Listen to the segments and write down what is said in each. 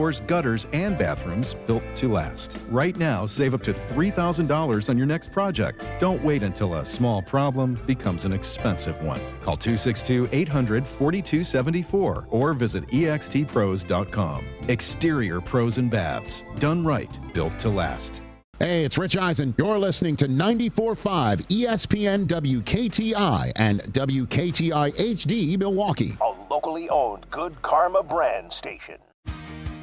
Doors, gutters, and bathrooms built to last. Right now, save up to $3,000 on your next project. Don't wait until a small problem becomes an expensive one. Call 262-800-4274 or visit extpros.com. Exterior Pros and Baths. Done right, built to last. Hey, it's Rich Eisen. You're listening to 94.5 ESPN WKTI and WKTI HD Milwaukee. A locally owned Good Karma brand station.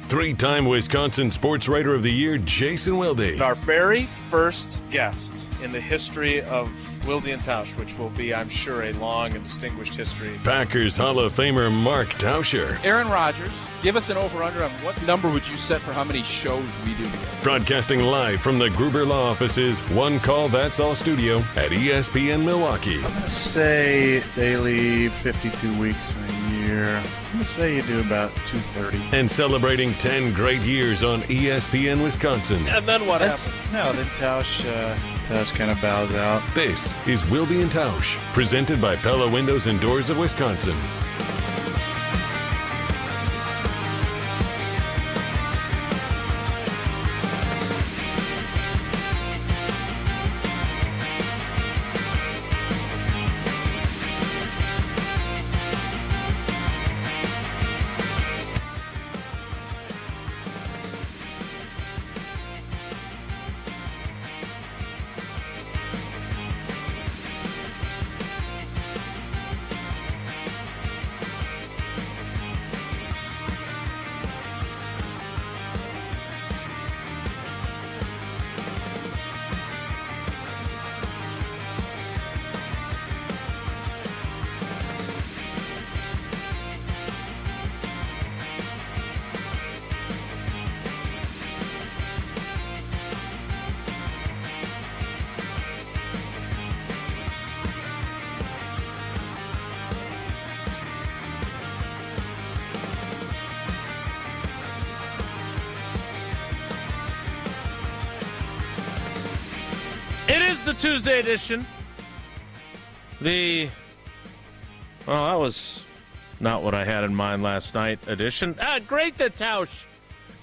Three-time Wisconsin Sports Writer of the Year, Jason Wilde. Our very first guest in the history of Wilde Tausch, which will be, I'm sure, a long and distinguished history. Packers Hall of Famer Mark Tauscher. Aaron Rodgers, give us an over-under on what number would you set for how many shows we do together? Broadcasting live from the Gruber Law Office's One Call That's All studio at ESPN Milwaukee. I'm going to say daily 52 weeks a year. I'm going to say you do about 230. And celebrating 10 great years on ESPN Wisconsin. And then what happens? No, then Tausch kind of bows out. This is Wilde and Tausch, presented by Pella Windows and Doors of Wisconsin. It is the Tuesday edition. That was not what I had in mind last night edition. Great that Tausch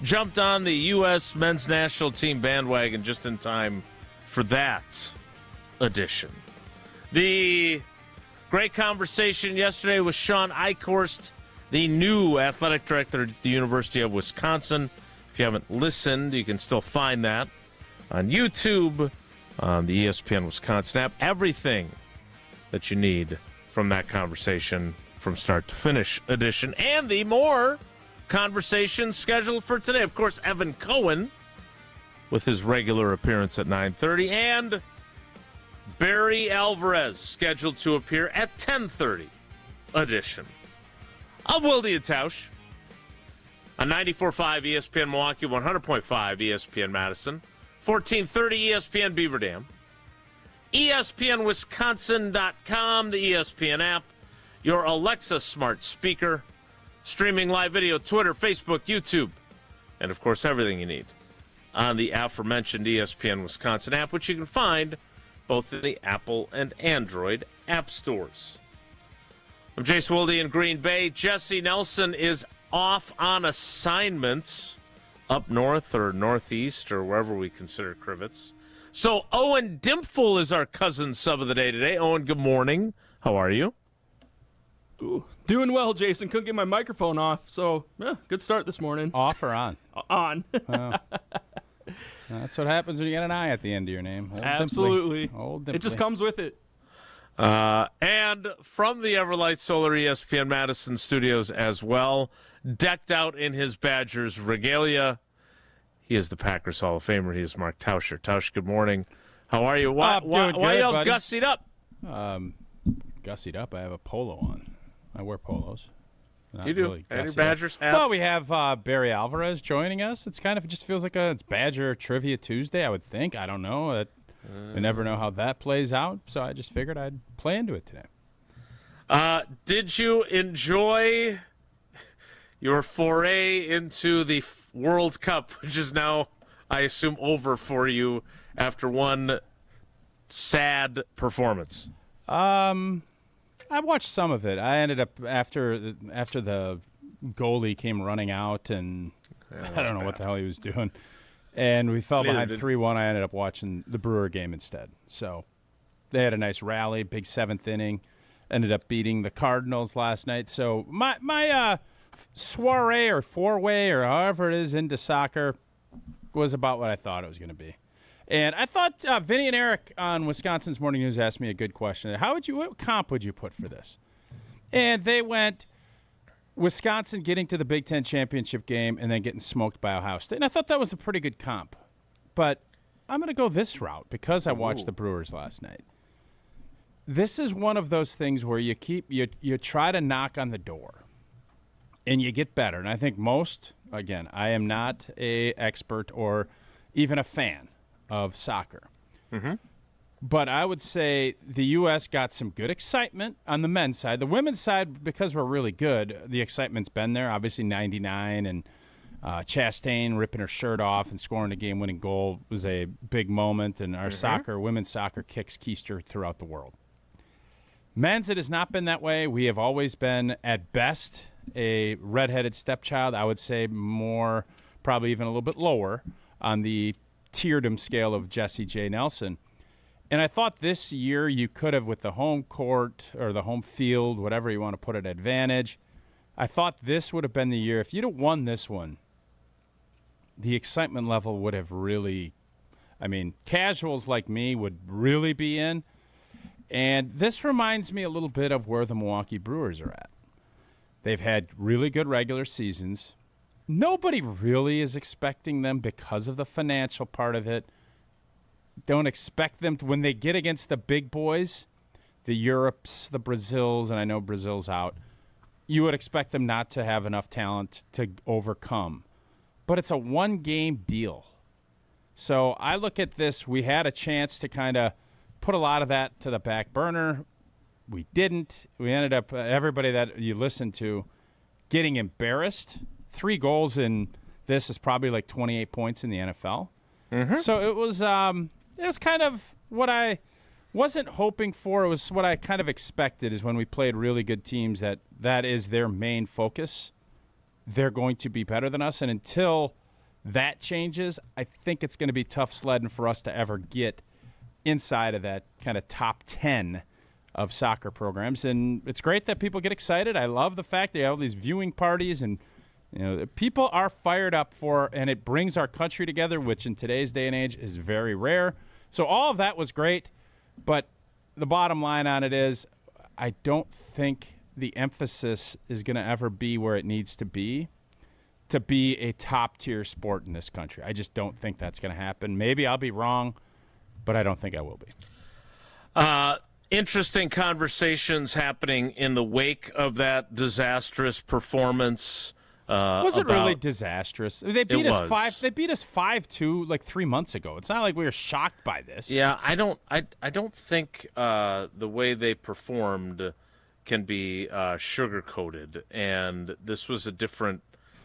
jumped on the U.S. men's national team bandwagon just in time for that edition. The great conversation yesterday with Shawn Eichorst, the new athletic director at the University of Wisconsin. If you haven't listened, you can still find that on YouTube, on the ESPN Wisconsin app. Everything that you need from that conversation from start to finish edition. And the more conversations scheduled for today. Of course, Evan Cohen with his regular appearance at 9:30. And Barry Alvarez scheduled to appear at 10:30 edition of Wilde and Tausch on 94.5 ESPN Milwaukee, 100.5 ESPN Madison, 1430 ESPN Beaver Dam, ESPNWisconsin.com, the ESPN app, your Alexa smart speaker, streaming live video, Twitter, Facebook, YouTube, and, of course, everything you need on the aforementioned ESPN Wisconsin app, which you can find both in the Apple and Android app stores. I'm Jason Wilde in Green Bay. Jesse Nelson is off on assignments up north or northeast or wherever we consider Crivets. So Owen Dimful is our cousin sub of the day today. Owen, good morning. How are you? Ooh, doing well, Jason. Couldn't get my microphone off, so yeah, good start this morning. Off or on? On. Oh. That's what happens when you get an I at the end of your name. Old Absolutely. Dimply. Old It just Dimply. comes with it. And from the Everlight Solar ESPN Madison studios as well, decked out in his Badgers regalia, he is the Packers Hall of Famer. He is Mark Tauscher. Tausch, good morning. How are you? Why doing are good, y'all buddy. gussied up? Gussied up. I have a polo on. I wear polos. Not You do. really And your gussied Badgers up. hat? Well, we have Barry Alvarez joining us. It just feels like it's Badger Trivia Tuesday, I would think. I don't know. I never know how that plays out, so I just figured I'd play into it today. Did you enjoy your foray into the World Cup, which is now, I assume, over for you after one sad performance? I watched some of it. I ended up after the goalie came running out and I don't know what the hell he was doing. And we fell behind 3-1. I ended up watching the Brewer game instead. So they had a nice rally, big 7th inning. Ended up beating the Cardinals last night. So my soiree or four-way or however it is into soccer was about what I thought it was going to be. And I thought Vinny and Eric on Wisconsin's Morning News asked me a good question. What comp would you put for this? And they went Wisconsin getting to the Big Ten championship game and then getting smoked by Ohio State. And I thought that was a pretty good comp. But I'm going to go this route because I watched the Brewers last night. This is one of those things where you try to knock on the door and you get better. And I think again, I am not an expert or even a fan of soccer. Mm-hmm. But I would say the U.S. got some good excitement on the men's side. The women's side, because we're really good, the excitement's been there. Obviously, 99 and Chastain ripping her shirt off and scoring a game-winning goal was a big moment. And our women's soccer kicks keister throughout the world. Men's, it has not been that way. We have always been, at best, a redheaded stepchild. I would say more, probably even a little bit lower on the tierdom scale of Jesse J. Nelson. And I thought this year you could have, with the home court or the home field, whatever you want to put it, advantage, I thought this would have been the year. If you'd have won this one, the excitement level would have really, casuals like me would really be in. And this reminds me a little bit of where the Milwaukee Brewers are at. They've had really good regular seasons. Nobody really is expecting them because of the financial part of it. Don't expect them to, when they get against the big boys, the Europes, the Brazils, and I know Brazil's out, you would expect them not to have enough talent to overcome. But it's a one-game deal. So I look at this, we had a chance to kind of put a lot of that to the back burner. We didn't. We ended up, everybody that you listened to, getting embarrassed. 3 goals in this is probably like 28 points in the NFL. Mm-hmm. So it was kind of what I wasn't hoping for. It was what I kind of expected, is when we played really good teams that is their main focus. They're going to be better than us. And until that changes, I think it's going to be tough sledding for us to ever get inside of that kind of top 10 of soccer programs. And it's great that people get excited. I love the fact they have all these viewing parties, and people are fired up for, and it brings our country together, which in today's day and age is very rare. So all of that was great, but the bottom line on it is I don't think the emphasis is going to ever be where it needs to be a top-tier sport in this country. I just don't think that's going to happen. Maybe I'll be wrong, but I don't think I will be. Interesting conversations happening in the wake of that disastrous performance. Was it really disastrous? They beat us 5-2 like 3 months ago. It's not like we were shocked by this. Yeah, I don't think the way they performed can be sugar-coated, and this was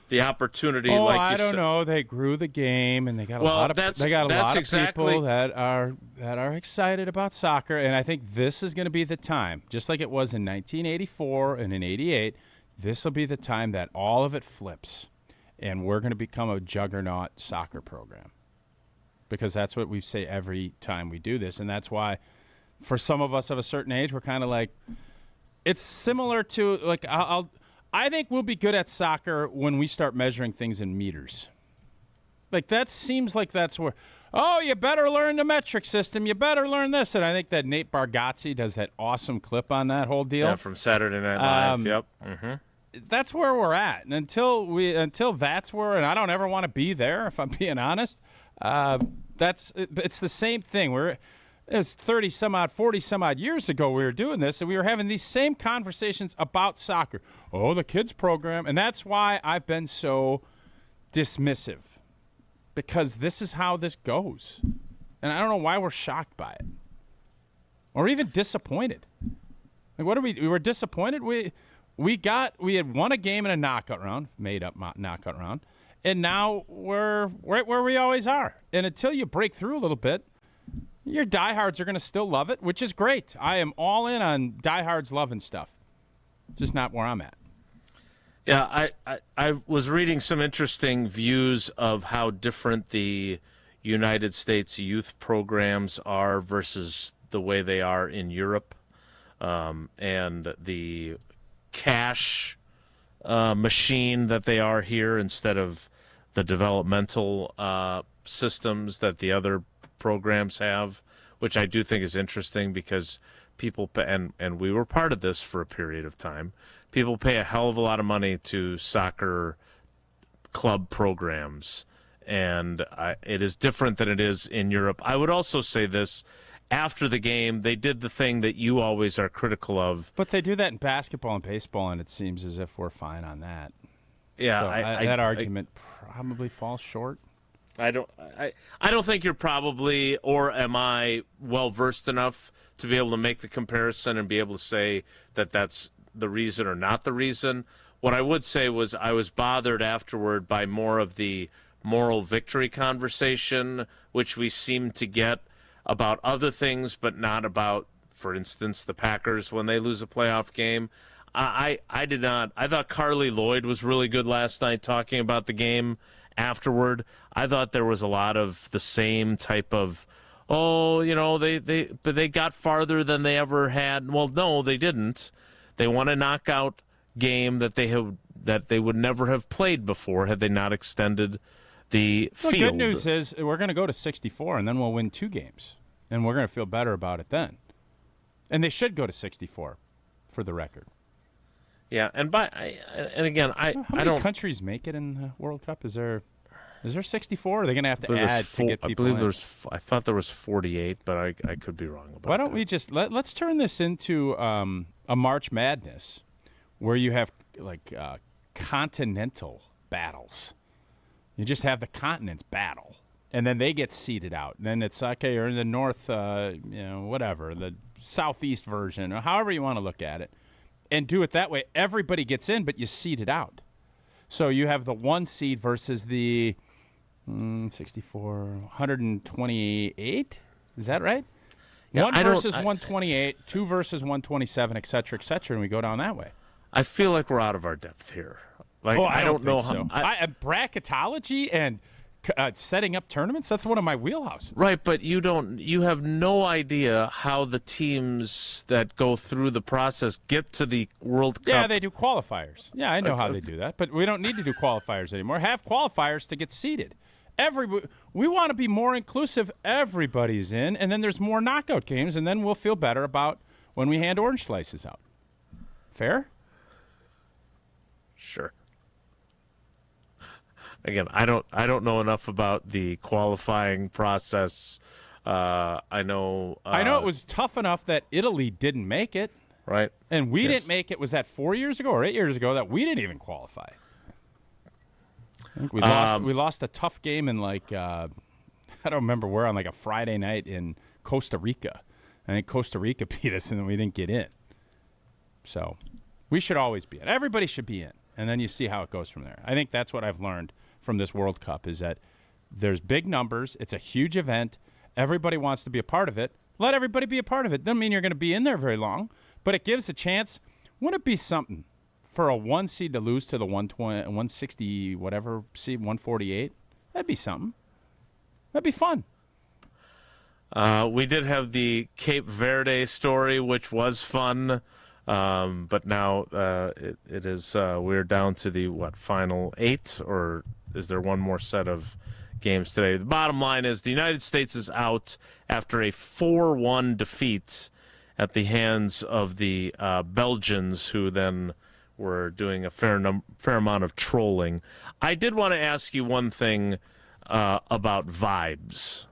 the opportunity. Oh, like I don't know. They grew the game, and they got a lot of people that are excited about soccer. And I think this is going to be the time, just like it was in 1984 and in '88. This will be the time that all of it flips, and we're going to become a juggernaut soccer program, because that's what we say every time we do this, and that's why, for some of us of a certain age, we're kind of like, it's similar to like I think we'll be good at soccer when we start measuring things in meters. Like, that seems like that's where, you better learn the metric system. You better learn this. And I think that Nate Bargatze does that awesome clip on that whole deal. Yeah, from Saturday Night Live. Yep. Mm-hmm. That's where we're at. And until that's where, and I don't ever want to be there, if I'm being honest, it's the same thing. It was 30-some-odd, 40-some-odd years ago we were doing this, and we were having these same conversations about soccer. Oh, the kids program. And that's why I've been so dismissive, because this is how this goes. And I don't know why we're shocked by it or even disappointed. Like, what are we were disappointed. We had won a game in a knockout round, made-up knockout round, and now we're right where we always are. And until you break through a little bit, your diehards are going to still love it, which is great. I am all in on diehards loving stuff. Just not where I'm at. Yeah, I was reading some interesting views of how different the United States youth programs are versus the way they are in Europe, and the cash machine that they are here instead of the developmental systems that the other programs have, which I do think is interesting because people and we were part of this for a period of time. People pay a hell of a lot of money to soccer club programs, and it is different than it is in Europe. I would also say this. After the game, they did the thing that you always are critical of. But they do that in basketball and baseball, and it seems as if we're fine on that. Yeah, so that argument probably falls short. I don't think you're probably, or am I, well versed enough to be able to make the comparison and be able to say that that's the reason or not the reason. What I would say was I was bothered afterward by more of the moral victory conversation, which we seem to get about other things, but not about, for instance, the Packers when they lose a playoff game. I did not. I thought Carly Lloyd was really good last night talking about the game afterward. I thought there was a lot of the same type of, they got farther than they ever had. Well, no, they didn't. They won a knockout game that they would never have played before had they not extended the field. The good news is we're going to go to 64, and then we'll win 2 games, and we're going to feel better about it then. And they should go to 64, for the record. Yeah, and again, How many countries make it in the World Cup? Is there 64? Or are they going to have to add to get people in? I thought there was 48, but I could be wrong about that. Why don't we just let's turn this into a March Madness, where you have continental battles. You just have the continents battle, and then they get seeded out. And then it's okay, or in the north, whatever, the southeast version, or however you want to look at it, and do it that way. Everybody gets in, but you seed it out. So you have the 1 seed versus the 64, 128. Is that right? Yeah, 1 versus 128, 2 versus 127, et cetera, and we go down that way. I feel like we're out of our depth here. I don't know how. Bracketology and setting up tournaments, that's one of my wheelhouses. Right, but you have no idea how the teams that go through the process get to the World Cup. Yeah, they do qualifiers. Yeah, I know how they do that, but we don't need to do qualifiers anymore. Have qualifiers to get seeded. We want to be more inclusive. Everybody's in, and then there's more knockout games, and then we'll feel better about when we hand orange slices out. Fair? Sure. Again, I don't know enough about the qualifying process. I know it was tough enough that Italy didn't make it. Right. And we didn't make it. Was that 4 years ago or 8 years ago that we didn't even qualify? I think we lost a tough game in I don't remember where, on a Friday night in Costa Rica. I think Costa Rica beat us and then we didn't get in. So we should always be in. Everybody should be in. And then you see how it goes from there. I think that's what I've learned from this World Cup is that there's big numbers. It's a huge event. Everybody wants to be a part of it. Let everybody be a part of it. Doesn't mean you're going to be in there very long, but it gives a chance. Wouldn't it be something for a 1 seed to lose to the 120, 160, whatever seed, 148? That'd be something. That'd be fun. We did have the Cape Verde story, which was fun. But now it is we're down to the final 8, or is there one more set of games today? The bottom line is the United States is out after a 4-1 defeat at the hands of the Belgians, who then were doing a fair amount of trolling. I did want to ask you one thing about vibes,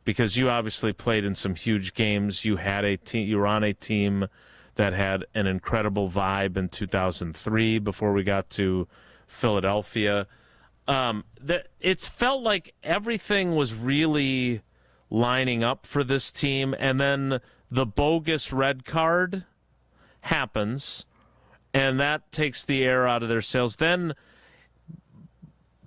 because you obviously played in some huge games. You had a team. You were on a team that had an incredible vibe in 2003 before we got to Philadelphia. It's felt like everything was really lining up for this team, and then the bogus red card happens, and that takes the air out of their sails. Then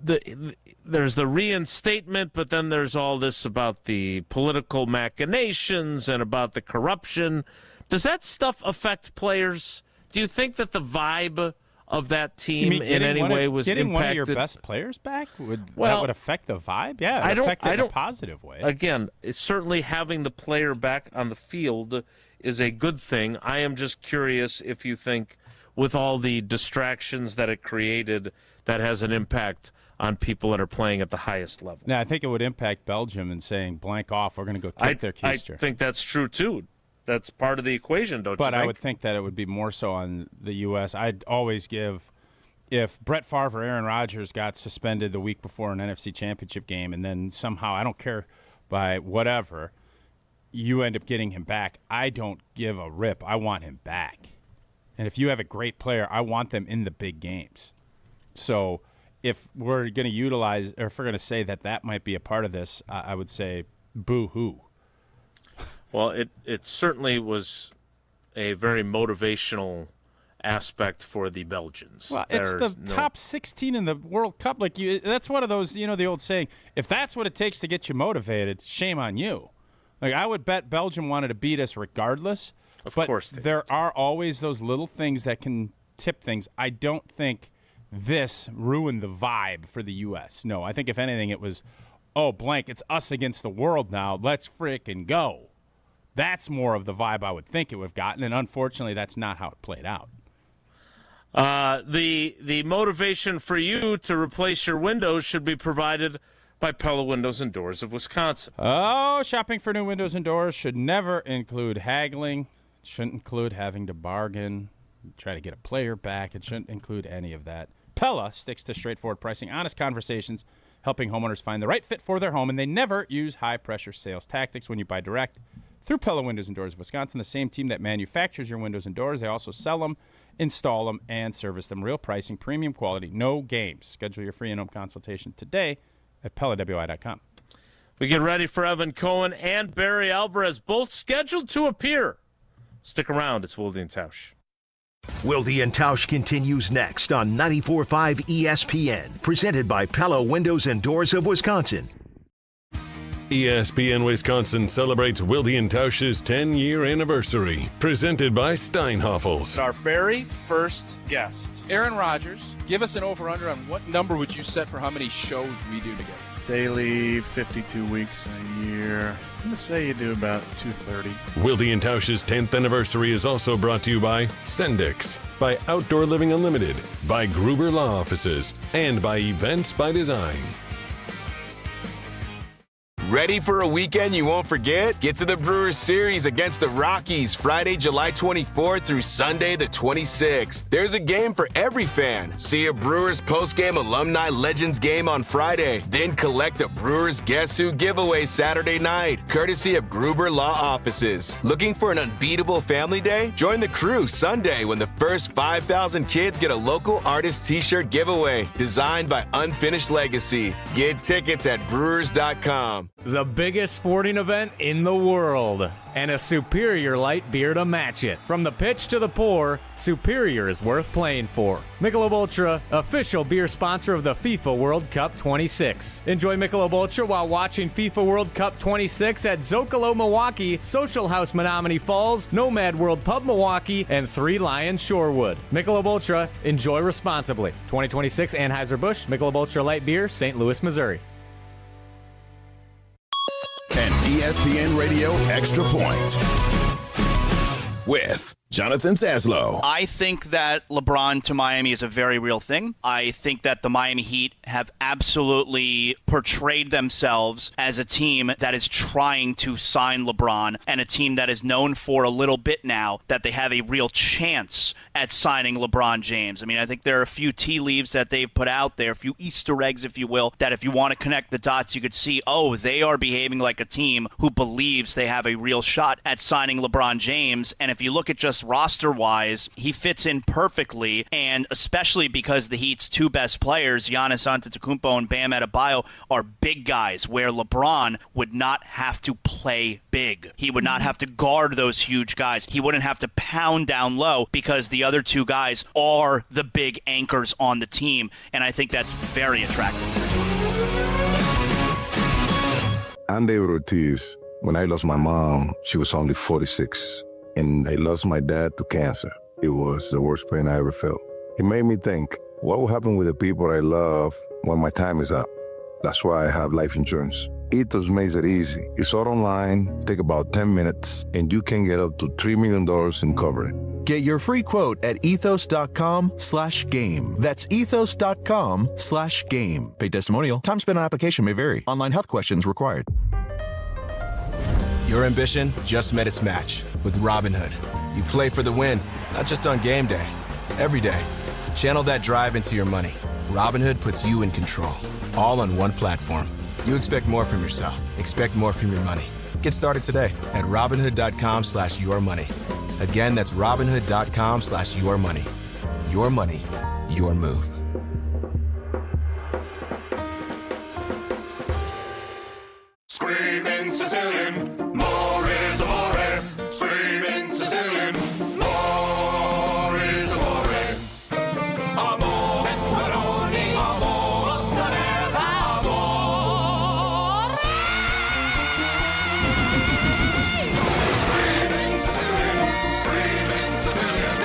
there's the reinstatement, but then there's all this about the political machinations and about the corruption. Does that stuff affect players? Do you think that the vibe of that team in any way was getting impacted. One of your best players back that would affect the vibe. Yeah, I don't affect it in a positive way. Again, it's certainly having the player back on the field is a good thing. I am just curious if you think, with all the distractions that it created, that has an impact on people that are playing at the highest level. Now, I think it would impact Belgium in saying blank off. We're going to go kick their keister. I think that's true too. That's part of the equation, don't you think? But I would think that it would be more so on the U.S. I'd always give, if Brett Favre or Aaron Rodgers got suspended the week before an NFC Championship game, and then somehow, I don't care by whatever, you end up getting him back, I don't give a rip. I want him back. And if you have a great player, I want them in the big games. So if we're going to utilize, or if we're going to say that might be a part of this, I would say boo-hoo. Well, it certainly was a very motivational aspect for the Belgians. Well, it's the top 16 in the World Cup. That's one of those, the old saying, if that's what it takes to get you motivated, shame on you. I would bet Belgium wanted to beat us regardless. Of course there are always those little things that can tip things. I don't think this ruined the vibe for the U.S. No, I think if anything it was, blank, it's us against the world now. Let's frickin' go. That's more of the vibe I would think it would have gotten, and unfortunately that's not how it played out. The motivation for you to replace your windows should be provided by Pella Windows and Doors of Wisconsin. Oh, shopping for new windows and doors should never include haggling. It shouldn't include having to bargain, try to get a player back. It shouldn't include any of that. Pella sticks to straightforward pricing, honest conversations, helping homeowners find the right fit for their home, and they never use high-pressure sales tactics when you buy direct through Pella Windows and Doors of Wisconsin, the same team that manufactures your windows and doors. They also sell them, install them, and service them. Real pricing, premium quality, no games. Schedule your free in-home consultation today at PellaWI.com. We get ready for Evan Cohen and Barry Alvarez, both scheduled to appear. Stick around. It's Wilde Tausch. Wilde Tausch continues next on 94.5 ESPN, presented by Pella Windows and Doors of Wisconsin. ESPN Wisconsin celebrates Wilde Tausch's 10-year anniversary, presented by Steinhoffels. Our very first guest, Aaron Rodgers. Give us an over-under on what number would you set for how many shows we do together? Daily, 52 weeks a year. I'm going to say you do about 230. Wilde Tausch's 10th anniversary is also brought to you by Sendix, by Outdoor Living Unlimited, by Gruber Law Offices, and by Events by Design. Ready for a weekend you won't forget? Get to the Brewers Series against the Rockies Friday, July 24th through Sunday the 26th. There's a game for every fan. See a Brewers postgame Alumni Legends game on Friday. Then collect a Brewers Guess Who giveaway Saturday night, courtesy of Gruber Law Offices. Looking for an unbeatable family day? Join the crew Sunday when the first 5,000 kids get a local artist t-shirt giveaway designed by Unfinished Legacy. Get tickets at brewers.com. The biggest sporting event in the world, and a superior light beer to match it. From the pitch to the pour, Superior is worth playing for. Michelob Ultra, official beer sponsor of the FIFA World Cup 26. Enjoy Michelob Ultra while watching FIFA World Cup 26 at Zocalo Milwaukee, Social House Menominee Falls, Nomad World Pub Milwaukee, and Three Lions Shorewood. Michelob Ultra, enjoy responsibly. 2026 Anheuser-Busch Michelob Ultra Light Beer, St. Louis, Missouri. An ESPN Radio Extra Point with Jonathan Zaslow. I think that LeBron to Miami is a very real thing. I think that the Miami Heat have absolutely portrayed themselves as a team that is trying to sign LeBron, and a team that is known for a little bit now that they have a real chance at signing LeBron James. I mean, I think there are a few tea leaves that they've put out there, a few Easter eggs, if you will, that if you want to connect the dots, you could see, they are behaving like a team who believes they have a real shot at signing LeBron James. And if you look at just roster-wise, he fits in perfectly, and especially because the Heat's two best players, Giannis Antetokounmpo and Bam Adebayo, are big guys, where LeBron would not have to play big. He would not have to guard those huge guys. He wouldn't have to pound down low because the other two guys are the big anchors on the team, and I think that's very attractive. I'm David Ortiz. When I lost my mom, she was only 46. And I lost my dad to cancer. It was the worst pain I ever felt. It made me think, what will happen with the people I love when my time is up? That's why I have life insurance. Ethos makes it easy. It's all online, take about 10 minutes, and you can get up to $3 million in coverage. Get your free quote at ethos.com/game. That's ethos.com/game. Paid testimonial. Time spent on application may vary. Online health questions required. Your ambition just met its match with Robinhood. You play for the win, not just on game day, every day. Channel that drive into your money. Robinhood puts you in control, all on one platform. You expect more from yourself. Expect more from your money. Get started today at Robinhood.com/yourmoney. Again, that's Robinhood.com/yourmoney. Your money, your move. Screaming Sicilian, more is amore. Screaming Sicilian, more is amore. Amore, pepperoni, amore, mozzarella, amore. Screaming Sicilian, screaming Sicilian,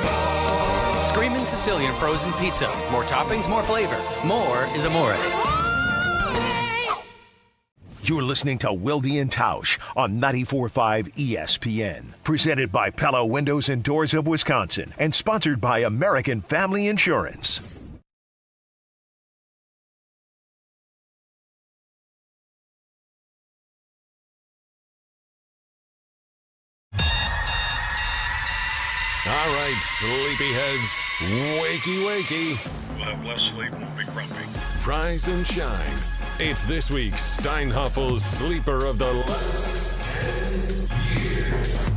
more. Screamin' Sicilian frozen pizza. More toppings, more flavor. More is amore. You're listening to Wilde Tausch on 94.5 ESPN. Presented by Pella Windows and Doors of Wisconsin and sponsored by American Family Insurance. All right, sleepyheads, wakey, wakey. We'll have less sleep and we'll be grumpy. Rise and shine. It's this week's Steinhaffel's Sleeper of the last 10 years.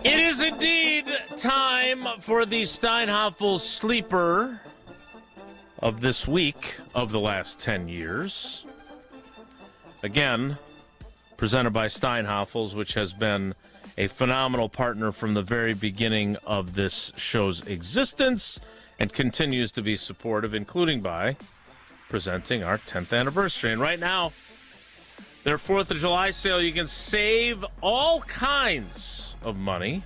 It is indeed time for the Steinhaffel Sleeper of this week of the last 10 years. Again, presented by Steinhafels, which has been a phenomenal partner from the very beginning of this show's existence and continues to be supportive, including by presenting our 10th anniversary. And right now, their 4th of July sale, you can save all kinds of money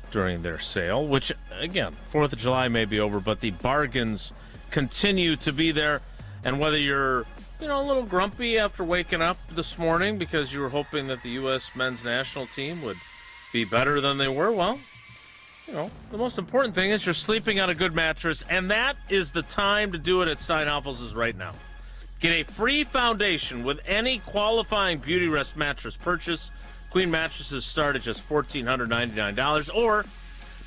during their sale, which, again, 4th of July may be over, but the bargains continue to be there. And whether you're a little grumpy after waking up this morning because you were hoping that the U.S. men's national team would be better than they were. Well, the most important thing is you're sleeping on a good mattress, and that is the time to do it at Steinhafels right now. Get a free foundation with any qualifying Beautyrest mattress purchase. Queen mattresses start at just $1,499, or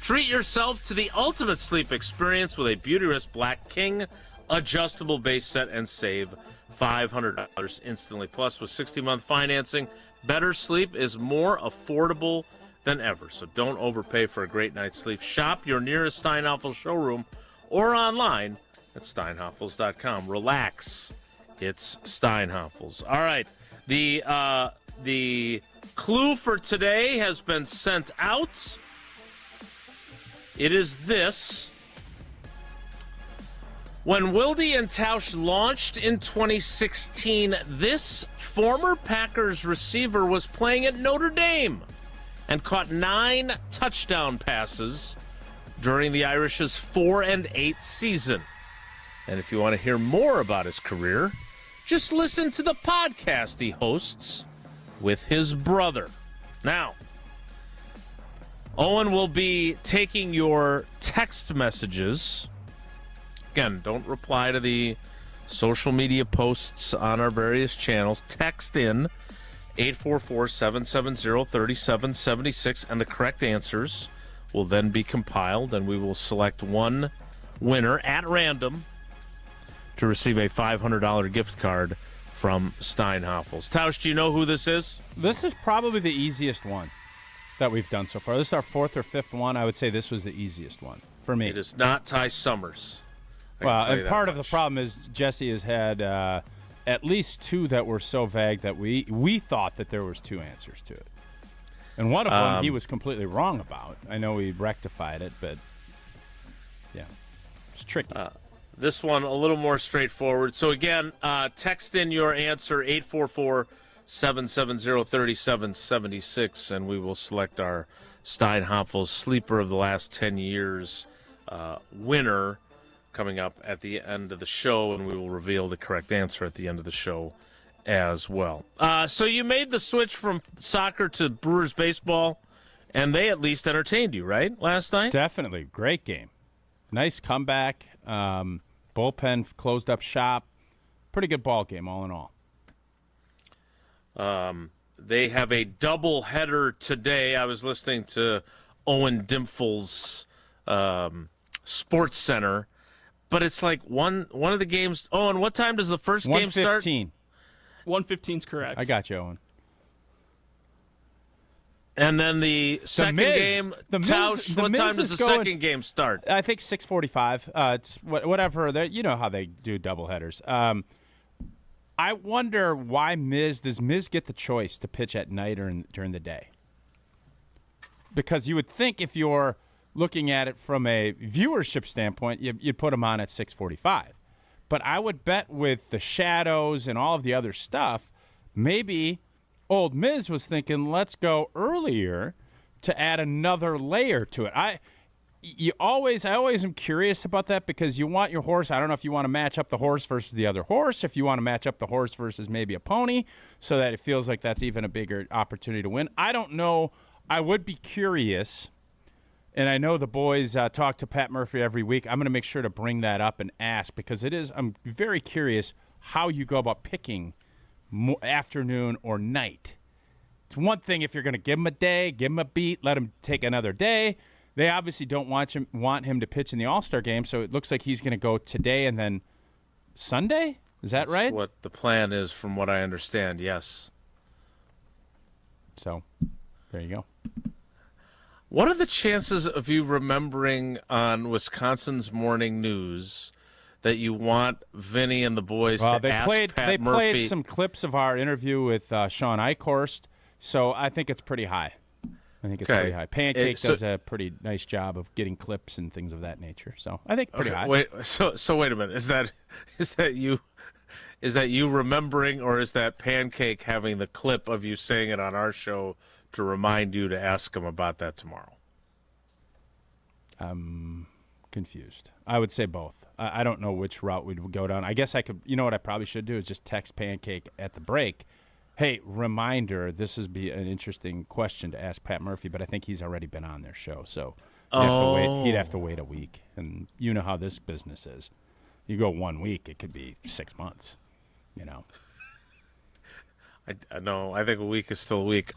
treat yourself to the ultimate sleep experience with a Beautyrest Black King adjustable base set and save $500 instantly. Plus, with 60-month financing, better sleep is more affordable than ever. So don't overpay for a great night's sleep. Shop your nearest Steinhafel showroom or online at steinhafels.com. Relax. It's Steinhafels. All right. The clue for today has been sent out. It is this. When Wilde Tausch launched in 2016, this former Packers receiver was playing at Notre Dame and caught 9 touchdown passes during the Irish's 4-8 season. And if you want to hear more about his career, just listen to the podcast he hosts with his brother. Now, Owen will be taking your text messages. Again, don't reply to the social media posts on our various channels. Text in 844-770-3776, and the correct answers will then be compiled, and we will select one winner at random to receive a $500 gift card from Steinhafels. Tausch, do you know who this is? This is probably the easiest one that we've done so far. This is our 4th or 5th one. I would say this was the easiest one for me. It is not Ty Summers. Well, and part of the problem is Jesse has had at least 2 that were so vague that we thought that there was 2 answers to it. And one of them he was completely wrong about. I know we rectified it, but yeah, it's tricky. This one a little more straightforward. So again, text in your answer 844-770-3776, and we will select our Steinhoffel's Sleeper of the last 10 years winner coming up at the end of the show, and we will reveal the correct answer at the end of the show as well. So you made the switch from soccer to Brewers baseball, and they at least entertained you, right, last night? Definitely. Great game. Nice comeback. Bullpen closed up shop. Pretty good ball game, all in all. They have a double header today. I was listening to Owen Dimpfell's Sports Center, but it's like one of the games. Owen, what time does the first game start? 1:15 is correct. I got you, Owen. And then the second game, Tausch, what time does the second game start? I think 6:45. It's whatever. You know how they do doubleheaders. I wonder why does Miz get the choice to pitch at night or during the day? Because you would think if you're looking at it from a viewership standpoint, you'd put him on at 6:45. But I would bet with the shadows and all of the other stuff, maybe old Miz was thinking, let's go earlier to add another layer to it. I always am curious about that because you want your horse. I don't know if you want to match up the horse versus the other horse, if you want to match up the horse versus maybe a pony so that it feels like that's even a bigger opportunity to win. I don't know. I would be curious, and I know the boys talk to Pat Murphy every week. I'm going to make sure to bring that up and ask because I'm very curious how you go about picking afternoon or night. It's one thing if you're going to give him a day, give him a beat, let him take another day. They obviously don't want him to pitch in the All-Star game, so it looks like he's going to go today and then Sunday? Is that right? That's what the plan is from what I understand, yes. So, there you go. What are the chances of you remembering on Wisconsin's Morning News that you want Vinny and the boys to ask Pat Murphy? They played some clips of our interview with Shawn Eichorst, so I think it's pretty high. Pretty high. Pancake does a pretty nice job of getting clips and things of that nature, so I think pretty high. Wait, so wait a minute. Is that you remembering, or is that Pancake having the clip of you saying it on our show to remind you to ask him about that tomorrow? I'm confused. I would say both. I don't know which route we'd go down. I guess I could. You know what I probably should do is just text Pancake at the break. Hey, reminder, this would be an interesting question to ask Pat Murphy, but I think he's already been on their show, so he'd have to wait a week. And you know how this business is. You go 1 week, it could be 6 months, you know. I know. I think a week is still a week.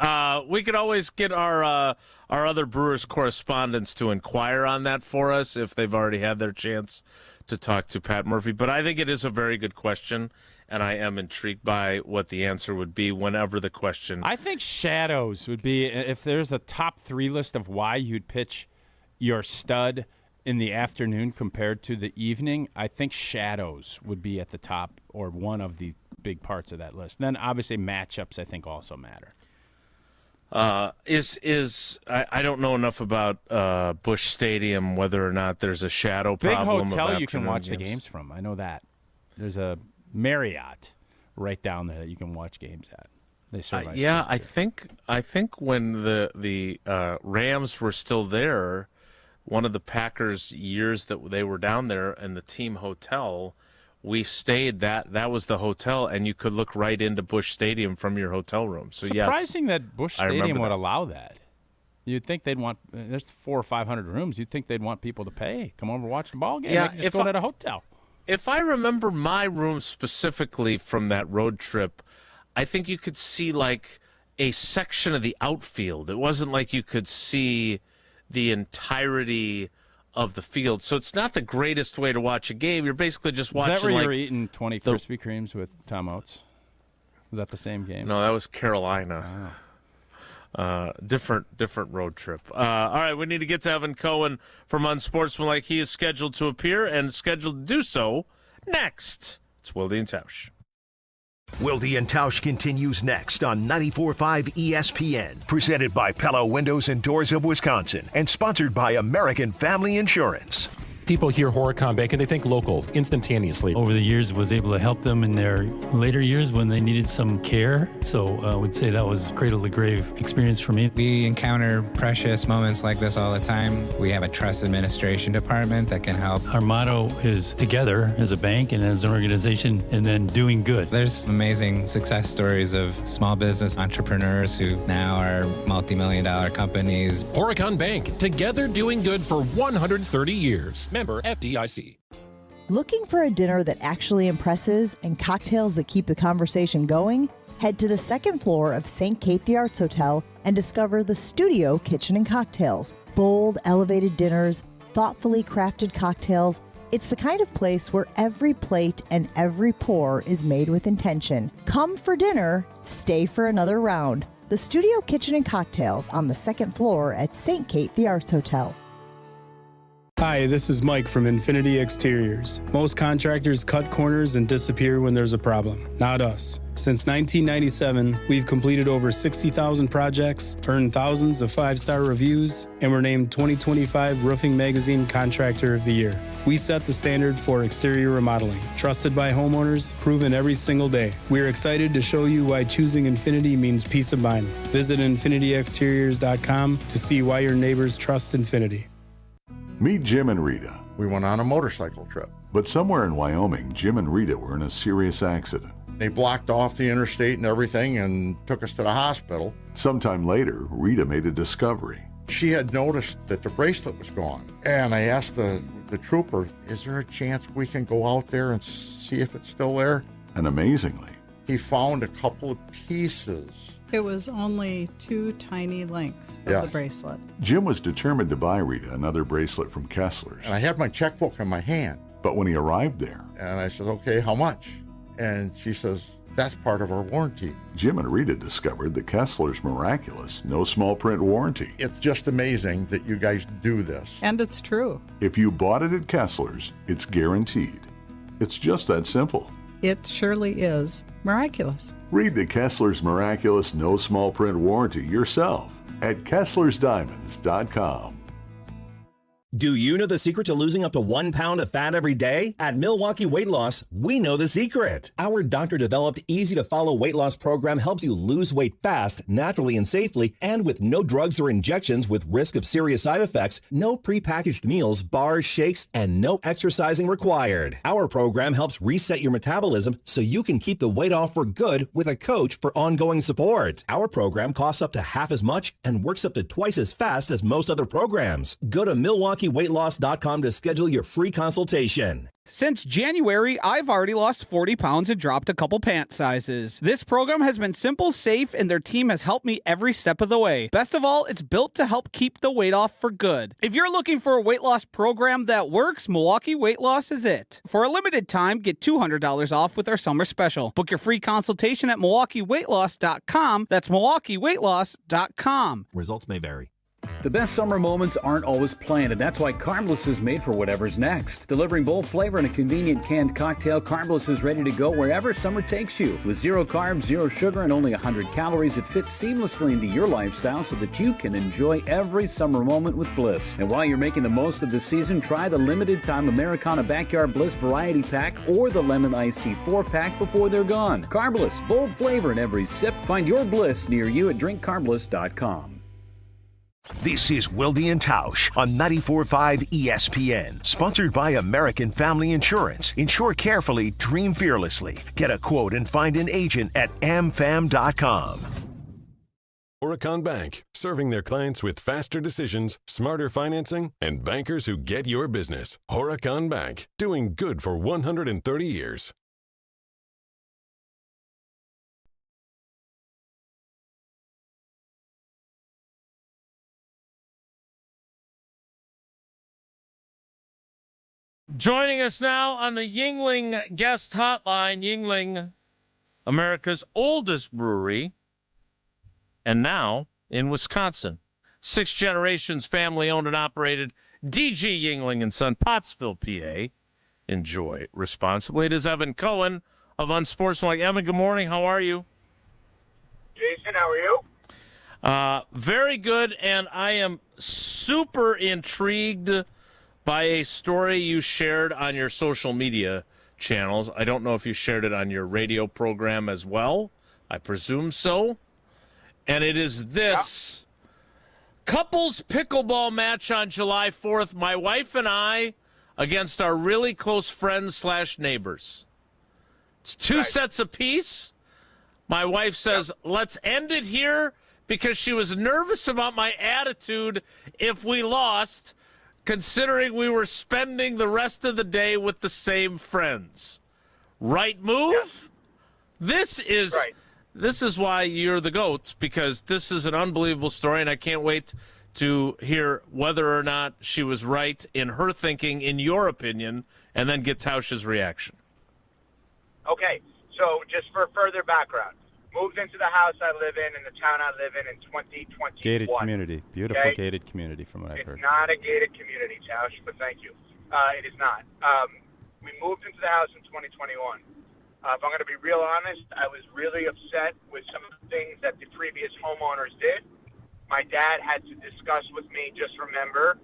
We could always get our other Brewers correspondents to inquire on that for us if they've already had their chance to talk to Pat Murphy. But I think it is a very good question, and I am intrigued by what the answer would be whenever the question. I think shadows would be, if there's a top 3 list of why you'd pitch your stud in the afternoon compared to the evening, I think shadows would be at the top or one of the big parts of that list. Then obviously matchups I think also matter. I don't know enough about Busch Stadium, whether or not there's a shadow problem. Big hotel you can watch the games from. I know that. There's a Marriott right down there that you can watch games at. They serve ice yeah, cream, I think when the Rams were still there, one of the Packers years that they were down there in the team hotel, we stayed that was the hotel, and you could look right into Busch Stadium from your hotel room. So surprising that Busch Stadium would that. allow that. You'd think they'd want. There's 400 or 500 rooms. You'd think they'd want people to pay. Come over, watch the ball game. Yeah, they can just go to a hotel. If I remember my room specifically from that road trip, I think you could see like a section of the outfield. It wasn't like you could see the entirety of the field. So it's not the greatest way to watch a game. You're basically just watching. Is that where you were eating 20 Krispy Kremes with Tom Oates? Was that the same game? No, that was Carolina. Different road trip. All right, we need to get to Evan Cohen from Unsportsmanlike. He is scheduled to appear and scheduled to do so next. It's Wilde Tausch. Wilde and Tausch continues next on 94.5 ESPN, presented by Pella Windows and Doors of Wisconsin, and sponsored by American Family Insurance. People hear Horicon Bank and they think local, instantaneously. Over the years, was able to help them in their later years when they needed some care. So I would say that was cradle to grave experience for me. We encounter precious moments like this all the time. We have a trust administration department that can help. Our motto is together as a bank and as an organization, and then doing good. There's amazing success stories of small business entrepreneurs who now are multi-million-dollar companies. Horicon Bank, together doing good for 130 years. Member FDIC. Looking for a dinner that actually impresses and cocktails that keep the conversation going? Head to the second floor of St. Kate the Arts Hotel and discover the Studio Kitchen and Cocktails. Bold, elevated dinners, thoughtfully crafted cocktails. It's the kind of place where every plate and every pour is made with intention. Come for dinner, stay for another round. The Studio Kitchen and Cocktails on the second floor at St. Kate the Arts Hotel. Hi, this is Mike from Infinity Exteriors. Most contractors cut corners and disappear when there's a problem. Not us. Since 1997, we've completed over 60,000 projects, earned thousands of 5-star reviews, and were named 2025 Roofing Magazine Contractor of the Year. We set the standard for exterior remodeling, trusted by homeowners, proven every single day. We're excited to show you why choosing Infinity means peace of mind. Visit infinityexteriors.com to see why your neighbors trust Infinity. Meet Jim and Rita. We went on a motorcycle trip. But somewhere in Wyoming, Jim and Rita were in a serious accident. They blocked off the interstate and everything and took us to the hospital. Sometime later, Rita made a discovery. She had noticed that the bracelet was gone. And I asked the trooper, is there a chance we can go out there and see if it's still there? And amazingly, he found a couple of pieces. It was only 2 tiny links of the bracelet. Jim was determined to buy Rita another bracelet from Kessler's. And I had my checkbook in my hand. But when he arrived there, and I said, okay, how much? And she says, that's part of our warranty. Jim and Rita discovered the Kessler's miraculous, no small print warranty. It's just amazing that you guys do this. And it's true. If you bought it at Kessler's, it's guaranteed. It's just that simple. It surely is miraculous. Read the Kessler's miraculous no small print warranty yourself at Kessler'sDiamonds.com. Do you know the secret to losing up to 1 pound of fat every day? At Milwaukee Weight Loss, we know the secret. Our doctor-developed, easy-to-follow weight loss program helps you lose weight fast, naturally and safely, and with no drugs or injections with risk of serious side effects, no prepackaged meals, bars, shakes, and no exercising required. Our program helps reset your metabolism so you can keep the weight off for good with a coach for ongoing support. Our program costs up to half as much and works up to twice as fast as most other programs. Go to MilwaukeeWeightLoss.com to schedule your free consultation. Since January, I've already lost 40 pounds and dropped a couple pant sizes. This program has been simple, safe, and their team has helped me every step of the way. Best of all, it's built to help keep the weight off for good. If you're looking for a weight loss program that works, Milwaukee Weight Loss is it. For a limited time, get $200 off with our summer special. Book your free consultation at MilwaukeeWeightLoss.com. That's MilwaukeeWeightLoss.com. Results may vary. The best summer moments aren't always planned, and that's why Carbless is made for whatever's next. Delivering bold flavor in a convenient canned cocktail, Carbless is ready to go wherever summer takes you. With 0 carbs, 0 sugar, and only 100 calories, it fits seamlessly into your lifestyle so that you can enjoy every summer moment with Bliss. And while you're making the most of the season, try the limited-time Americana Backyard Bliss Variety Pack or the Lemon Iced Tea 4-pack before they're gone. Carbless, bold flavor in every sip. Find your Bliss near you at drinkcarbless.com. This is Wilde Tausch on 94.5 ESPN, sponsored by American Family Insurance. Insure carefully, dream fearlessly. Get a quote and find an agent at amfam.com. Horicon Bank, serving their clients with faster decisions, smarter financing, and bankers who get your business. Horicon Bank, doing good for 130 years. Joining us now on the Yuengling guest hotline, Yuengling, America's oldest brewery, and now in Wisconsin. 6 generations, family-owned and operated, DG Yuengling & Son, Pottsville, PA. Enjoy responsibly. It is Evan Cohen of Unsportsmanlike. Evan, good morning. How are you? Jason, how are you? Very good, and I am super intrigued by a story you shared on your social media channels. I don't know if you shared it on your radio program as well. I presume so. And it is this couples pickleball match on July 4th. My wife and I against our really close friends / neighbors. It's 2 sets apiece. My wife says, let's end it here because she was nervous about my attitude if we lost, considering we were spending the rest of the day with the same friends. Right move? This is why you're the GOAT, because this is an unbelievable story, and I can't wait to hear whether or not she was right in her thinking, in your opinion, and then get Tausch's reaction. Okay, so just for further background, moved into the house I live in the town I live in 2021. Gated community. Beautiful gated community from what I've heard. It's not a gated community, Tausch, but thank you. It is not. We moved into the house in 2021. If I'm going to be real honest, I was really upset with some of the things that the previous homeowners did. My dad had to discuss with me, just remember,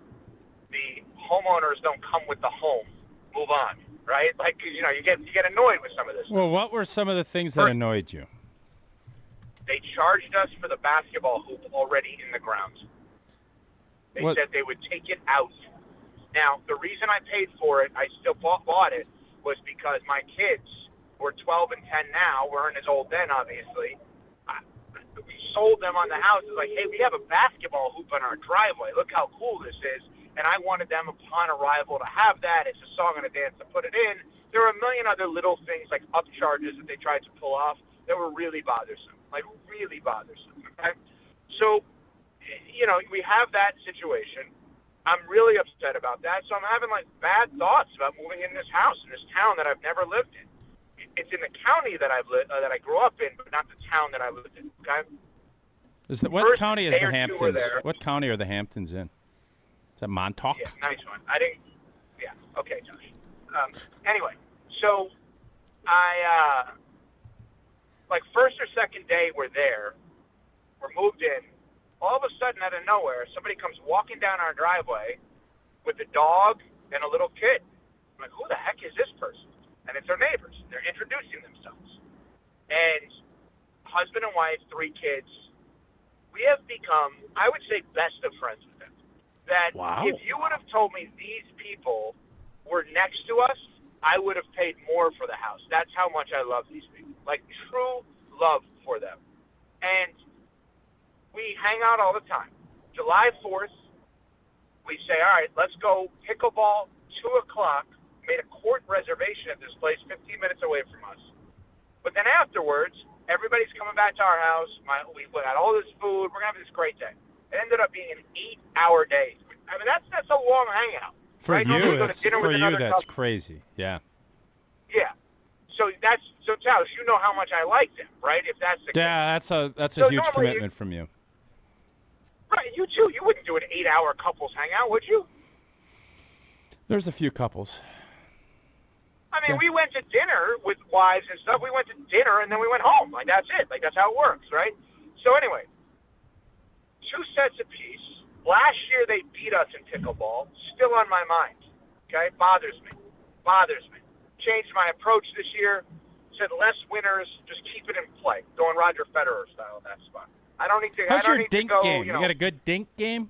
the homeowners don't come with the home. Move on, right? Like, you get annoyed with some of this. Well, what were some of the things that annoyed you? They charged us for the basketball hoop already in the ground. They said they would take it out. Now, the reason I paid for it, I still bought it, was because my kids were 12 and 10 now, weren't as old then, obviously. We sold them on the house. It's like, hey, we have a basketball hoop on our driveway. Look how cool this is. And I wanted them upon arrival to have that. It's a song and a dance to put it in. There were a million other little things like upcharges that they tried to pull off that were really bothersome. Like, really bothersome. Okay? So, we have that situation. I'm really upset about that. So I'm having, bad thoughts about moving in this house, in this town that I've never lived in. It's in the county that that I grew up in, but not the town that I lived in, okay? What county is the Hamptons? What county are the Hamptons in? Is that Montauk? Yeah, nice one. Yeah, okay, Josh. Anyway, so I, first or second day we're there, we're moved in. All of a sudden, out of nowhere, somebody comes walking down our driveway with a dog and a little kid. I'm like, who the heck is this person? And it's our neighbors. They're introducing themselves. And husband and wife, 3 kids. We have become, I would say, best of friends with them. That if you would have told me these people were next to us, I would have paid more for the house. That's how much I love these people. Like, true love for them. And we hang out all the time. July 4th, we say, all right, let's go pickleball, 2 o'clock. Made a court reservation at this place 15 minutes away from us. But then afterwards, everybody's coming back to our house. We got all this food. We're going to have this great day. It ended up being an 8-hour day. I mean, that's a long hangout. For right? you, that's crazy. Yeah. Yeah. So Tausch, you know how much I like them, right? If that's the case. That's a huge commitment from you. Right, you too. You wouldn't do an 8-hour couples hangout, would you? There's a few couples. I mean, we went to dinner with wives and stuff. We went to dinner, and then we went home. Like, that's it. Like, that's how it works, right? So, anyway, 2 sets apiece. Last year, they beat us in pickleball. Still on my mind, okay? Bothers me. Changed my approach this year. Said less winners, just keep it in play. Going Roger Federer style in that spot. I don't need to How's I don't your need dink to go, game? You got a good dink game?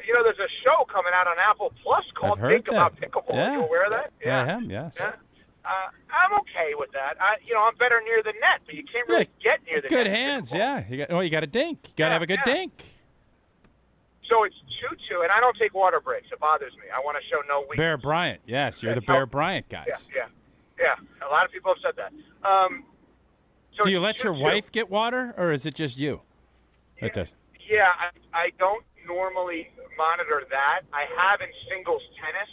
There's a show coming out on Apple Plus called Think About Pickleball. Yeah. You aware of that? Yeah, I am, yes. Yeah. I'm okay with that. I'm better near the net, but you can't really get near the net. Good hands, yeah. You got a dink. You got to have a good dink. So it's 2-2, and I don't take water breaks. It bothers me. I want to show no weakness. Bear Bryant, yes. You're the Bear Bryant guys. Yeah. A lot of people have said that. Do you let your wife get water, or is it just you? Yeah, I don't normally monitor that. I have in singles tennis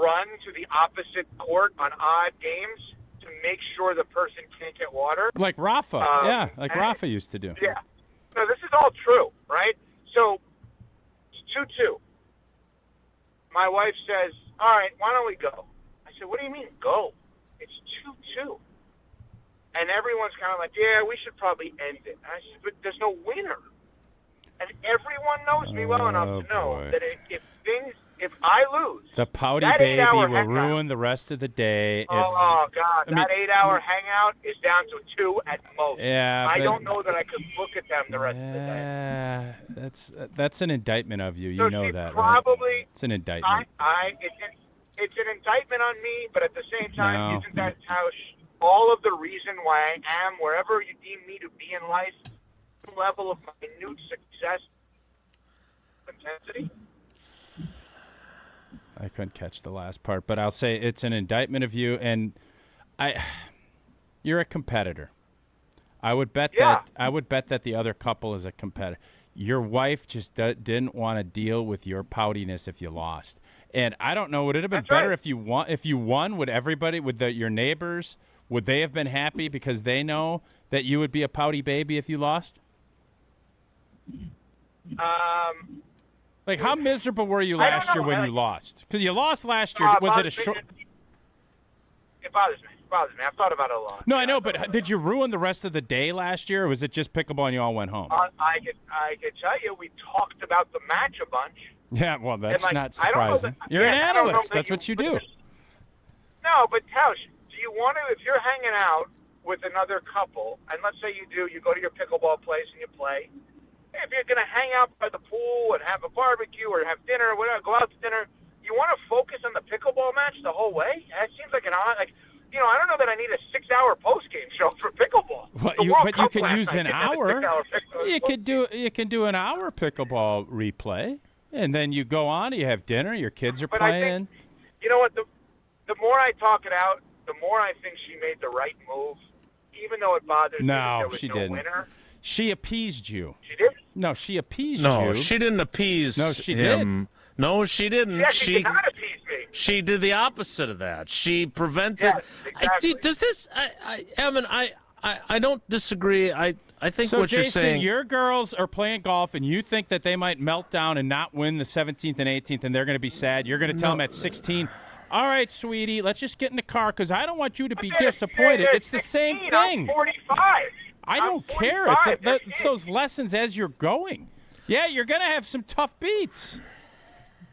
run to the opposite court on odd games to make sure the person can't get water. Like Rafa, Rafa used to do. Yeah. So this is all true, right? So it's 2-2. My wife says, all right, why don't we go? I said, what do you mean go? It's 2-2. And everyone's kind of like, yeah, we should probably end it. And I said, but there's no winner. And everyone knows me well enough to know that if things if I lose, the pouty that baby 8-hour will hangout, ruin the rest of the day. God, that 8-hour hangout is down to 2 at most. Yeah, I but- don't know that I could look at them the rest of the day. That's an indictment of you. So You know she that, probably, right? It's an indictment. It's an indictment on me, but at the same time, No. isn't that how all of the reason why I am wherever you deem me to be in life, some level of minute success, intensity? I couldn't catch the last part, but I'll say it's an indictment of you, and you're a competitor. I would bet that the other couple is a competitor. Your wife just didn't want to deal with your poutiness if you lost. And I don't know, would it have been better if you won? If you won, would everybody, your neighbors, would they have been happy because they know that you would be a pouty baby if you lost? Like, how miserable were you last year when you lost? Because you lost last year. Was it a short? It bothers me. I've thought about it a lot. No, I know, but did you ruin the rest of the day last year, or was it just pickleball and you all went home? I could tell you, we talked about the match a bunch. Yeah, well, that's not I don't know surprising. that- You're an I don't know analyst. that That's what you do. No, but Tausch, do you want to, if you're hanging out with another couple, and let's say you go to your pickleball place and you play, if you're going to hang out by the pool and have a barbecue or have dinner or whatever, go out to dinner, you want to focus on the pickleball match the whole way? That seems like I don't know that I need a 6-hour post-game show for pickleball. Well, you can use an hour. You can do an hour pickleball replay, and then you go on. You have dinner. Your kids are playing. I think, you know what? The more I talk it out, the more I think she made the right move, even though it bothered me that there was she no didn't. winner. She appeased you. She did? No, she appeased No, you. she didn't appease No, she him. No, she didn't. Yeah, she did not appease me. She did the opposite of that. She prevented. Yes, exactly. Does this, Evan? I don't disagree. I think So, what Jason, you're saying. your girls are playing golf, and you think that they might melt down and not win the 17th and 18th, and they're going to be sad. You're going to tell them at 16, all right, sweetie, let's just get in the car because I don't want you to be disappointed. It's the same thing. I'm 45. I don't care. It's those lessons as you're going. Yeah, you're going to have some tough beats.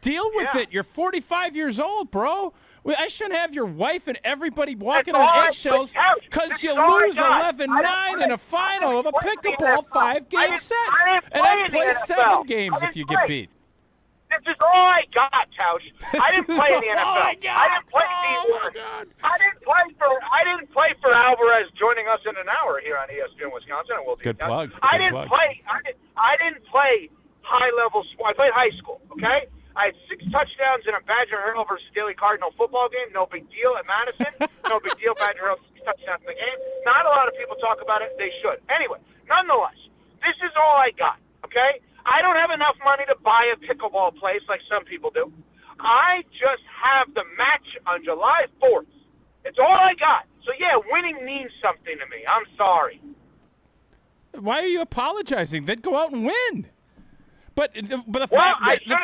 Deal with it. You're 45 years old, bro. I shouldn't have your wife and everybody walking on eggshells because you lose 11-9 in a final of a pickleball 5-game set. And I play 7 games if you get beat. This is all I got, Tausch. I didn't play in the NFL. all I got. I didn't play D1. I didn't play for Alvarez joining us in an hour here on ESPN Wisconsin. And we'll Good plug. I didn't play high-level sport. I played high school, okay? I had 6 touchdowns in a Badger Hurdle versus Daily Cardinal football game. No big deal at Madison. No big deal. Badger Hurdle 6 touchdowns in the game. Not a lot of people talk about it. They should. Anyway, nonetheless, this is all I got, okay? I don't have enough money to buy a pickleball place like some people do. I just have the match on July 4th. It's all I got. So, yeah, winning means something to me. I'm sorry. Why are you apologizing? Then go out and win. But the Well, fact I that should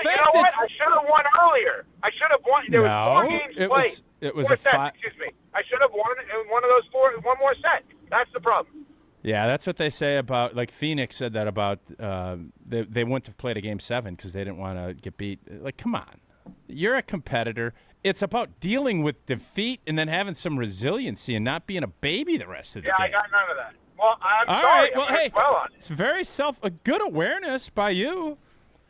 have won earlier. I should have won. There was 4 games played. It was 4 a sets, 5. excuse me. I should have won one of those 4. One more set. That's the problem. Yeah, that's what they say about, like Phoenix said that about they wouldn't have played a game 7 because they didn't want to get beat. Like, come on. You're a competitor. It's about dealing with defeat and then having some resiliency and not being a baby the rest of the day. Yeah, I got none of that. Well, I'm All sorry. right, well, I'm hey, well on it. it's very a good awareness by you,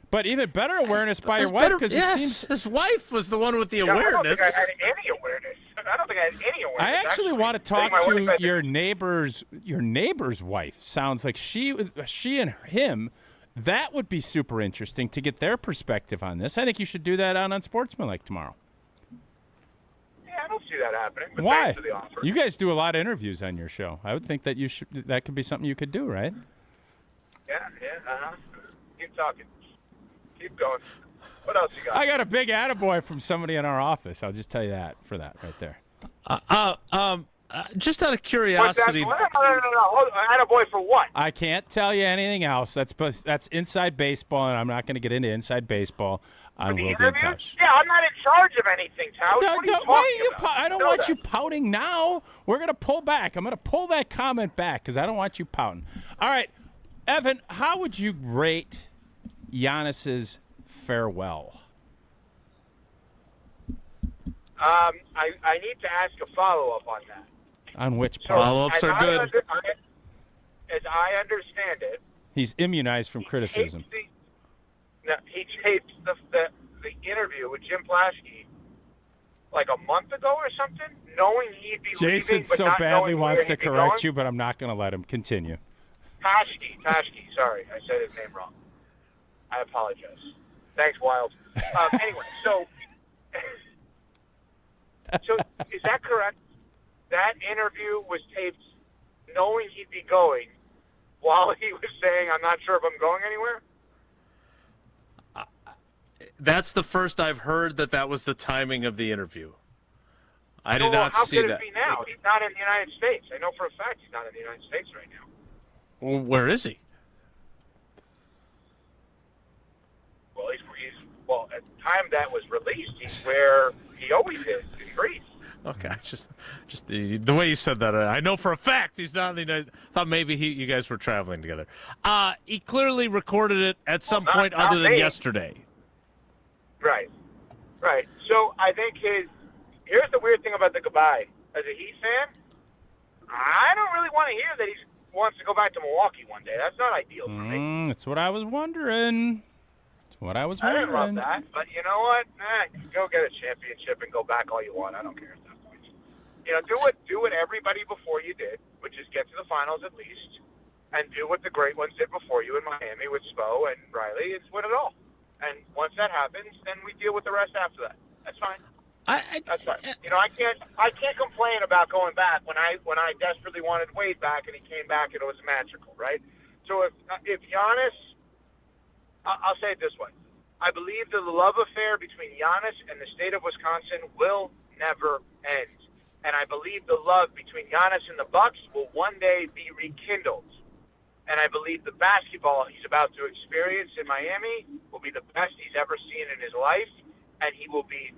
but even better awareness by your wife because it seems his wife was the one with the Yeah, awareness. I don't think I had any awareness. I don't think I had any awareness. I actually want to talk My wife to had- your neighbor's wife. Sounds like she and him. That would be super interesting to get their perspective on this. I think you should do that on Unsportsmanlike tomorrow. Yeah, I don't see that happening. But Why? thanks for the offer. You guys do a lot of interviews on your show. I would think that that could be something you could do, right? Yeah, Keep talking. Keep going. What else you got? I got a big attaboy from somebody in our office. I'll just tell you that for that right there. Just out of What's that? curiosity. No. Attaboy for what? I can't tell you anything else. That's inside baseball, and I'm not going to get into inside baseball on Wilde Tausch. Yeah, I'm not in charge of anything, Tausch. What are you talking about? I don't want you pouting now. We're going to pull back. I'm going to pull that comment back because I don't want you pouting. All right, Evan, how would you rate Giannis's farewell? I need to ask a follow-up on that. On which So, follow-ups are good? As I understand it, He's immunized from criticism. he taped the interview with Jim Plaschke like a month ago or something, knowing he'd be Jason leaving, but so not badly knowing wants where to he'd be correct going. you, but I'm not going to let him continue. Tauschke, sorry, I said his name wrong. I apologize. Thanks, Wilde. Anyway, so is that correct? That interview was taped knowing he'd be going while he was saying, I'm not sure if I'm going anywhere? That's the first I've heard that was the timing of the interview. I did not how see could that. it be now? He's not in the United States. I know for a fact he's not in the United States right now. Well, where is he? Well, at the time that was released, he's where he always is, in Greece. Okay, just the way you said that, I know for a fact he's not in the United States. I thought maybe you guys were traveling together. He clearly recorded it at some point other than yesterday. Right. So I think here's the weird thing about the goodbye. As a Heat fan, I don't really want to hear that he wants to go back to Milwaukee one day. That's not ideal for me. That's what I was wondering. I didn't love that, but you know what? Go get a championship and go back all you want. I don't care at that point. You know, do what everybody before you did, which is get to the finals at least, and do what the great ones did before you in Miami with Spo and Riley. It's win it all. And once that happens, then we deal with the rest after that. That's fine. That's fine. You know, I can't complain about going back when I desperately wanted Wade back and he came back and it was magical, right? So if Giannis, I'll say it this way. I believe the love affair between Giannis and the state of Wisconsin will never end. And I believe the love between Giannis and the Bucks will one day be rekindled. And I believe the basketball he's about to experience in Miami will be the best he's ever seen in his life. And he will be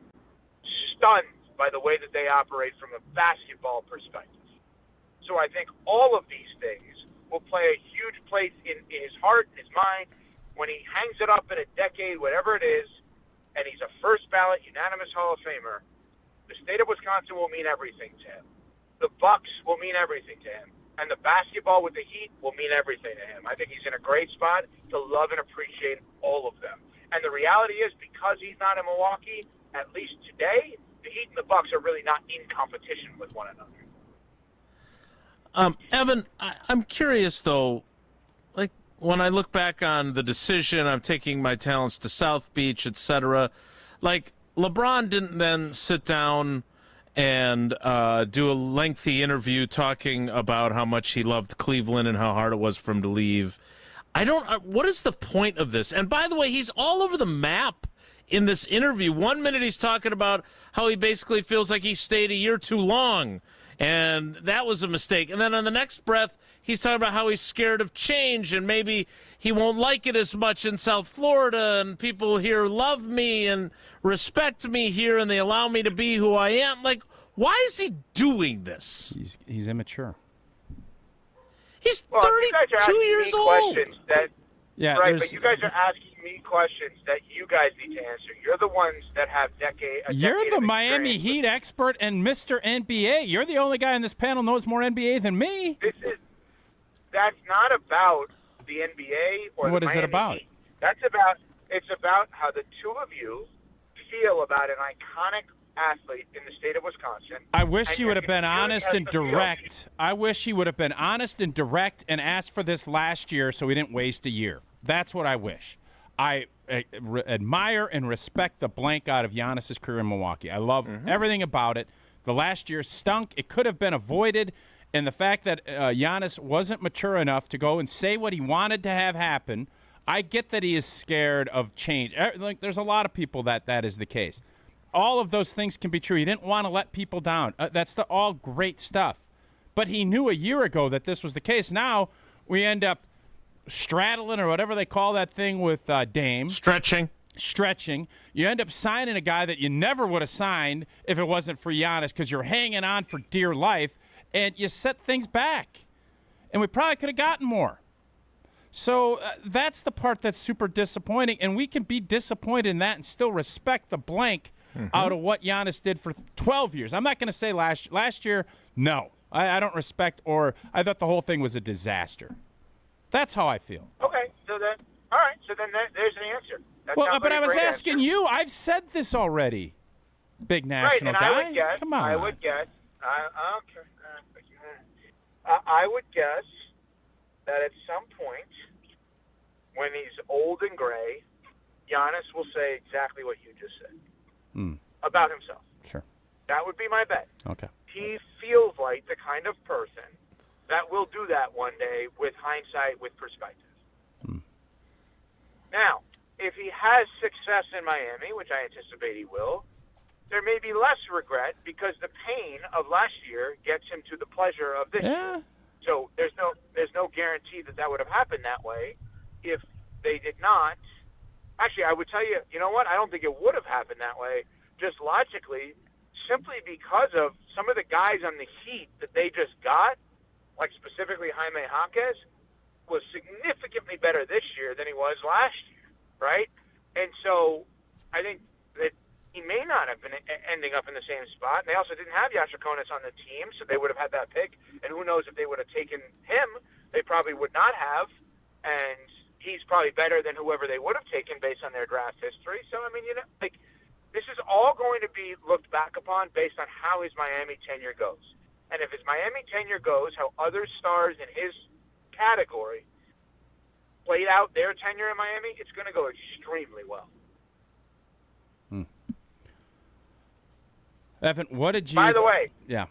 stunned by the way that they operate from a basketball perspective. So I think all of these things will play a huge place in his heart, his mind, when he hangs it up in a decade, whatever it is, and he's a first ballot unanimous Hall of Famer. The state of Wisconsin will mean everything to him. The Bucks will mean everything to him. And the basketball with the Heat will mean everything to him. I think he's in a great spot to love and appreciate all of them. And the reality is, because he's not in Milwaukee, at least today, the Heat and the Bucks are really not in competition with one another. Evan, I'm curious, though, like, when I look back on the decision, I'm taking my talents to South Beach, etc. Like, LeBron didn't then sit down and do a lengthy interview talking about how much he loved Cleveland and how hard it was for him to leave. What is the point of this? And by the way, he's all over the map in this interview. 1 minute he's talking about how he basically feels like he stayed a year too long, and that was a mistake. And then on the next breath, he's talking about how he's scared of change and maybe he won't like it as much in South Florida and people here love me and respect me here and they allow me to be who I am. Like, why is he doing this? He's immature. He's 32 years old. Yeah, right, but you guys are asking me questions that you guys need to answer. You're the ones that have You're the Miami Heat expert and Mr. NBA. You're the only guy on this panel knows more NBA than me. That's not about the NBA or what the is Miami it about? Heat. It's about how the two of you feel about an iconic athlete in the state of Wisconsin. I wish he would have been honest and direct. I wish he would have been honest and direct and asked for this last year so we didn't waste a year. That's what I wish. I admire and respect the blank out of Giannis's career in Milwaukee. I love everything about it. The last year stunk. It could have been avoided. And the fact that Giannis wasn't mature enough to go and say what he wanted to have happen, I get that he is scared of change. Like, there's a lot of people that is the case. All of those things can be true. He didn't want to let people down. That's all great stuff. But he knew a year ago that this was the case. Now we end up straddling or whatever they call that thing with Dame. Stretching. You end up signing a guy that you never would have signed if it wasn't for Giannis because you're hanging on for dear life, and you set things back. And we probably could have gotten more. So that's the part that's super disappointing, and we can be disappointed in that and still respect the blank out of what Giannis did for 12 years. I'm not going to say last year, no. I don't respect, or I thought the whole thing was a disaster. That's how I feel. Okay, so then, all right, so then there's the answer. That Well, sounds but like I a was great asking answer. you. I've said this already. Big national right, and guy. I would guess, Come on. I would guess. I would guess that at some point, when he's old and gray, Giannis will say exactly what you just said about himself. Sure. That would be my bet. Okay. He feels like the kind of person that will do that one day with hindsight, with perspective. Now, if he has success in Miami, which I anticipate he will, there may be less regret because the pain of last year gets him to the pleasure of this year. So there's no guarantee that would have happened that way if they did not. Actually, I would tell you, you know what? I don't think it would have happened that way, just logically, simply because of some of the guys on the Heat that they just got, like specifically Jaime Jaquez, was significantly better this year than he was last year, right? And so I think that he may not have been ending up in the same spot. And they also didn't have Yashakonis on the team, so they would have had that pick. And who knows if they would have taken him, they probably would not have. And he's probably better than whoever they would have taken based on their draft history. So, I mean, this is all going to be looked back upon based on how his Miami tenure goes. And if his Miami tenure goes, how other stars in his category played out their tenure in Miami, it's going to go extremely well. Evan, what did you? By the way, yeah.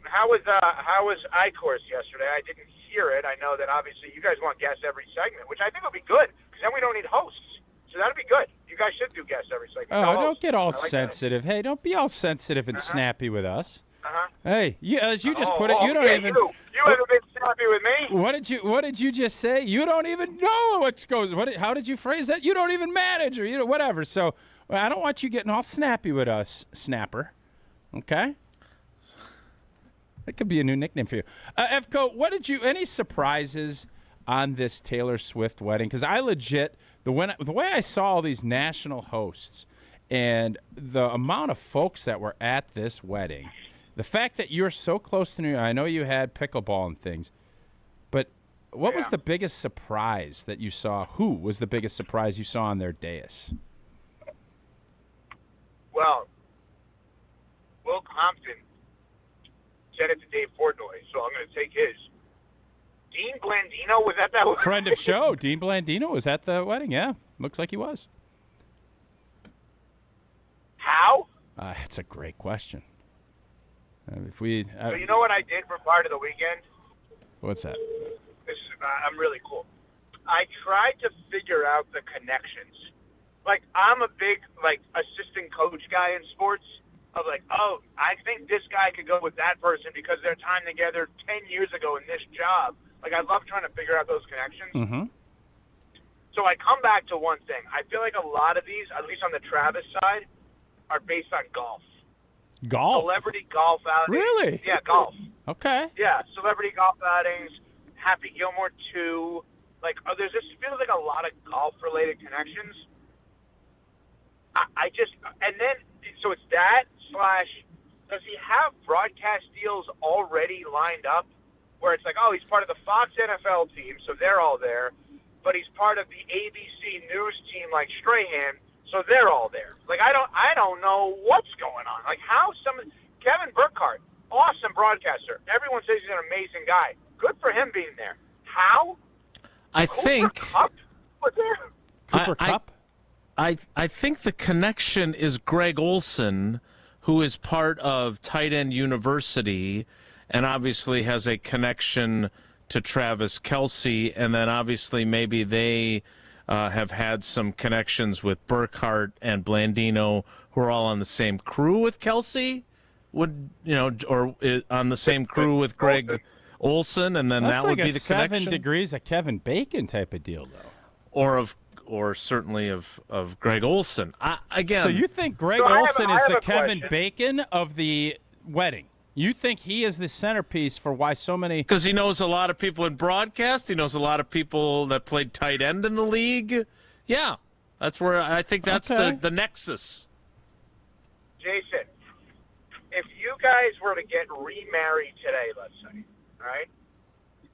How was Eichorst yesterday? I didn't hear it. I know that obviously you guys want guests every segment, which I think will be good because then we don't need hosts. So that'll be good. You guys should do guests every segment. Oh, No don't hosts. get all I like sensitive. Hey, don't be all sensitive and snappy with us. Uh-huh. Hey, as you just put it, you don't yeah, even. You haven't been snappy with me. What did you just say? You don't even know what goes. How did you phrase that? You don't even manage, or whatever. So I don't want you getting all snappy with us, Snapper. Okay. That could be a new nickname for you. Evco, any surprises on this Taylor Swift wedding? Because I legit, the way I saw all these national hosts and the amount of folks that were at this wedding, the fact that you're so close to New York, I know you had pickleball and things, but what was the biggest surprise that you saw? Who was the biggest surprise you saw on their dais? Well, Will Compton said it to Dave Portnoy, so I'm going to take his. Dean Blandino was at that wedding? Friend of show, Dean Blandino was at the wedding. Yeah, looks like he was. How? That's a great question. If we, So you know what I did for part of the weekend? What's that? I'm really cool. I tried to figure out the connections. Like, I'm a big, assistant coach guy in sports. Of I think this guy could go with that person because their time together 10 years ago in this job. I love trying to figure out those connections. Mm-hmm. So I come back to one thing. I feel like a lot of these, at least on the Travis side, are based on golf. Golf? Celebrity golf outings. Really? Yeah, golf. Okay. Yeah, celebrity golf outings, Happy Gilmore 2. There's just feels like a lot of golf-related connections. So it's that / does he have broadcast deals already lined up where it's he's part of the Fox NFL team, so they're all there, but he's part of the ABC News team like Strahan, so they're all there. I don't know what's going on. How Kevin Burkhardt, awesome broadcaster. Everyone says he's an amazing guy. Good for him being there. How? Cooper Kupp was there? Cooper Kupp? I think the connection is Greg Olson, who is part of Tight End University and obviously has a connection to Travis Kelce. And then obviously maybe they have had some connections with Burkhardt and Blandino, who are all on the same crew with Kelce, or on the same crew with Greg Olson. And then That's that would be the 7 connection. degrees of Kevin Bacon type of deal, though. Or certainly of Greg Olson. Again. So you think Greg Olson is the Kevin Bacon of the wedding? You think he is the centerpiece for why so many? Because he knows a lot of people in broadcast. He knows a lot of people that played tight end in the league. Yeah, that's where I think that's the nexus. Jason, if you guys were to get remarried today, let's say, all right,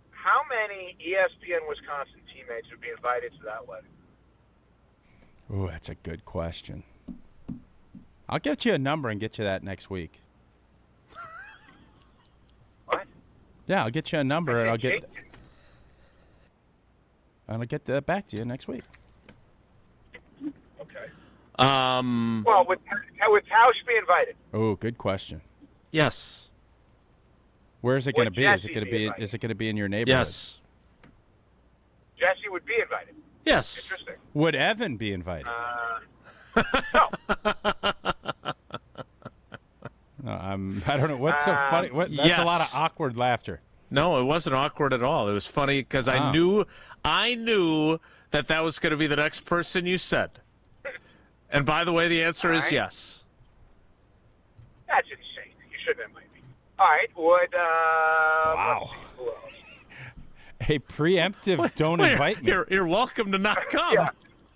how many ESPN Wisconsin teammates would be invited to that wedding? Ooh, that's a good question. I'll get you a number and get you that next week. What? Yeah, I'll get you a number and I'll get that back to you next week. Okay. Well, would Tausch be invited? Oh, good question. Yes. Where is it going to Would be? Is Jesse it going to be be? invited? Is it going to be in your neighborhood? Yes. Jesse would be invited. Yes. Interesting. Would Evan be invited? No. I don't know. What's so funny? That's a lot of awkward laughter. No, it wasn't awkward at all. It was funny because I knew that was going to be the next person you said. And by the way, the answer is yes. That's insane. You shouldn't invite me. All right. Would wow. A preemptive don't invite me. You're welcome to not come. Yeah.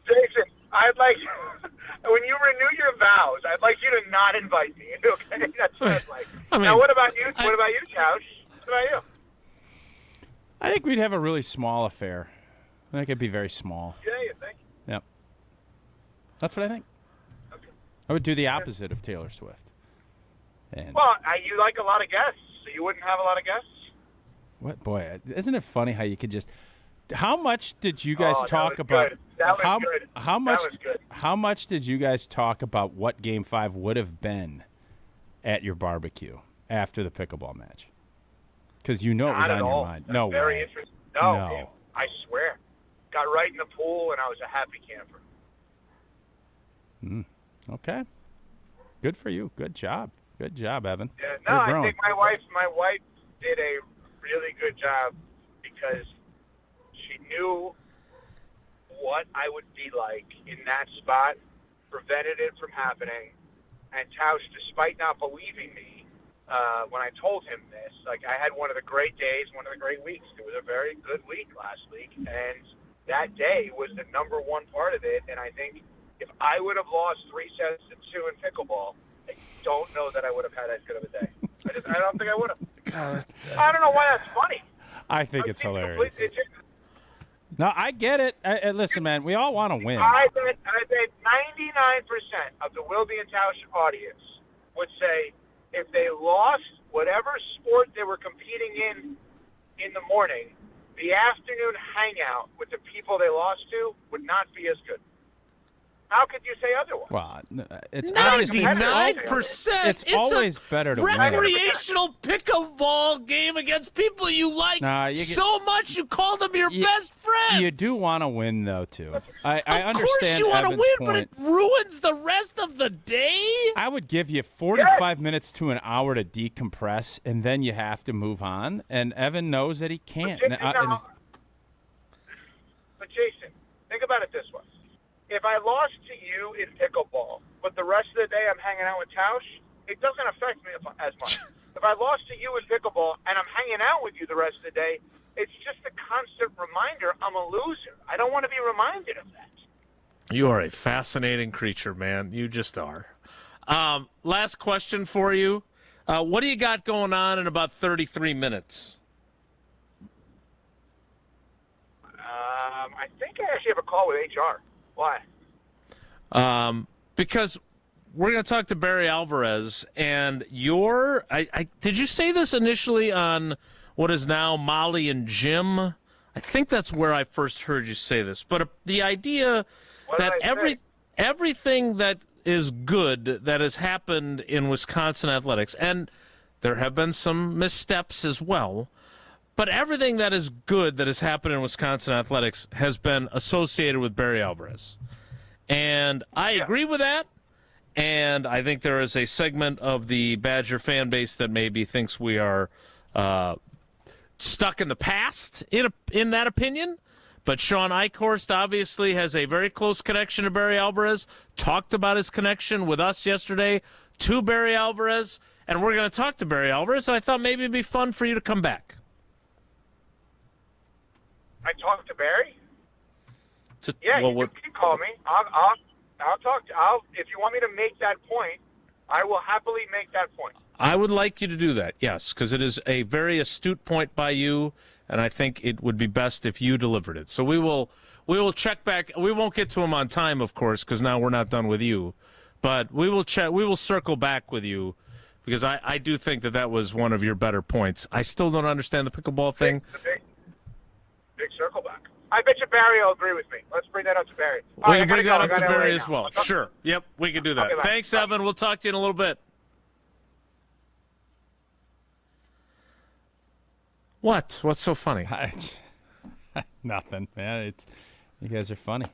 Jason, I'd like when you renew your vows, I'd like you to not invite me. Okay, that's what I'd like. Now, what about you? What about you, Tausch? What about you? I think we'd have a really small affair. I think it'd be very small. Yeah, you think? Yep. That's what I think. Okay. I would do the opposite of Taylor Swift. And Well, you like a lot of guests, so you wouldn't have a lot of guests? what, boy, isn't it funny how you could just? How much did you guys that talk was about? good. That was good. How much? That was good. How much did you guys talk about what Game 5 would have been at your barbecue after the pickleball match? Because you know it was Not on at your all. mind. That's No very way. interesting. No, No. I swear. Got right in the pool, and I was a happy camper. Okay. Good for you. Good job. Good job, Evan. Yeah, You're no, I growing. think my wife did a really good job because she knew what I would be like in that spot, prevented it from happening, and Tausch, despite not believing me, when I told him this, like I had one of the great days, one of the great weeks. It was a very good week last week, and that day was the number one part of it. And I think if I would have lost 3-2 in pickleball, I don't know that I would have had as good of a day. I don't think I would have. I don't know why that's funny. I think it's hilarious. No, I get it. Listen, man, we all want to win. I bet 99% of the Wilde Tausch audience would say if they lost whatever sport they were competing in the morning, the afternoon hangout with the people they lost to would not be as good. How could you say otherwise? Well, it's obviously 99%. It's always better to win. Recreational pickleball game against people you like so much you call them your best friend. You do want to win, though, too. I understand Of course you want to Evan's win, point. but it ruins the rest of the day. I would give you 45 minutes to an hour to decompress, and then you have to move on. And Evan knows that he can't. But Jason, think about it this way. If I lost to you in pickleball, but the rest of the day I'm hanging out with Tausch, it doesn't affect me as much. If I lost to you in pickleball and I'm hanging out with you the rest of the day, it's just a constant reminder I'm a loser. I don't want to be reminded of that. You are a fascinating creature, man. You just are. Last question for you. What do you got going on in about 33 minutes? I think I actually have a call with HR. Why? Because we're going to talk to Barry Alvarez, and did you say this initially on what is now Molly and Jim? I think that's where I first heard you say this. But the idea that everything that is good that has happened in Wisconsin athletics, and there have been some missteps as well, but everything that is good that has happened in Wisconsin athletics has been associated with Barry Alvarez. And I agree with that. And I think there is a segment of the Badger fan base that maybe thinks we are stuck in the past in that opinion. But Shawn Eichorst obviously has a very close connection to Barry Alvarez, talked about his connection with us yesterday to Barry Alvarez, and we're going to talk to Barry Alvarez, and I thought maybe it'd be fun for you to come back. I talked to Barry? You can call me. I'll talk to. If you want me to make that point, I will happily make that point. I would like you to do that, yes, because it is a very astute point by you, and I think it would be best if you delivered it. So we will check back. We won't get to him on time, of course, because now we're not done with you. But we will check. We will circle back with you, because I do think that was one of your better points. I still don't understand the pickleball thing. Big circle back. I bet you Barry will agree with me. Let's bring that up to Barry. We can bring that up to Barry as well. Sure. Yep, we can do that. Okay, thanks, Evan. We'll talk to you in a little bit. What? What's so funny? Nothing, man. You guys are funny.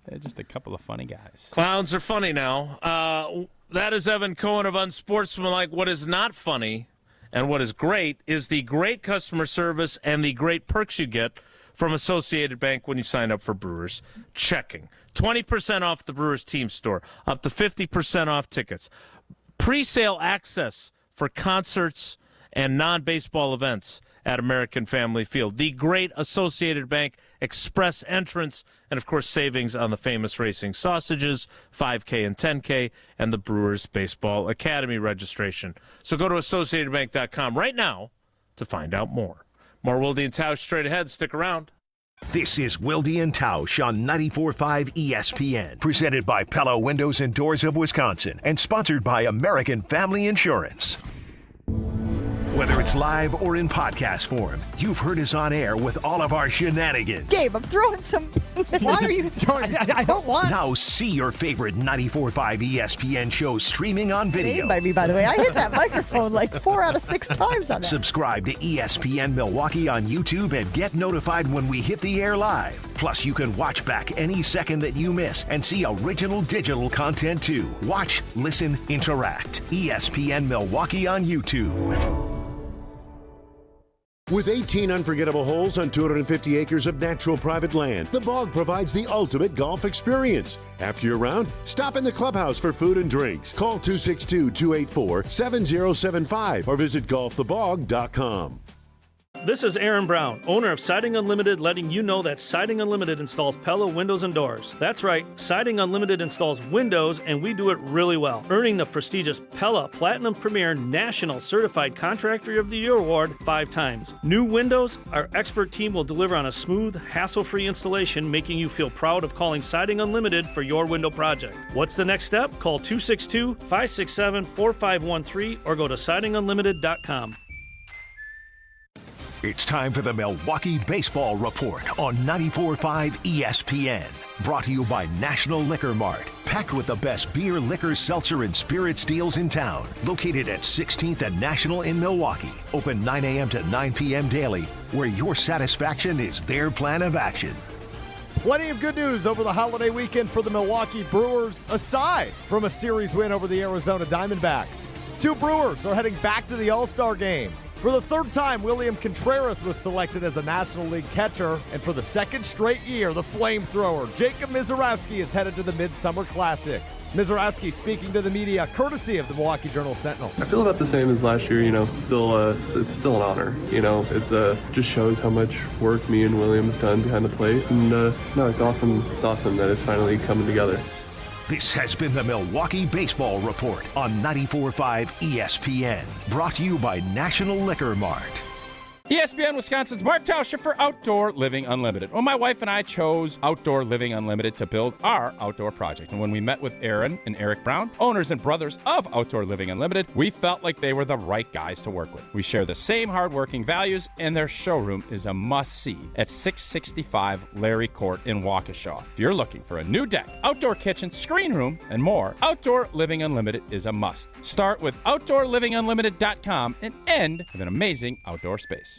They're just a couple of funny guys. Clowns are funny now. That is Evan Cohen of Unsportsmanlike. What is not funny and what is great is the great customer service and the great perks you get from Associated Bank when you sign up for Brewers Checking. 20% off the Brewers team store, up to 50% off tickets. Pre-sale access for concerts and non-baseball events at American Family Field. The great Associated Bank Express entrance, and, of course, savings on the famous racing sausages, 5K and 10K, and the Brewers Baseball Academy registration. So go to AssociatedBank.com right now to find out more. More Wilde and Tausch straight ahead. Stick around. This is Wilde and Tausch on 94.5 ESPN, presented by Pella Windows and Doors of Wisconsin, and sponsored by American Family Insurance. Whether it's live or in podcast form, you've heard us on air with all of our shenanigans. Gabe, I'm throwing some. Why are you throwing? I don't want. Now see your favorite 94.5 ESPN shows streaming on video. By me, by the way. I hit that microphone like 4 out of 6 times on that. Subscribe to ESPN Milwaukee on YouTube and get notified when we hit the air live. Plus, you can watch back any second that you miss and see original digital content too. Watch, listen, interact. ESPN Milwaukee on YouTube. With 18 unforgettable holes on 250 acres of natural private land, the Bog provides the ultimate golf experience. After your round, stop in the clubhouse for food and drinks. Call 262-284-7075 or visit golfthebog.com. This is Aaron Brown, owner of Siding Unlimited, letting you know that Siding Unlimited installs Pella windows and doors. That's right, Siding Unlimited installs windows, and we do it really well, earning the prestigious Pella Platinum Premier National Certified Contractor of the Year Award 5 times. New windows, our expert team will deliver on a smooth, hassle-free installation, making you feel proud of calling Siding Unlimited for your window project. What's the next step? Call 262-567-4513 or go to sidingunlimited.com. It's time for the Milwaukee Baseball Report on 94.5 ESPN. Brought to you by National Liquor Mart. Packed with the best beer, liquor, seltzer, and spirits deals in town. Located at 16th and National in Milwaukee. Open 9 a.m. to 9 p.m. daily, where your satisfaction is their plan of action. Plenty of good news over the holiday weekend for the Milwaukee Brewers, aside from a series win over the Arizona Diamondbacks. 2 Brewers are heading back to the All-Star game. For the 3rd time, William Contreras was selected as a National League catcher, and for the 2nd straight year, the flamethrower, Jacob Misiorowski, is headed to the Midsummer Classic. Misiorowski speaking to the media, courtesy of the Milwaukee Journal-Sentinel. I feel about the same as last year, it's still an honor, it's just shows how much work me and William have done behind the plate, and it's awesome that it's finally coming together. This has been the Milwaukee Baseball Report on 94.5 ESPN. Brought to you by National Liquor Mart. ESPN Wisconsin's Mark Tauscher for Outdoor Living Unlimited. Well, my wife and I chose Outdoor Living Unlimited to build our outdoor project. And when we met with Aaron and Eric Brown, owners and brothers of Outdoor Living Unlimited, we felt like they were the right guys to work with. We share the same hardworking values, and their showroom is a must-see at 665 Larry Court in Waukesha. If you're looking for a new deck, outdoor kitchen, screen room, and more, Outdoor Living Unlimited is a must. Start with OutdoorLivingUnlimited.com and end with an amazing outdoor space.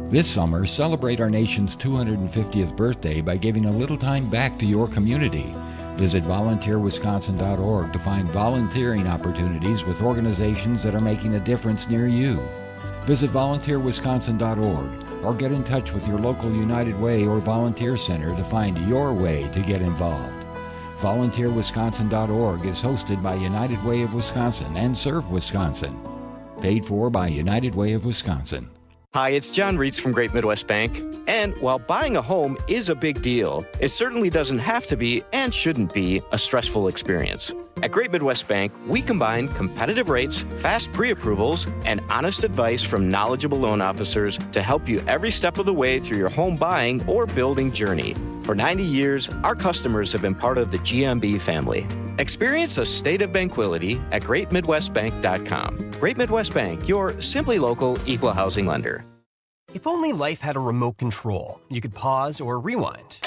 This summer, celebrate our nation's 250th birthday by giving a little time back to your community. Visit volunteerwisconsin.org to find volunteering opportunities with organizations that are making a difference near you. Visit volunteerwisconsin.org or get in touch with your local United Way or volunteer center to find your way to get involved. Volunteerwisconsin.org is hosted by United Way of Wisconsin and Serve Wisconsin. Paid for by United Way of Wisconsin. Hi, it's John Reitz from Great Midwest Bank. And while buying a home is a big deal, it certainly doesn't have to be and shouldn't be a stressful experience. At Great Midwest Bank, we combine competitive rates, fast pre-approvals, and honest advice from knowledgeable loan officers to help you every step of the way through your home buying or building journey. For 90 years, our customers have been part of the GMB family. Experience a state of tranquility at greatmidwestbank.com. Great Midwest Bank, your simply local equal housing lender. If only life had a remote control, you could pause or rewind.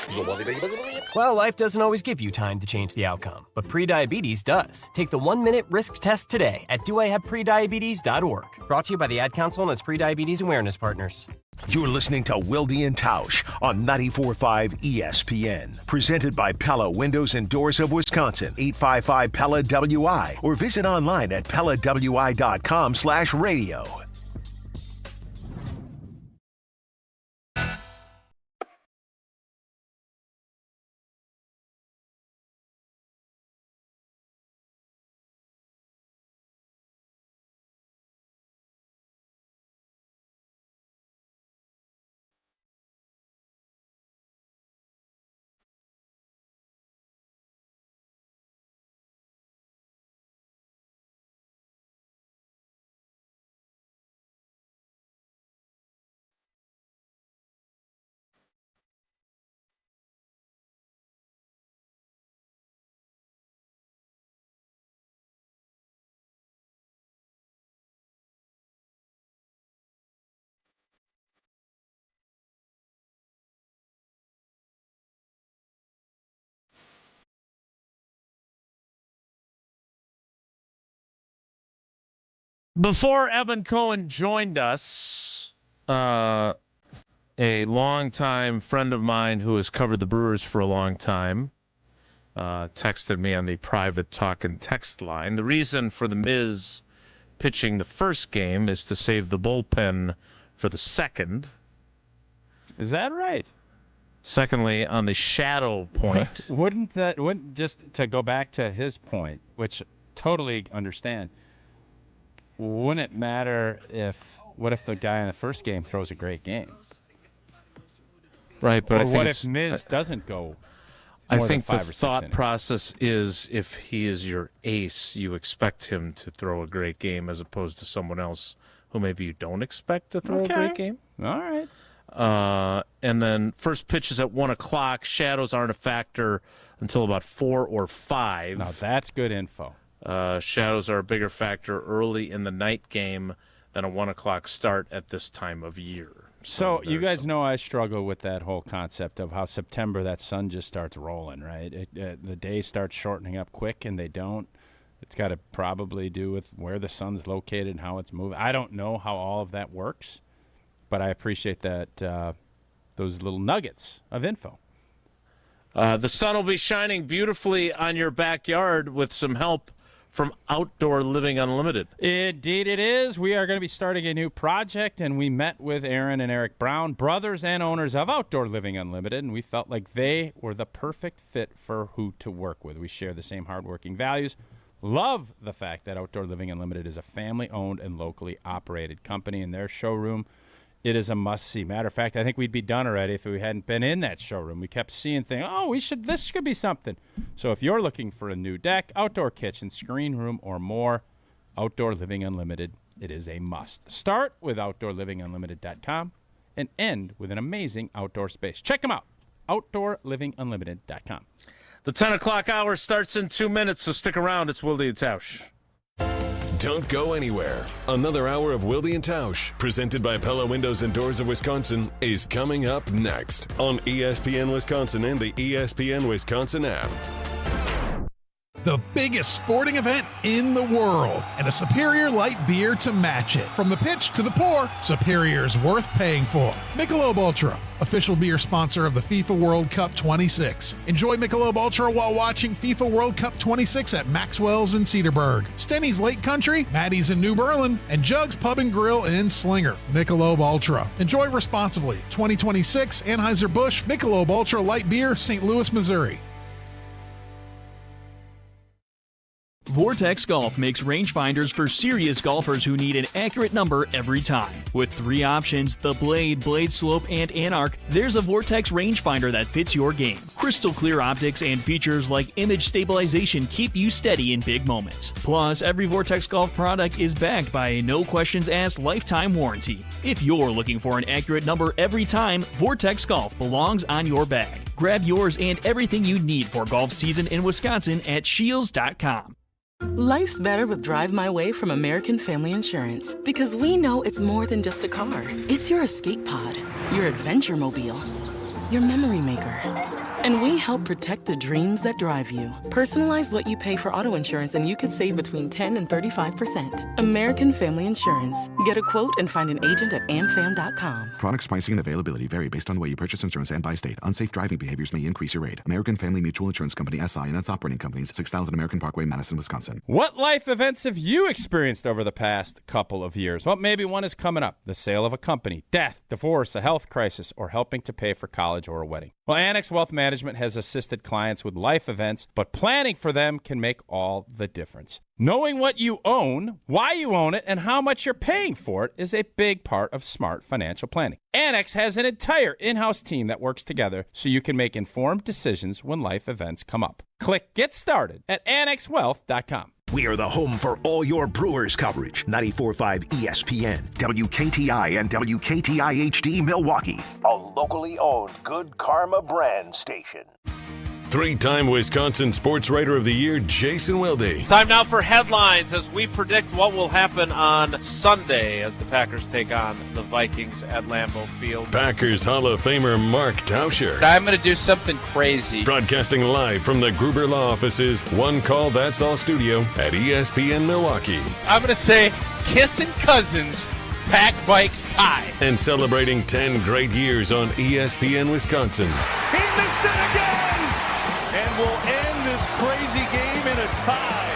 Well, life doesn't always give you time to change the outcome, but prediabetes does. Take the 1-minute risk test today at doihaveprediabetes.org. Brought to you by the Ad Council and its prediabetes awareness partners. You're listening to Wilde Tausch on 94.5 ESPN. Presented by Pella Windows and Doors of Wisconsin, 855 Pella WI, or visit online at PellaWI.com/radio. Before Evan Cohen joined us, a longtime friend of mine who has covered the Brewers for a long time texted me on the private talk and text line. The reason for the Miz pitching the first game is to save the bullpen for the second. Is that right? Secondly, on the shadow point. Wouldn't just to go back to his point, which totally understand, wouldn't it matter what if the guy in the first game throws a great game? Right, but or what if Miz doesn't go? I think the thought process is if he is your ace, you expect him to throw a great game as opposed to someone else who maybe you don't expect to throw a great game. All right. And then first pitch is at 1 o'clock. Shadows aren't a factor until about 4 or 5. Now that's good info. Shadows are a bigger factor early in the night game than a 1 o'clock start at this time of year. So you guys know I struggle with that whole concept of how September that sun just starts rolling, right? The days start shortening up quick, and they don't. It's got to probably do with where the sun's located and how it's moving. I don't know how all of that works, but I appreciate that those little nuggets of info. The sun will be shining beautifully on your backyard with some help from Outdoor Living Unlimited. Indeed it is. We are going to be starting a new project, and we met with Aaron and Eric Brown, brothers and owners of Outdoor Living Unlimited, and we felt like they were the perfect fit for who to work with. We share the same hardworking values. Love the fact that Outdoor Living Unlimited is a family-owned and locally operated company. In their showroom, it is a must-see. Matter of fact, I think we'd be done already if we hadn't been in that showroom. We kept seeing things, this should be something. So if you're looking for a new deck, outdoor kitchen, screen room, or more, Outdoor Living Unlimited, it is a must. Start with OutdoorLivingUnlimited.com and end with an amazing outdoor space. Check them out, OutdoorLivingUnlimited.com. The 10 o'clock hour starts in 2 minutes, so stick around. It's Wilde Tausch. Don't go anywhere. Another hour of Wilde and Tausch, presented by Pella Windows and Doors of Wisconsin, is coming up next on ESPN Wisconsin and the ESPN Wisconsin app. The biggest sporting event in the world, and a Superior light beer to match it. From the pitch to the pour, Superior's worth paying for. Michelob Ultra, official beer sponsor of the FIFA World Cup 26. Enjoy Michelob Ultra while watching FIFA World Cup 26 at Maxwell's in Cedarburg, Stenny's Lake Country, Maddie's in New Berlin, and Jugs Pub and Grill in Slinger. Michelob Ultra. Enjoy responsibly. 2026 Anheuser-Busch Michelob Ultra Light Beer, St. Louis, Missouri. Vortex Golf makes rangefinders for serious golfers who need an accurate number every time. With 3 options, the Blade, Blade Slope, and Anarch, there's a Vortex rangefinder that fits your game. Crystal clear optics and features like image stabilization keep you steady in big moments. Plus, every Vortex Golf product is backed by a no-questions-asked lifetime warranty. If you're looking for an accurate number every time, Vortex Golf belongs on your bag. Grab yours and everything you need for golf season in Wisconsin at Shields.com. Life's better with Drive My Way from American Family Insurance, because we know it's more than just a car. It's your escape pod, your adventure mobile, your memory maker. And we help protect the dreams that drive you. Personalize what you pay for auto insurance and you could save between 10 and 35%. American Family Insurance. Get a quote and find an agent at amfam.com. Products, pricing, and availability vary based on the way you purchase insurance and by state. Unsafe driving behaviors may increase your rate. American Family Mutual Insurance Company, SI, and its operating companies, 6000 American Parkway, Madison, Wisconsin. What life events have you experienced over the past couple of years? Well, maybe one is coming up. The sale of a company, death, divorce, a health crisis, or helping to pay for college or a wedding. Well, Annex Wealth Management has assisted clients with life events, but planning for them can make all the difference. Knowing what you own, why you own it, and how much you're paying for it is a big part of smart financial planning. Annex has an entire in-house team that works together so you can make informed decisions when life events come up. Click Get Started at annexwealth.com. We are the home for all your Brewers coverage. 94.5 ESPN, WKTI, and WKTI HD Milwaukee. A locally owned Good Karma brand station. 3-time Wisconsin Sports Writer of the Year, Jason Wilde. Time now for headlines as we predict what will happen on Sunday as the Packers take on the Vikings at Lambeau Field. Packers Hall of Famer Mark Tauscher. I'm going to do something crazy. Broadcasting live from the Gruber Law Office's One Call That's All studio at ESPN Milwaukee. I'm going to say Kissing Cousins, Pack Bikes tie. And celebrating 10 great years on ESPN Wisconsin. He missed it again! And we'll end this crazy game in a tie.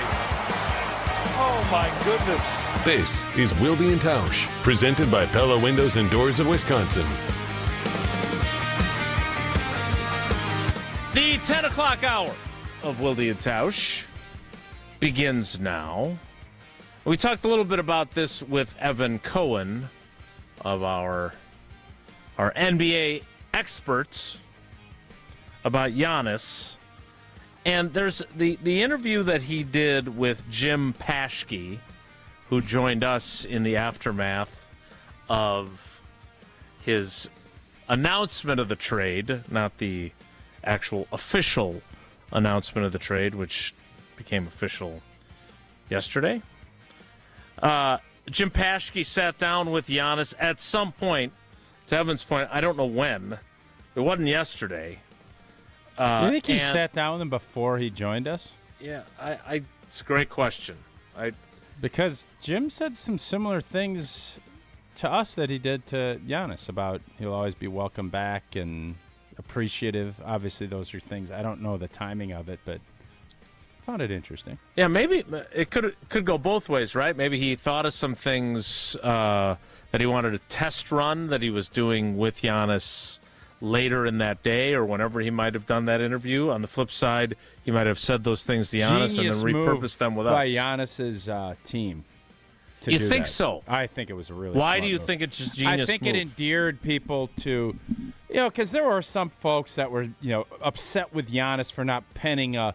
Oh, my goodness. This is Wilde and Tausch, presented by Pella Windows and Doors of Wisconsin. The 10 o'clock hour of Wilde and Tausch begins now. We talked a little bit about this with Evan Cohen of our NBA experts about Giannis. And there's the interview that he did with Jim Paschke, who joined us in the aftermath of his announcement of the trade, not the actual official announcement of the trade, which became official yesterday. Jim Paschke sat down with Giannis at some point, to Evan's point, I don't know when. It wasn't yesterday. You think he sat down with him before he joined us? Yeah, it's a great question. Because Jim said some similar things to us that he did to Giannis about he'll always be welcome back and appreciative. Obviously, those are things. I don't know the timing of it, but found it interesting. Yeah, maybe it could go both ways, right? Maybe he thought of some things that he wanted to test run that he was doing with Giannis later in that day or whenever he might have done that interview. On the flip side, he might have said those things to Giannis and then repurposed them with us. By Giannis's team. You think so? I think it was a really Why smart do you move. think it's just genius I think move? it endeared people to, because there were some folks that were, upset with Giannis for not penning a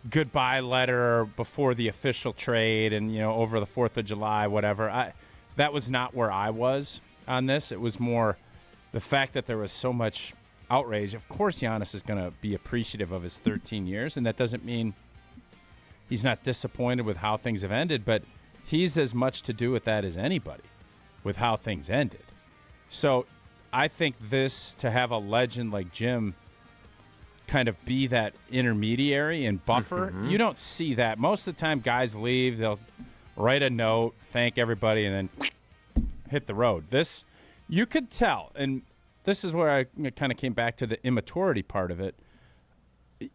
goodbye letter before the official trade and, over the 4th of July, whatever. That was not where I was on this. It was more the fact that there was so much outrage. Of course Giannis is going to be appreciative of his 13 years, and that doesn't mean he's not disappointed with how things have ended, but he's as much to do with that as anybody, with how things ended. So I think to have a legend like Jim kind of be that intermediary and buffer, you don't see that. Most of the time guys leave, they'll write a note, thank everybody, and then hit the road. This, you could tell, and this is where I kind of came back to the immaturity part of it.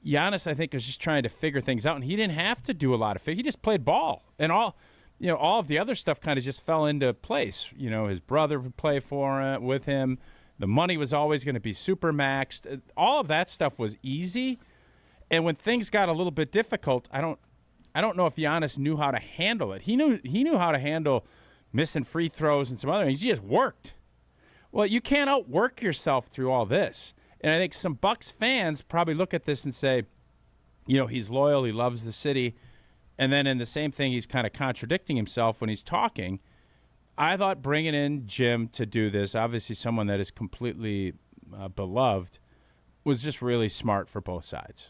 Giannis, I think, was just trying to figure things out, and he didn't have to do a lot of He just played ball, and all of the other stuff kind of just fell into place. His brother would play with him. The money was always going to be super maxed. All of that stuff was easy, and when things got a little bit difficult, I don't I don't know if Giannis knew how to handle it. He knew how to handle missing free throws and some other things. He just worked. Well, you can't outwork yourself through all this. And I think some Bucks fans probably look at this and say, he's loyal, he loves the city. And then in the same thing, he's kind of contradicting himself when he's talking. I thought bringing in Jim to do this, obviously someone that is completely beloved, was just really smart for both sides.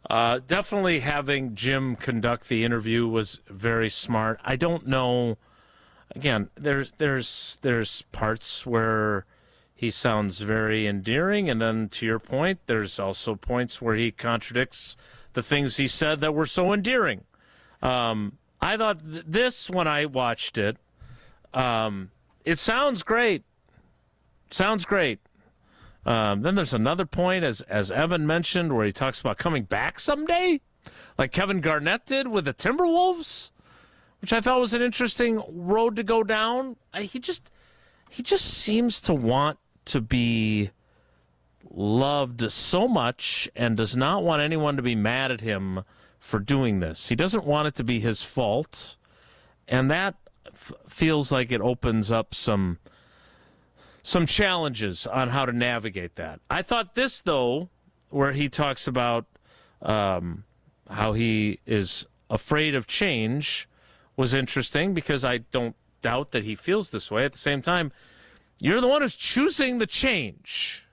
Definitely having Jim conduct the interview was very smart. I don't know. Again, there's parts where he sounds very endearing, and then to your point, there's also points where he contradicts the things he said that were so endearing. I thought this when I watched it. It sounds great. Sounds great. Then there's another point, as Evan mentioned, where he talks about coming back someday, like Kevin Garnett did with the Timberwolves, which I thought was an interesting road to go down. He just seems to want to be loved so much and does not want anyone to be mad at him for doing this. He doesn't want it to be his fault, and that feels like it opens up some challenges on how to navigate that. I thought this, though, where he talks about how he is afraid of change, was interesting because I don't doubt that he feels this way. At the same time, you're the one who's choosing the change.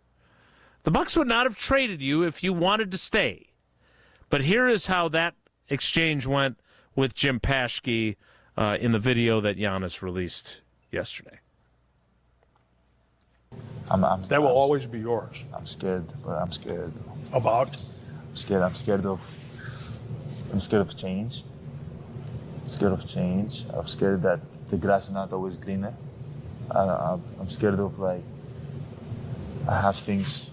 The Bucks would not have traded you if you wanted to stay. But here is how that exchange went with Jim Paschke in the video that Giannis released yesterday. That will always be yours. I'm scared, but I'm scared. About? I'm scared of change. I'm scared that the grass is not always greener. I'm scared of I have things.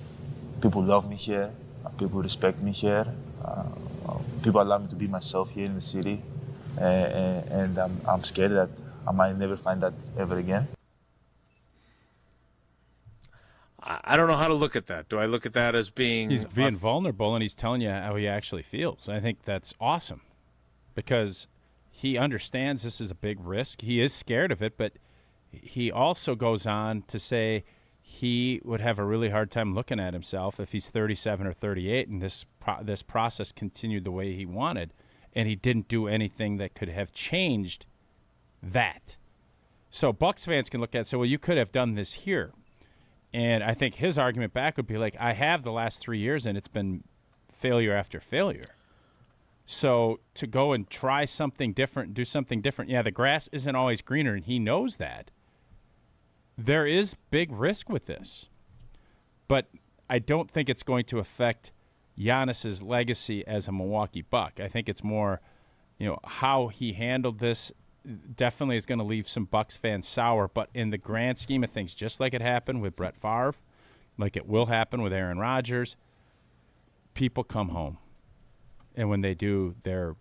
People love me here. People respect me here. People allow me to be myself here in the city. And I'm scared that I might never find that ever again. I don't know how to look at that. Do I look at that as being... He's being vulnerable, and he's telling you how he actually feels. I think that's awesome because he understands this is a big risk. He is scared of it, but he also goes on to say he would have a really hard time looking at himself if he's 37 or 38 and this process continued the way he wanted, and he didn't do anything that could have changed that. So Bucks fans can look at it and say, well, you could have done this here. And I think his argument back would be like, I have the last 3 years, and it's been failure after failure. So to go and try something different, do something different, yeah, the grass isn't always greener, and he knows that. There is big risk with this. But I don't think it's going to affect Giannis's legacy as a Milwaukee Buck. I think it's more, how he handled this definitely is going to leave some Bucks fans sour, but in the grand scheme of things, just like it happened with Brett Favre, like it will happen with Aaron Rodgers, people come home. And when they do, they're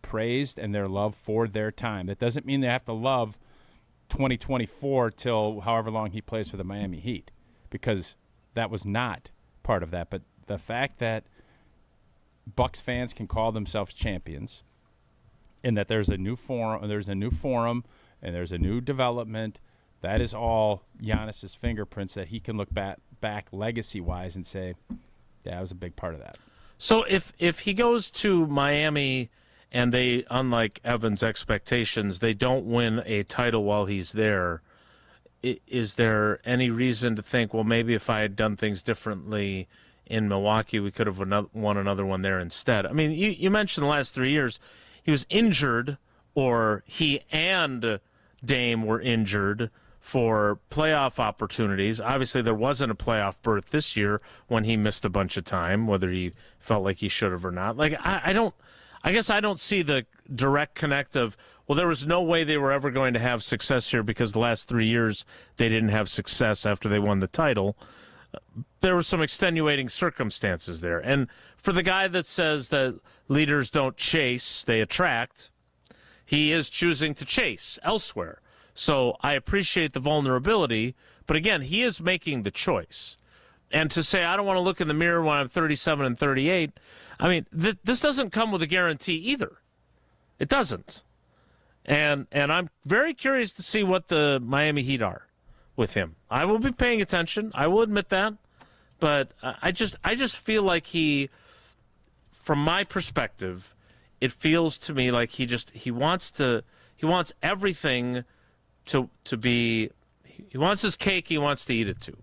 praised and they're loved for their time. That doesn't mean they have to love 2024 till however long he plays for the Miami Heat, because that was not part of that. But the fact that Bucks fans can call themselves champions, and that there's a new forum, and there's a new development, that is all Giannis's fingerprints that he can look back legacy-wise and say, yeah, I was a big part of that. So if he goes to Miami and they, unlike Evan's expectations, they don't win a title while he's there, is there any reason to think, well, maybe if I had done things differently in Milwaukee, we could have won another one there instead? I mean, you mentioned the last 3 years, he was injured, or he and Dame were injured for playoff opportunities. Obviously, there wasn't a playoff berth this year when he missed a bunch of time, whether he felt like he should have or not. Like, I guess I don't see the direct connect of, well, there was no way they were ever going to have success here because the last 3 years they didn't have success after they won the title. There were some extenuating circumstances there. And for the guy that says that leaders don't chase, they attract, he is choosing to chase elsewhere. So I appreciate the vulnerability, but again, he is making the choice. And to say, I don't want to look in the mirror when I'm 37 and 38, I mean, this doesn't come with a guarantee either. It doesn't. And I'm very curious to see what the Miami Heat are with him. I will be paying attention. I will admit that. But I just feel like he, from my perspective, it feels to me like he wants everything to be, he wants his cake, he wants to eat it too.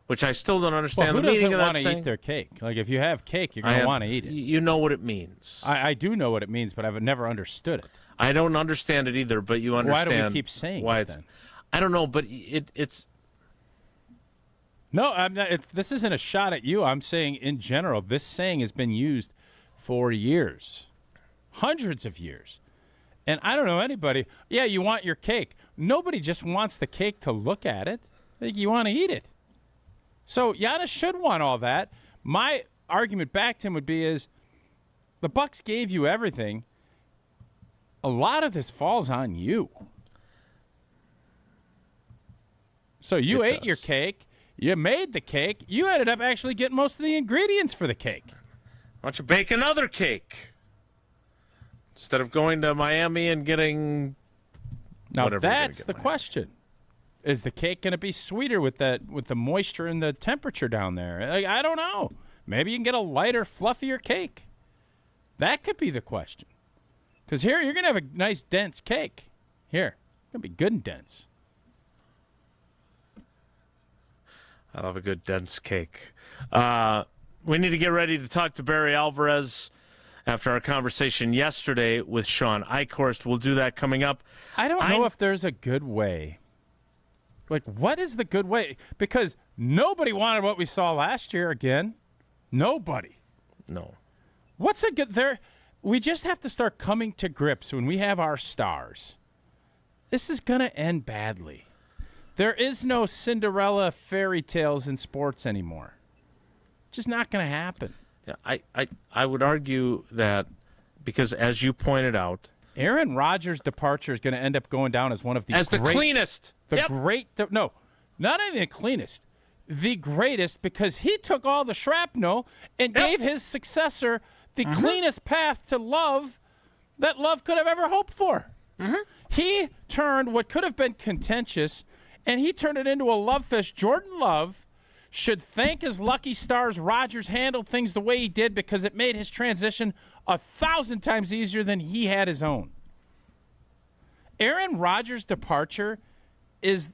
Which I still don't understand the meaning of that saying. Who doesn't want to eat their cake? Like, if you have cake, you're going to want to eat it. You know what it means. I do know what it means, but I've never understood it. I don't understand it either, but you understand. Why do we keep saying why it, it's? then? I don't know, but it's. No, I'm not, this isn't a shot at you. I'm saying in general, this saying has been used for years, hundreds of years. And I don't know anybody. Yeah, you want your cake. Nobody just wants the cake to look at it. Like, you want to eat it. So Giannis should want all that. My argument back to him would be is the Bucks gave you everything. A lot of this falls on you. So you ate your cake. You made the cake. You ended up actually getting most of the ingredients for the cake. Why don't you bake another cake? Instead of going to Miami and getting now whatever. That's the question. Is the cake going to be sweeter with the moisture and the temperature down there? Like, I don't know. Maybe you can get a lighter, fluffier cake. That could be the question. Because here, you're going to have a nice, dense cake. Here. It's going to be good and dense. I love a good, dense cake. We need to get ready to talk to Barry Alvarez after our conversation yesterday with Shawn Eichorst. We'll do that coming up. I don't know if there's a good way. Like, what is the good way? Because nobody wanted what we saw last year again. Nobody. No. What's a good there? We just have to start coming to grips when we have our stars. This is going to end badly. There is no Cinderella fairy tales in sports anymore. Just not going to happen. Yeah, I would argue that because, as you pointed out, Aaron Rodgers' departure is going to end up going down as one of the the cleanest. No, not even the cleanest. The greatest, because he took all the shrapnel and gave his successor the cleanest path to love that love could have ever hoped for. He turned what could have been contentious, and he turned it into a love fest. Jordan Love should thank his lucky stars Rodgers handled things the way he did, because it made his transition 1,000 times easier than he had his own. Aaron Rodgers' departure is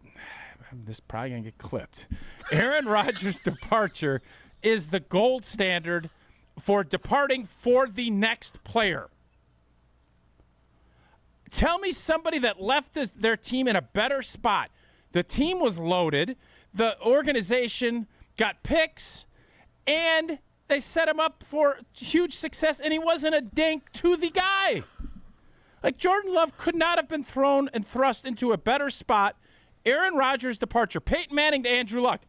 – this is probably going to get clipped. Aaron Rodgers' departure is the gold standard for departing for the next player. Tell me somebody that left their team in a better spot. The team was loaded. The organization got picks, and they set him up for huge success, and he wasn't a dink to the guy. Like, Jordan Love could not have been thrown and thrust into a better spot. Aaron Rodgers' departure. Peyton Manning to Andrew Luck.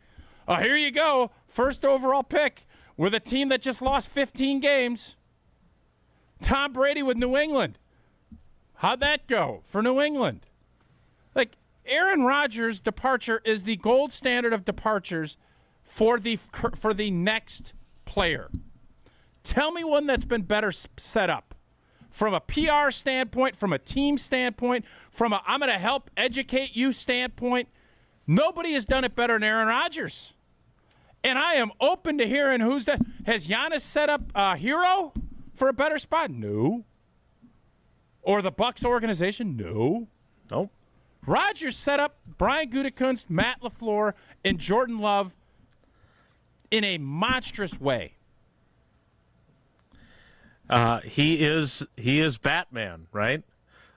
Here you go. First overall pick with a team that just lost 15 games. Tom Brady with New England. How'd that go for New England? Like, Aaron Rodgers' departure is the gold standard of departures for the next player. Tell me one that's been better set up from a PR standpoint, from a team standpoint, from a I'm going to help educate you standpoint. Nobody has done it better than Aaron Rodgers. And I am open to hearing who's that. Has Giannis set up a hero for a better spot? No. Or the Bucks organization? No. Nope. Rodgers set up Brian Gutekunst, Matt LaFleur, and Jordan Love in a monstrous way. He is Batman, right?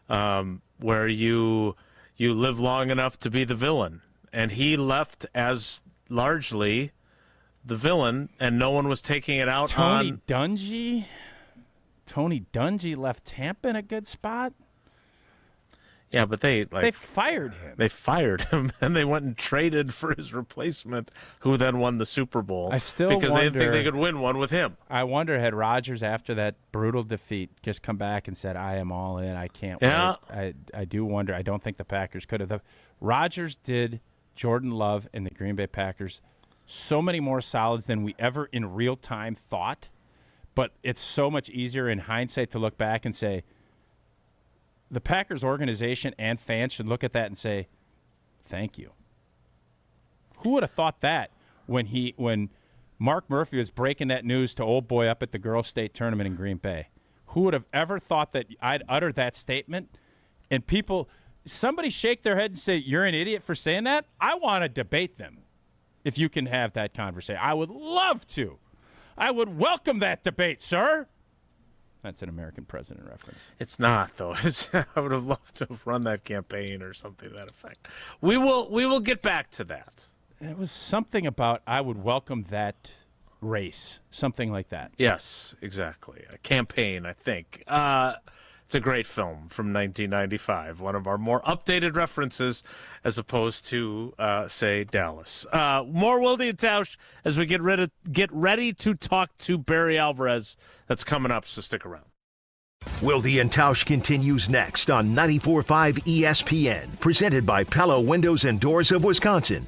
Where you live long enough to be the villain, and he left as largely the villain, and no one was taking it out on Dungy. Tony Dungy left Tampa in a good spot. Yeah, but they fired him. They fired him, and they went and traded for his replacement, who then won the Super Bowl. I still because wonder, they didn't think they could win one with him. I wonder, had Rodgers, after that brutal defeat, just come back and said, "I am all in. I can't wait." I do wonder. I don't think the Packers could have. Rodgers did Jordan Love and the Green Bay Packers so many more solids than we ever in real time thought. But it's so much easier in hindsight to look back and say, the Packers organization and fans should look at that and say, thank you. Who would have thought that when Mark Murphy was breaking that news to old boy up at the girls' state tournament in Green Bay? Who would have ever thought that I'd utter that statement and somebody shake their head and say, you're an idiot for saying that? I want to debate them if you can have that conversation. I would love to. I would welcome that debate, sir. That's an American president reference. It's not, though. I would have loved to have run that campaign or something to that effect. We will get back to that. It was something about I would welcome that race, something like that. Yes, exactly. A campaign, I think. It's a great film from 1995, one of our more updated references as opposed to, say, Dallas. More Wilde and Tausch as we get ready to talk to Barry Alvarez. That's coming up, so stick around. Wilde and Tausch continues next on 94.5 ESPN, presented by Pella Windows and Doors of Wisconsin.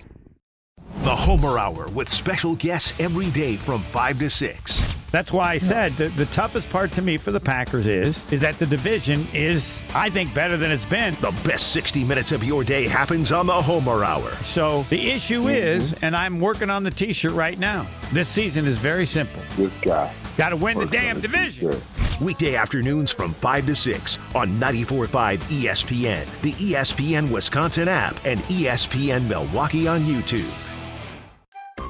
The Homer Hour with special guests every day from 5 to 6. That's why I said the toughest part to me for the Packers is that the division is, I think, better than it's been. The best 60 minutes of your day happens on the Homer Hour. So the issue is, and I'm working on the T-shirt right now, this season is very simple. This guy. Got to win the damn division. Weekday afternoons from 5 to 6 on 94.5 ESPN, the ESPN Wisconsin app, and ESPN Milwaukee on YouTube.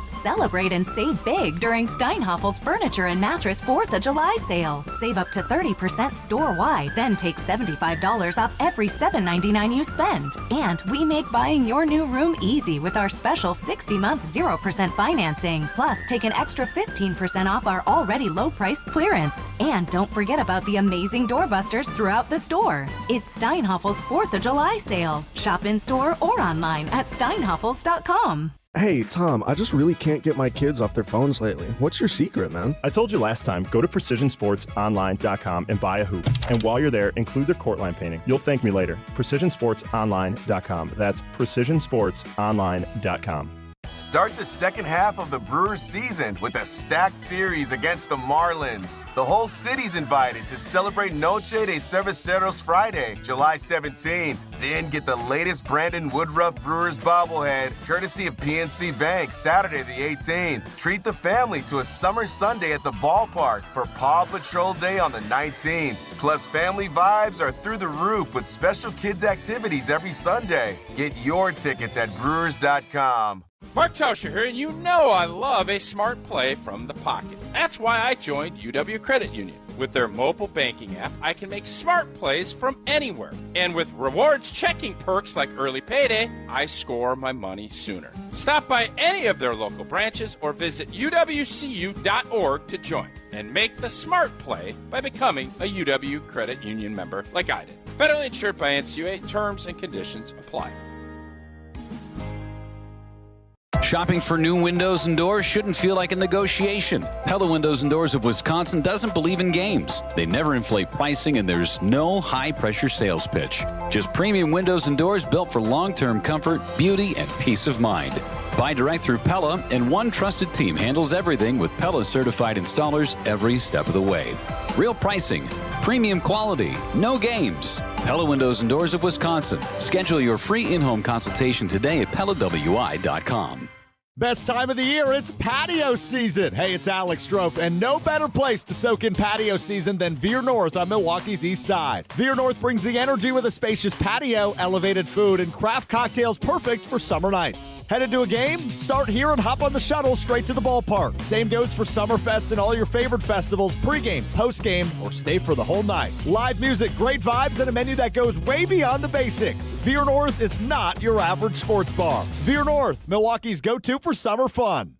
Celebrate and save big during Steinhaffel's Furniture and Mattress 4th of July sale. Save up to 30% store-wide, then take $75 off every $7.99 you spend. And we make buying your new room easy with our special 60-month 0% financing. Plus, take an extra 15% off our already low-priced clearance. And don't forget about the amazing doorbusters throughout the store. It's Steinhaffel's 4th of July sale. Shop in-store or online at steinhaffels.com. Hey, Tom, I just really can't get my kids off their phones lately. What's your secret, man? I told you last time, go to PrecisionSportsOnline.com and buy a hoop. And while you're there, include their court line painting. You'll thank me later. PrecisionSportsOnline.com. That's PrecisionSportsOnline.com. Start the second half of the Brewers season with a stacked series against the Marlins. The whole city's invited to celebrate Noche de Cerveceros Friday, July 17th. Then get the latest Brandon Woodruff Brewers bobblehead, courtesy of PNC Bank, Saturday the 18th. Treat the family to a summer Sunday at the ballpark for Paw Patrol Day on the 19th. Plus, family vibes are through the roof with special kids activities every Sunday. Get your tickets at brewers.com. Mark Tauscher here, and you know I love a smart play from the pocket. That's why I joined UW Credit Union. With their mobile banking app, I can make smart plays from anywhere. And with rewards checking perks like early payday, I score my money sooner. Stop by any of their local branches or visit uwcu.org to join and make the smart play by becoming a UW Credit Union member like I did. Federally insured by NCUA. Terms and conditions apply. Shopping for new windows and doors shouldn't feel like a negotiation. Pella Windows and Doors of Wisconsin doesn't believe in games. They never inflate pricing, and there's no high-pressure sales pitch. Just premium windows and doors built for long-term comfort, beauty, and peace of mind. Buy direct through Pella, and one trusted team handles everything with Pella-certified installers every step of the way. Real pricing, premium quality, no games. Pella Windows and Doors of Wisconsin. Schedule your free in-home consultation today at PellaWI.com. Best time of the year, it's patio season. Hey, it's Alex Strofe, and no better place to soak in patio season than Veer North on Milwaukee's East Side. Veer North brings the energy with a spacious patio, elevated food, and craft cocktails perfect for summer nights. Headed to a game? Start here and hop on the shuttle straight to the ballpark. Same goes for Summerfest and all your favorite festivals, pregame, postgame, or stay for the whole night. Live music, great vibes, and a menu that goes way beyond the basics. Veer North is not your average sports bar. Veer North, Milwaukee's go-to for summer fun.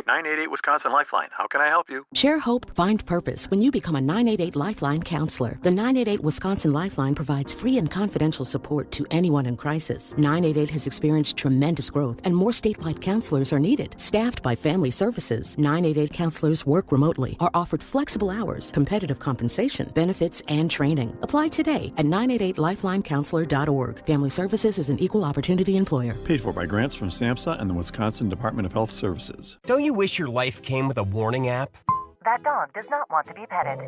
988 Wisconsin Lifeline. How can I help you? Share hope, find purpose when you become a 988 Lifeline counselor. The 988 Wisconsin Lifeline provides free and confidential support to anyone in crisis. 988 has experienced tremendous growth, and more statewide counselors are needed. Staffed by Family Services, 988 counselors work remotely, are offered flexible hours, competitive compensation, benefits, and training. Apply today at 988lifelinecounselor.org. Family Services is an equal opportunity employer. Paid for by grants from SAMHSA and the Wisconsin Department of Health Services. Don't you wish your life came with a warning app? That dog does not want to be petted.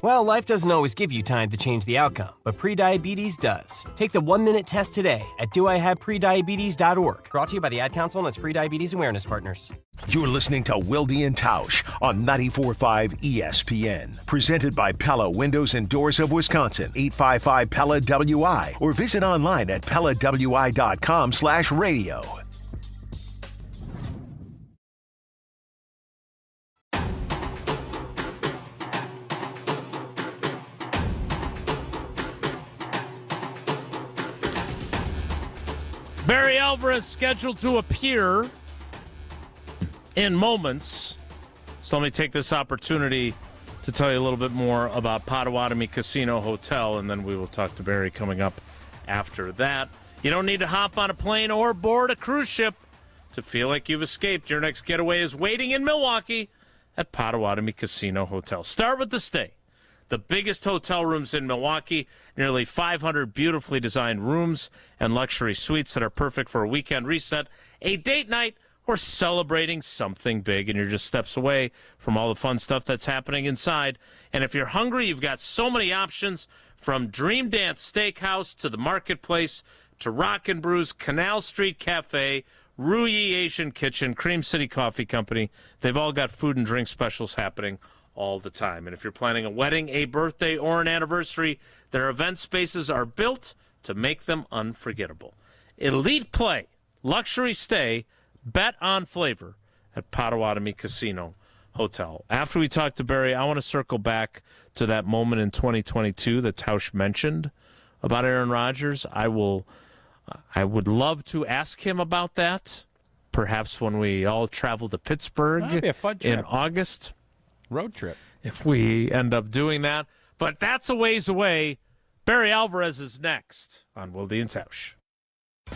Well, life doesn't always give you time to change the outcome, but prediabetes does. Take the 1-minute test today at doihaveprediabetes.org. Brought to you by the Ad Council and its prediabetes awareness partners. You're listening to Wilde Tausch on 94.5 ESPN. Presented by Pella Windows and Doors of Wisconsin, 855 Pella WI, or visit online at PellaWI.com/radio. Barry Alvarez scheduled to appear in moments. So let me take this opportunity to tell you a little bit more about Potawatomi Casino Hotel, and then we will talk to Barry coming up after that. You don't need to hop on a plane or board a cruise ship to feel like you've escaped. Your next getaway is waiting in Milwaukee at Potawatomi Casino Hotel. Start with the stay. The biggest hotel rooms in Milwaukee, nearly 500 beautifully designed rooms and luxury suites that are perfect for a weekend reset, a date night, or celebrating something big, and you're just steps away from all the fun stuff that's happening inside. And if you're hungry, you've got so many options, from Dream Dance Steakhouse to the Marketplace to Rock and Brews, Canal Street Cafe, Ruyi Asian Kitchen, Cream City Coffee Company. They've all got food and drink specials happening all the time. And if you're planning a wedding, a birthday, or an anniversary, their event spaces are built to make them unforgettable. Elite play, luxury stay, bet on flavor at Potawatomi Casino Hotel. After we talk to Barry, I want to circle back to that moment in 2022 that Tausch mentioned about Aaron Rodgers. I would love to ask him about that, perhaps when we all travel to Pittsburgh That'd be a fun trip. In August. Road trip. If we end up doing that. But that's a ways away. Barry Alvarez is next on Wilde Tausch.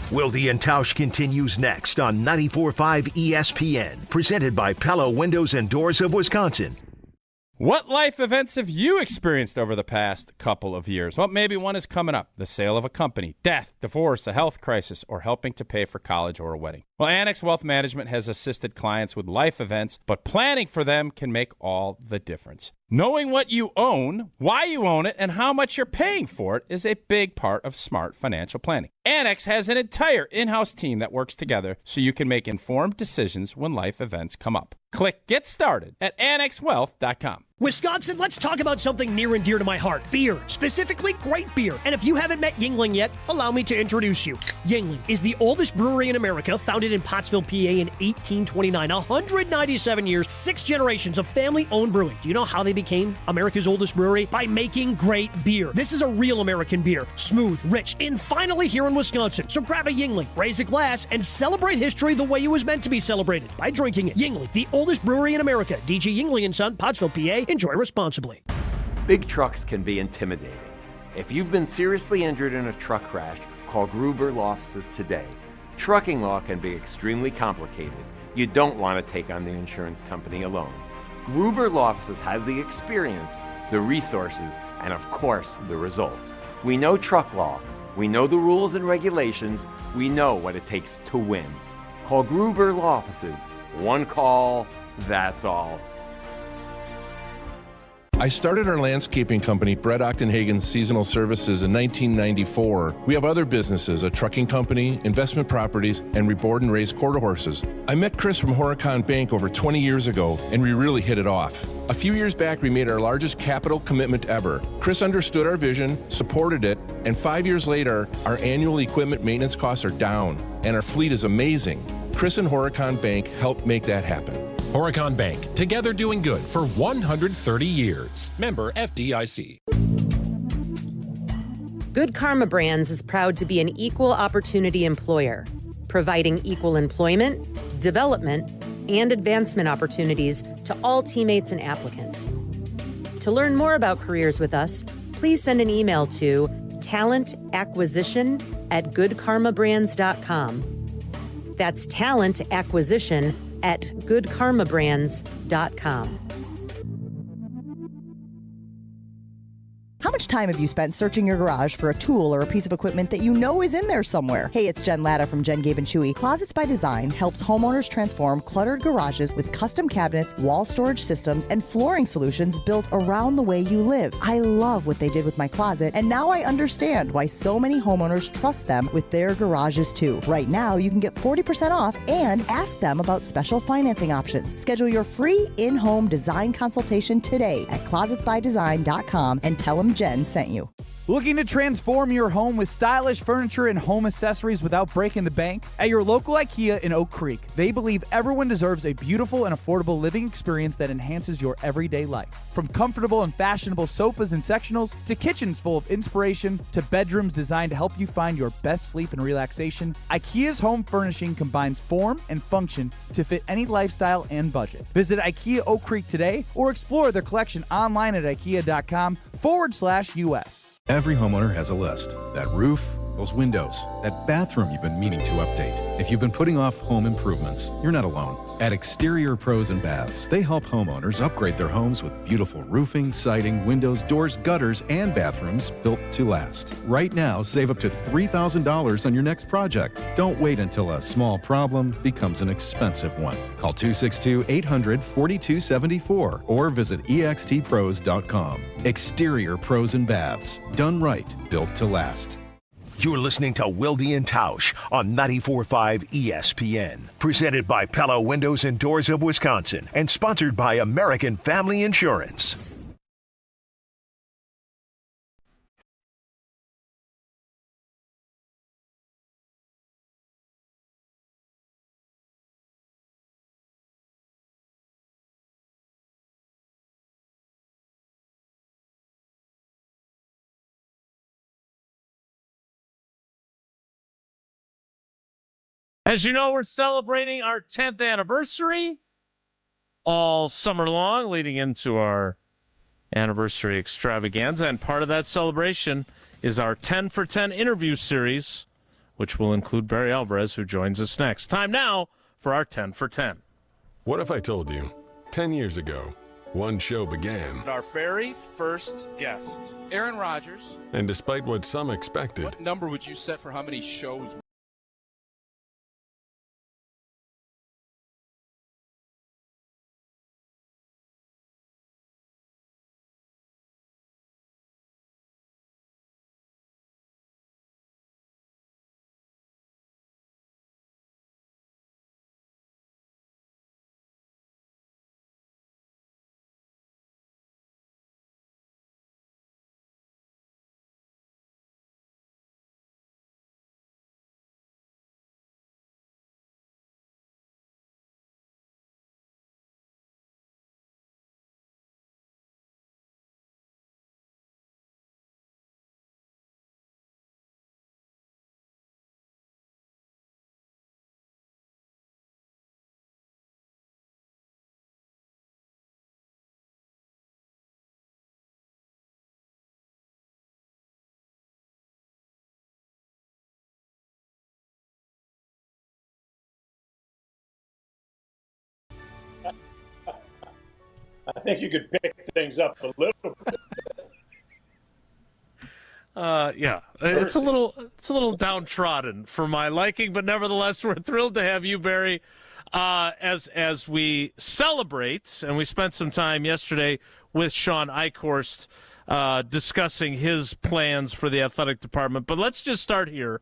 Wilde Tausch continues next on 94.5 ESPN. Presented by Pella Windows and Doors of Wisconsin. What life events have you experienced over the past couple of years? Well, maybe one is coming up. The sale of a company, death, divorce, a health crisis, or helping to pay for college or a wedding. Well, Annex Wealth Management has assisted clients with life events, but planning for them can make all the difference. Knowing what you own, why you own it, and how much you're paying for it is a big part of smart financial planning. Annex has an entire in-house team that works together so you can make informed decisions when life events come up. Click Get Started at annexwealth.com. Wisconsin, let's talk about something near and dear to my heart. Beer, specifically great beer. And if you haven't met Yuengling yet, allow me to introduce you. Yuengling is the oldest brewery in America, founded in Pottsville, PA in 1829. 197 years, 6 generations of family-owned brewing. Do you know how they became America's oldest brewery? By making great beer. This is a real American beer. Smooth, rich, and finally here in Wisconsin. So grab a Yuengling, raise a glass, and celebrate history the way it was meant to be celebrated, by drinking it. Yuengling, the oldest brewery in America. DG Yuengling & Son, Pottsville, PA. Enjoy responsibly. Big trucks can be intimidating. If you've been seriously injured in a truck crash, call Gruber Law Offices today. Trucking law can be extremely complicated. You don't want to take on the insurance company alone. Gruber Law Offices has the experience, the resources, and of course, the results. We know truck law. We know the rules and regulations. We know what it takes to win. Call Gruber Law Offices. One call, that's all. I started our landscaping company, Brett Ochtenhagen Seasonal Services, in 1994. We have other businesses, a trucking company, investment properties, and we board and raise quarter horses. I met Chris from Horicon Bank over 20 years ago, and we really hit it off. A few years back, we made our largest capital commitment ever. Chris understood our vision, supported it, and 5 years later, our annual equipment maintenance costs are down, and our fleet is amazing. Chris and Horicon Bank helped make that happen. Horicon Bank, together doing good for 130 years. Member FDIC. Good Karma Brands is proud to be an equal opportunity employer, providing equal employment, development, and advancement opportunities to all teammates and applicants. To learn more about careers with us, please send an email to talentacquisition@goodkarmabrands.com. That's talentacquisition@goodkarmabrands.com. How much time have you spent searching your garage for a tool or a piece of equipment that you know is in there somewhere? Hey, it's Jen Latta from Jen, Gabe & Chewy. Closets by Design helps homeowners transform cluttered garages with custom cabinets, wall storage systems, and flooring solutions built around the way you live. I love what they did with my closet, and now I understand why so many homeowners trust them with their garages too. Right now, you can get 40% off and ask them about special financing options. Schedule your free in-home design consultation today at closetsbydesign.com and tell them Jen sent you. Looking to transform your home with stylish furniture and home accessories without breaking the bank? At your local IKEA in Oak Creek, they believe everyone deserves a beautiful and affordable living experience that enhances your everyday life. From comfortable and fashionable sofas and sectionals, to kitchens full of inspiration, to bedrooms designed to help you find your best sleep and relaxation, IKEA's home furnishing combines form and function to fit any lifestyle and budget. Visit IKEA Oak Creek today or explore their collection online at ikea.com/US. Every homeowner has a list. That roof, those windows, that bathroom you've been meaning to update. If you've been putting off home improvements, you're not alone. At Exterior Pros and Baths, they help homeowners upgrade their homes with beautiful roofing, siding, windows, doors, gutters, and bathrooms built to last. Right now, save up to $3,000 on your next project. Don't wait until a small problem becomes an expensive one. Call 262-800-4274 or visit extpros.com. Exterior Pros and Baths. Done right, built to last. You're listening to Wilde Tausch on 94.5 ESPN. Presented by Pella Windows and Doors of Wisconsin and sponsored by American Family Insurance. As you know, we're celebrating our 10th anniversary all summer long, leading into our anniversary extravaganza. And part of that celebration is our 10 for 10 interview series, which will include Barry Alvarez, who joins us next. Time now for our 10 for 10. What if I told you 10 years ago, one show began, Our very first guest, Aaron Rodgers. and despite what some expected, What number would you set for how many shows? I think you could pick things up a little bit. Yeah, it's a little downtrodden for my liking, but nevertheless, we're thrilled to have you, Barry, as we celebrate. And we spent some time yesterday with Shawn Eichorst discussing his plans for the athletic department. But let's just start here,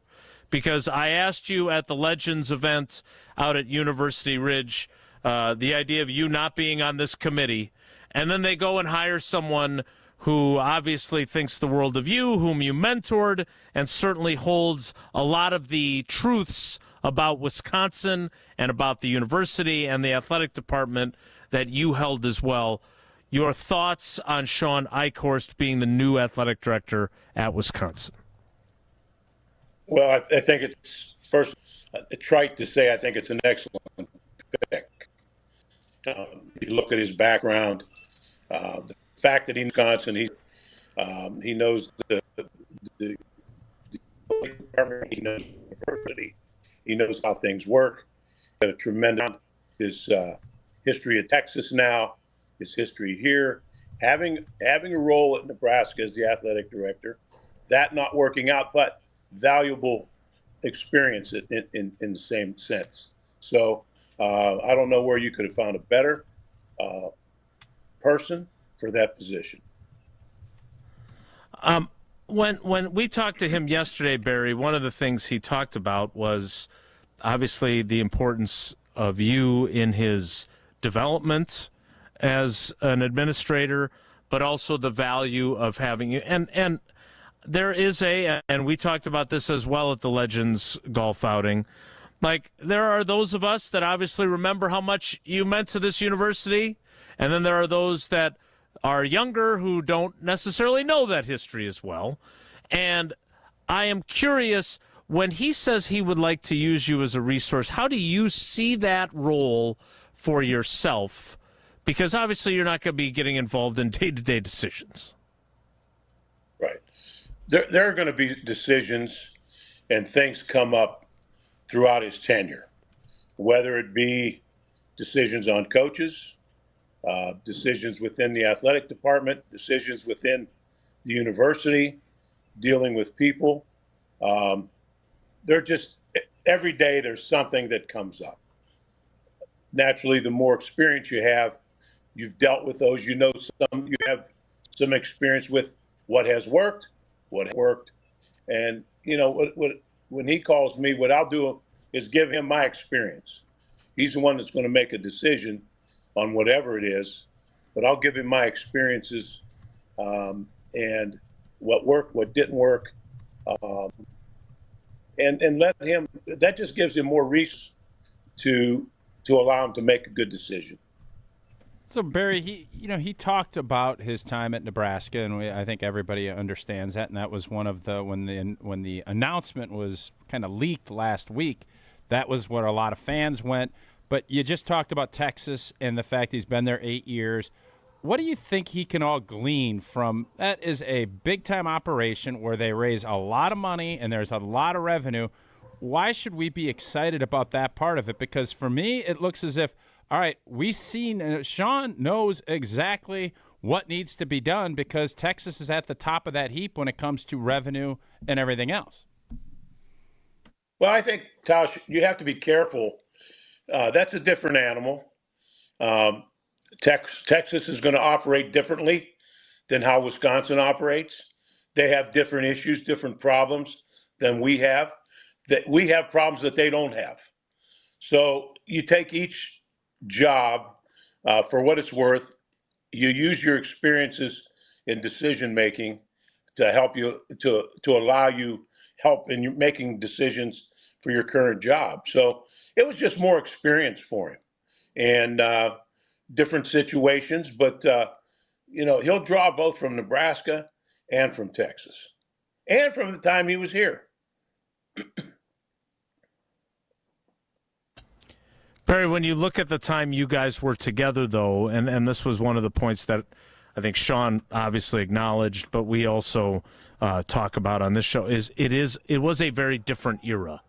because I asked you at the Legends event out at University Ridge the idea of you not being on this committee, and then they go and hire someone who obviously thinks the world of you, whom you mentored, and certainly holds a lot of the truths about Wisconsin and about the university and the athletic department that you held as well. Your thoughts on Shawn Eichorst being the new athletic director at Wisconsin? Well, I think it's first trite to say I think it's an excellent pick. You look at his background, the fact that he's in Wisconsin, he knows the department, he knows the university, he knows how things work. Got a tremendous his history at Texas now, his history here, having a role at Nebraska as the athletic director, that not working out, but valuable experience in the same sense. So I don't know where you could have found a better person for that position. When we talked to him yesterday, Barry, one of the things he talked about was obviously the importance of you in his development as an administrator, but also the value of having you. And there is and we talked about this as well at the Legends golf outing, like there are those of us that obviously remember how much you meant to this university, and then there are those that are younger who don't necessarily know that history as well. And I am curious, when he says he would like to use you as a resource, how do you see that role for yourself? Because obviously you're not going to be getting involved in day-to-day decisions. Right. There are going to be decisions and things come up throughout his tenure, whether it be decisions on coaches, decisions within the athletic department, decisions within the university, dealing with people. They're just, every day there's something that comes up. Naturally, the more experience you have, you've dealt with those, you have some experience with what has worked, and when he calls me, what I'll do is give him my experience. He's the one that's going to make a decision on whatever it is, but I'll give him my experiences and what worked, what didn't work, and let him. That just gives him more reason to allow him to make a good decision. So Barry, he talked about his time at Nebraska, and I think everybody understands that. And that was one of the when the announcement was kind of leaked last week, that was where a lot of fans went. But you just talked about Texas and the fact he's been there 8 years. What do you think he can all glean from that? Is a big-time operation where they raise a lot of money and there's a lot of revenue. Why should we be excited about that part of it? Because for me, it looks as if, all right, Shawn knows exactly what needs to be done because Texas is at the top of that heap when it comes to revenue and everything else. Well, I think, Tausch, you have to be careful. That's a different animal. Texas is going to operate differently than how Wisconsin operates. They have different issues, different problems than we have. That we have problems that they don't have. So you take each job for what it's worth. You use your experiences in decision making to help you to allow you help in making decisions for your current job. So it was just more experience for him and different situations. But he'll draw both from Nebraska and from Texas and from the time he was here. Barry, when you look at the time you guys were together, though, and this was one of the points that I think Shawn obviously acknowledged, but we also talk about on this show, it was a very different era,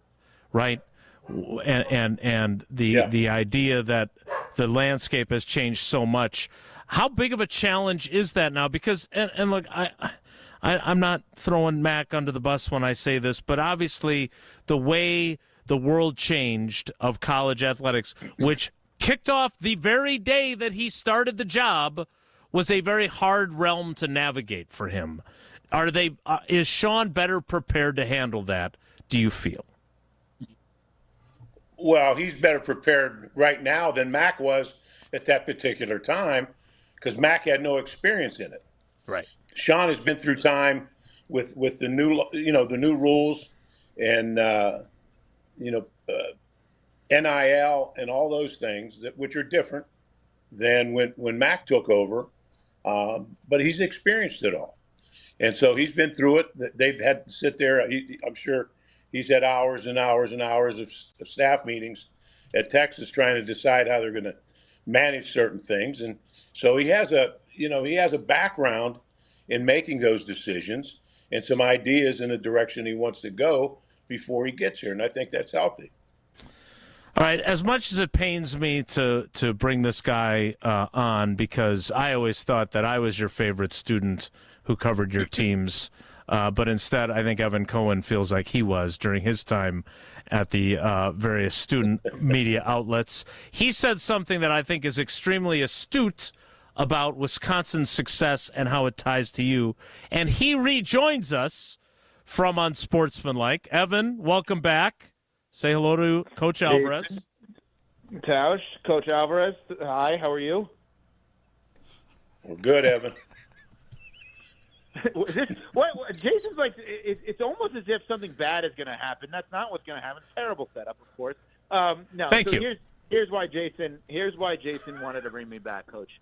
right? And the idea that the landscape has changed so much. How big of a challenge is that now? Because and look, I'm not throwing Mac under the bus when I say this, but obviously the way the world changed of college athletics, which kicked off the very day that he started the job, was a very hard realm to navigate for him. Is Shawn better prepared to handle that, do you feel? Well, he's better prepared right now than Mac was at that particular time because Mac had no experience in it. Right. Shawn has been through time with the new, the new rules and, NIL and all those things which are different than when Mac took over. But he's experienced it all. And so he's been through it. They've had to sit there. I'm sure he's had hours and hours and hours of staff meetings at Texas trying to decide how they're going to manage certain things. And so he has a background in making those decisions and some ideas in the direction he wants to go before he gets here. And I think that's healthy. All right, as much as it pains me to bring this guy on, because I always thought that I was your favorite student who covered your teams, but instead I think Evan Cohen feels like he was during his time at the various student media outlets. He said something that I think is extremely astute about Wisconsin's success and how it ties to you, and he rejoins us from Unsportsmanlike. Evan, welcome back. Say hello to Coach Alvarez. Tausch, Coach Alvarez. Hi, how are you? We're good, Evan. What, Jason's like, it's almost as if something bad is going to happen. That's not what's going to happen. Terrible setup, of course. No. Thank you. Here's why Jason wanted to bring me back, Coach.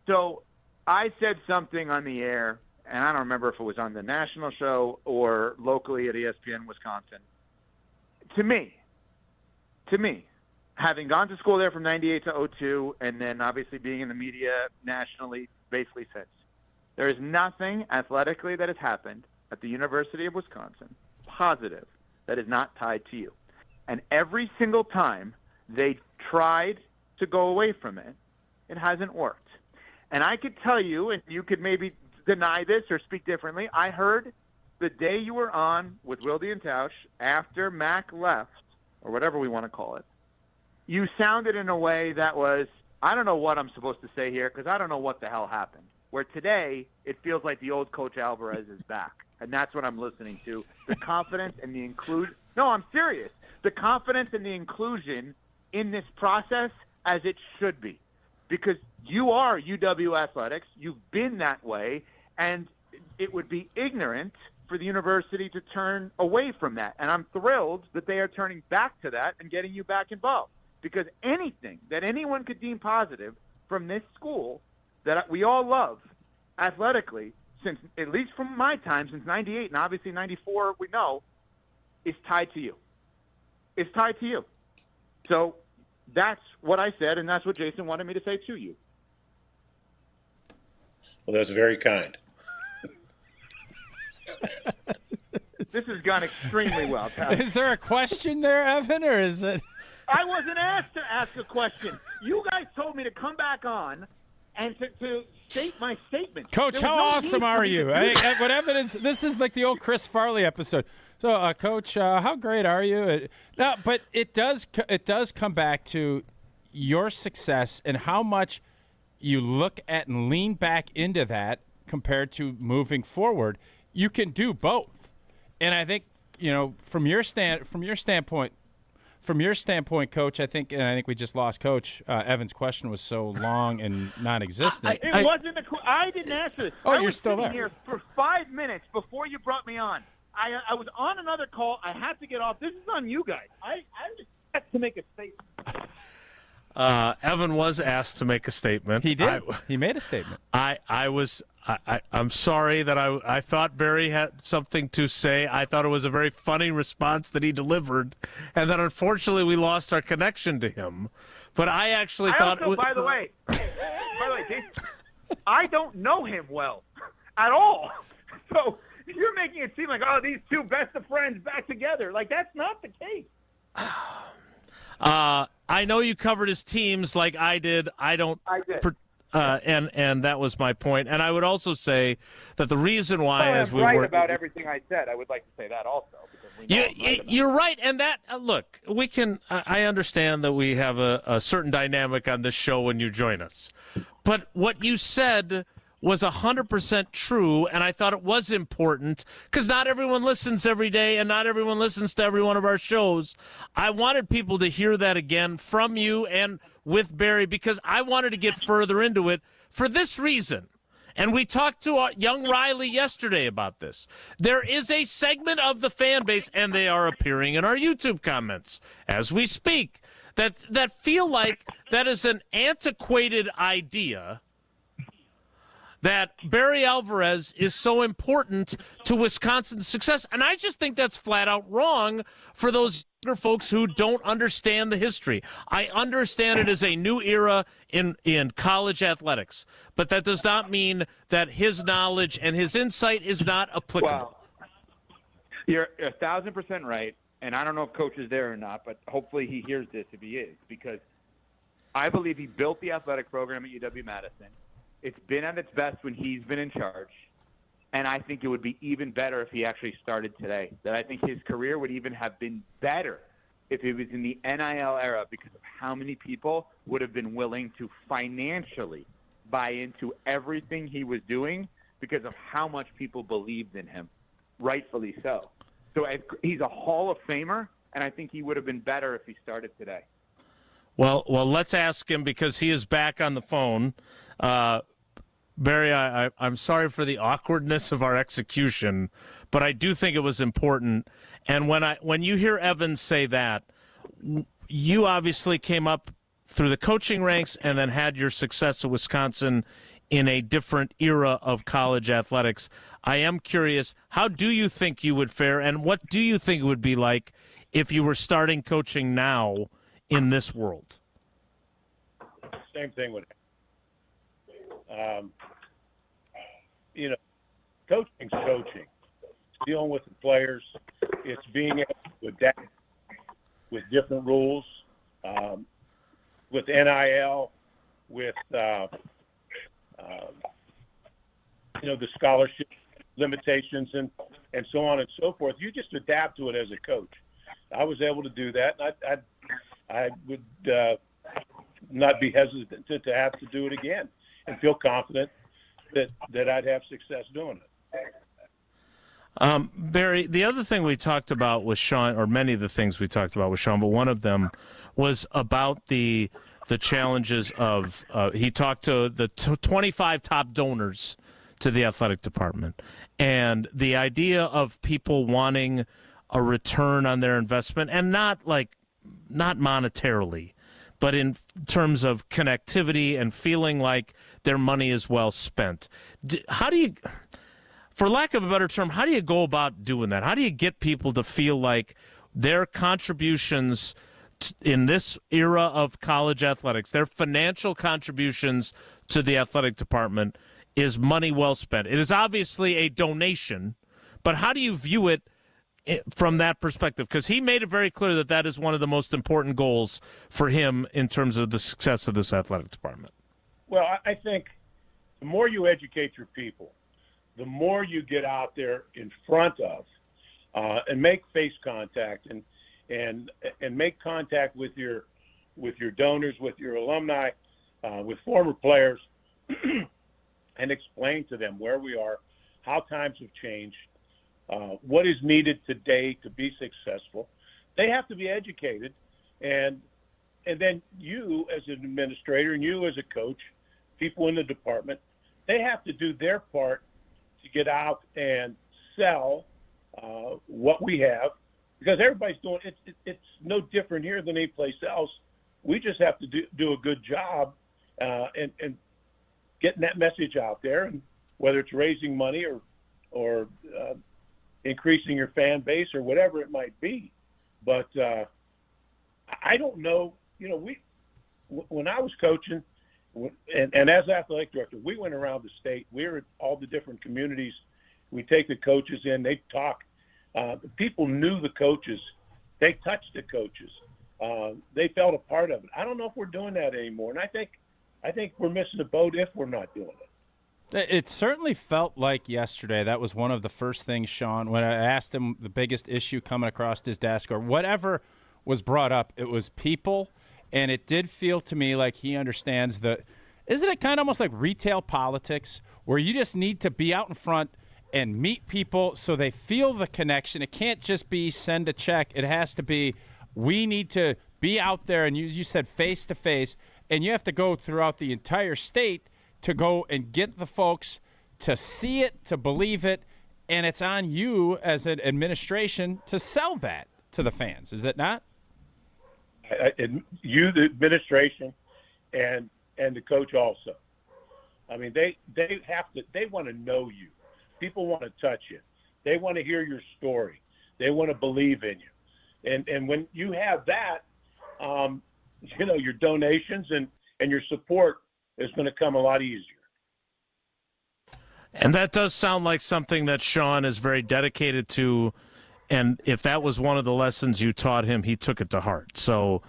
So I said something on the air, and I don't remember if it was on the national show or locally at ESPN Wisconsin. To me, having gone to school there from 98 to 02, and then obviously being in the media nationally basically since, there is nothing athletically that has happened at the University of Wisconsin positive that is not tied to you. And every single time they tried to go away from it, it hasn't worked. And I could tell you, and you could maybe deny this or speak differently, I heard the day you were on with Wilde Tausch after Mac left, or whatever we want to call it, you sounded in a way that was, I don't know what I'm supposed to say here because I don't know what the hell happened. Where today, it feels like the old Coach Alvarez is back. And that's what I'm listening to. The confidence and the inclusion. No, I'm serious. The confidence and the inclusion in this process as it should be. Because you are UW Athletics. You've been that way. And it would be ignorant for the university to turn away from that. And I'm thrilled that they are turning back to that and getting you back involved. Because anything that anyone could deem positive from this school that we all love athletically, since at least from my time, since 98 and obviously 94, we know, is tied to you. It's tied to you. So that's what I said, and that's what Jason wanted me to say to you. Well, that's very kind. This has gone extremely well. Is there a question there, Evan, or is it? I wasn't asked to ask a question. You guys told me to come back on and to state my statement. Coach, how awesome are you? What Evan is, this is like the old Chris Farley episode. So, Coach, how great are you? No, but it does come back to your success and how much you look at and lean back into that compared to moving forward. You can do both, and I think from your standpoint, Coach. I think we just lost Coach. Evan's question was so long and non-existent. It wasn't I didn't answer this. Oh, I you're still there. I was sitting here for 5 minutes before you brought me on. I was on another call. I had to get off. This is on you guys. I just had to make a statement. Evan was asked to make a statement. He did. He made a statement. I'm sorry that I thought Barry had something to say. I thought it was a very funny response that he delivered, and then unfortunately we lost our connection to him. But I actually thought. By the way, Jason, I don't know him well at all. So you're making it seem like, these two best of friends back together. Like, that's not the case. I know you covered his teams like I did. I did. And that was my point. And I would also say that the reason why, as we were about everything I said, I would like to say that also. Because you're right, and that look, we can. I understand that we have a certain dynamic on this show when you join us, but what you said was 100% true, and I thought it was important because not everyone listens every day, and not everyone listens to every one of our shows. I wanted people to hear that again from you and with Barry because I wanted to get further into it for this reason. And we talked to young Riley yesterday about this. There is a segment of the fan base, and they are appearing in our YouTube comments as we speak, that feel like that is an antiquated idea that Barry Alvarez is so important to Wisconsin's success. And I just think that's flat out wrong for those younger folks who don't understand the history. I understand it as a new era in college athletics, but that does not mean that his knowledge and his insight is not applicable. Well, you're 1,000% right, and I don't know if Coach is there or not, but hopefully he hears this if he is, because I believe he built the athletic program at UW-Madison. It's been at its best when he's been in charge, and I think it would be even better if he actually started today. That I think his career would even have been better if it was in the NIL era because of how many people would have been willing to financially buy into everything he was doing because of how much people believed in him, rightfully so. So he's a Hall of Famer, and I think he would have been better if he started today. Well, let's ask him because he is back on the phone. Barry, I'm sorry for the awkwardness of our execution, but I do think it was important. And when you hear Evan say that, you obviously came up through the coaching ranks and then had your success at Wisconsin in a different era of college athletics. I am curious, how do you think you would fare, and what do you think it would be like if you were starting coaching now in this world? Same thing would happen. Coaching's coaching. It's dealing with the players. It's being able to adapt with different rules, with NIL, with the scholarship limitations and so on and so forth. You just adapt to it as a coach. I was able to do that. And I would not be hesitant to have to do it again and feel confident that I'd have success doing it. Barry, the other thing we talked about with Shawn, or many of the things we talked about with Shawn, but one of them was about the challenges of he talked to the 25 top donors to the athletic department, and the idea of people wanting a return on their investment, and not monetarily, but in terms of connectivity and feeling like their money is well spent. How do you, for lack of a better term, how do you go about doing that? How do you get people to feel like their contributions in this era of college athletics, their financial contributions to the athletic department is money well spent? It is obviously a donation, but how do you view it from that perspective? Because he made it very clear that is one of the most important goals for him in terms of the success of this athletic department. Well, I think the more you educate your people, the more you get out there in front of and make face contact and make contact with your donors, with your alumni, with former players, and explain to them where we are, how times have changed, what is needed today to be successful. They have to be educated, and then you as an administrator and you as a coach, people in the department, they have to do their part to get out and sell what we have, because everybody's doing it. It's no different here than any place else. We just have to do a good job and getting that message out there, and whether it's raising money or increasing your fan base or whatever it might be. But I don't know. When I was coaching and as athletic director, we went around the state. We were at all the different communities. We take the coaches in. They talk. People knew the coaches. They touched the coaches. They felt a part of it. I don't know if we're doing that anymore, and I think we're missing the boat if we're not doing it. It certainly felt like yesterday. That was one of the first things, Shawn, when I asked him the biggest issue coming across his desk or whatever was brought up, it was people, and it did feel to me like he understands isn't it kind of almost like retail politics where you just need to be out in front and meet people so they feel the connection. It can't just be send a check. It has to be we need to be out there, and you said face-to-face, and you have to go throughout the entire state to go and get the folks to see it, to believe it, and it's on you as an administration to sell that to the fans, is it not? You, the administration, and the coach also. I mean, they want to know you. People want to touch you. They want to hear your story. They want to believe in you. And when you have that, your donations and your support is going to come a lot easier. And that does sound like something that Shawn is very dedicated to. And if that was one of the lessons you taught him, he took it to heart. So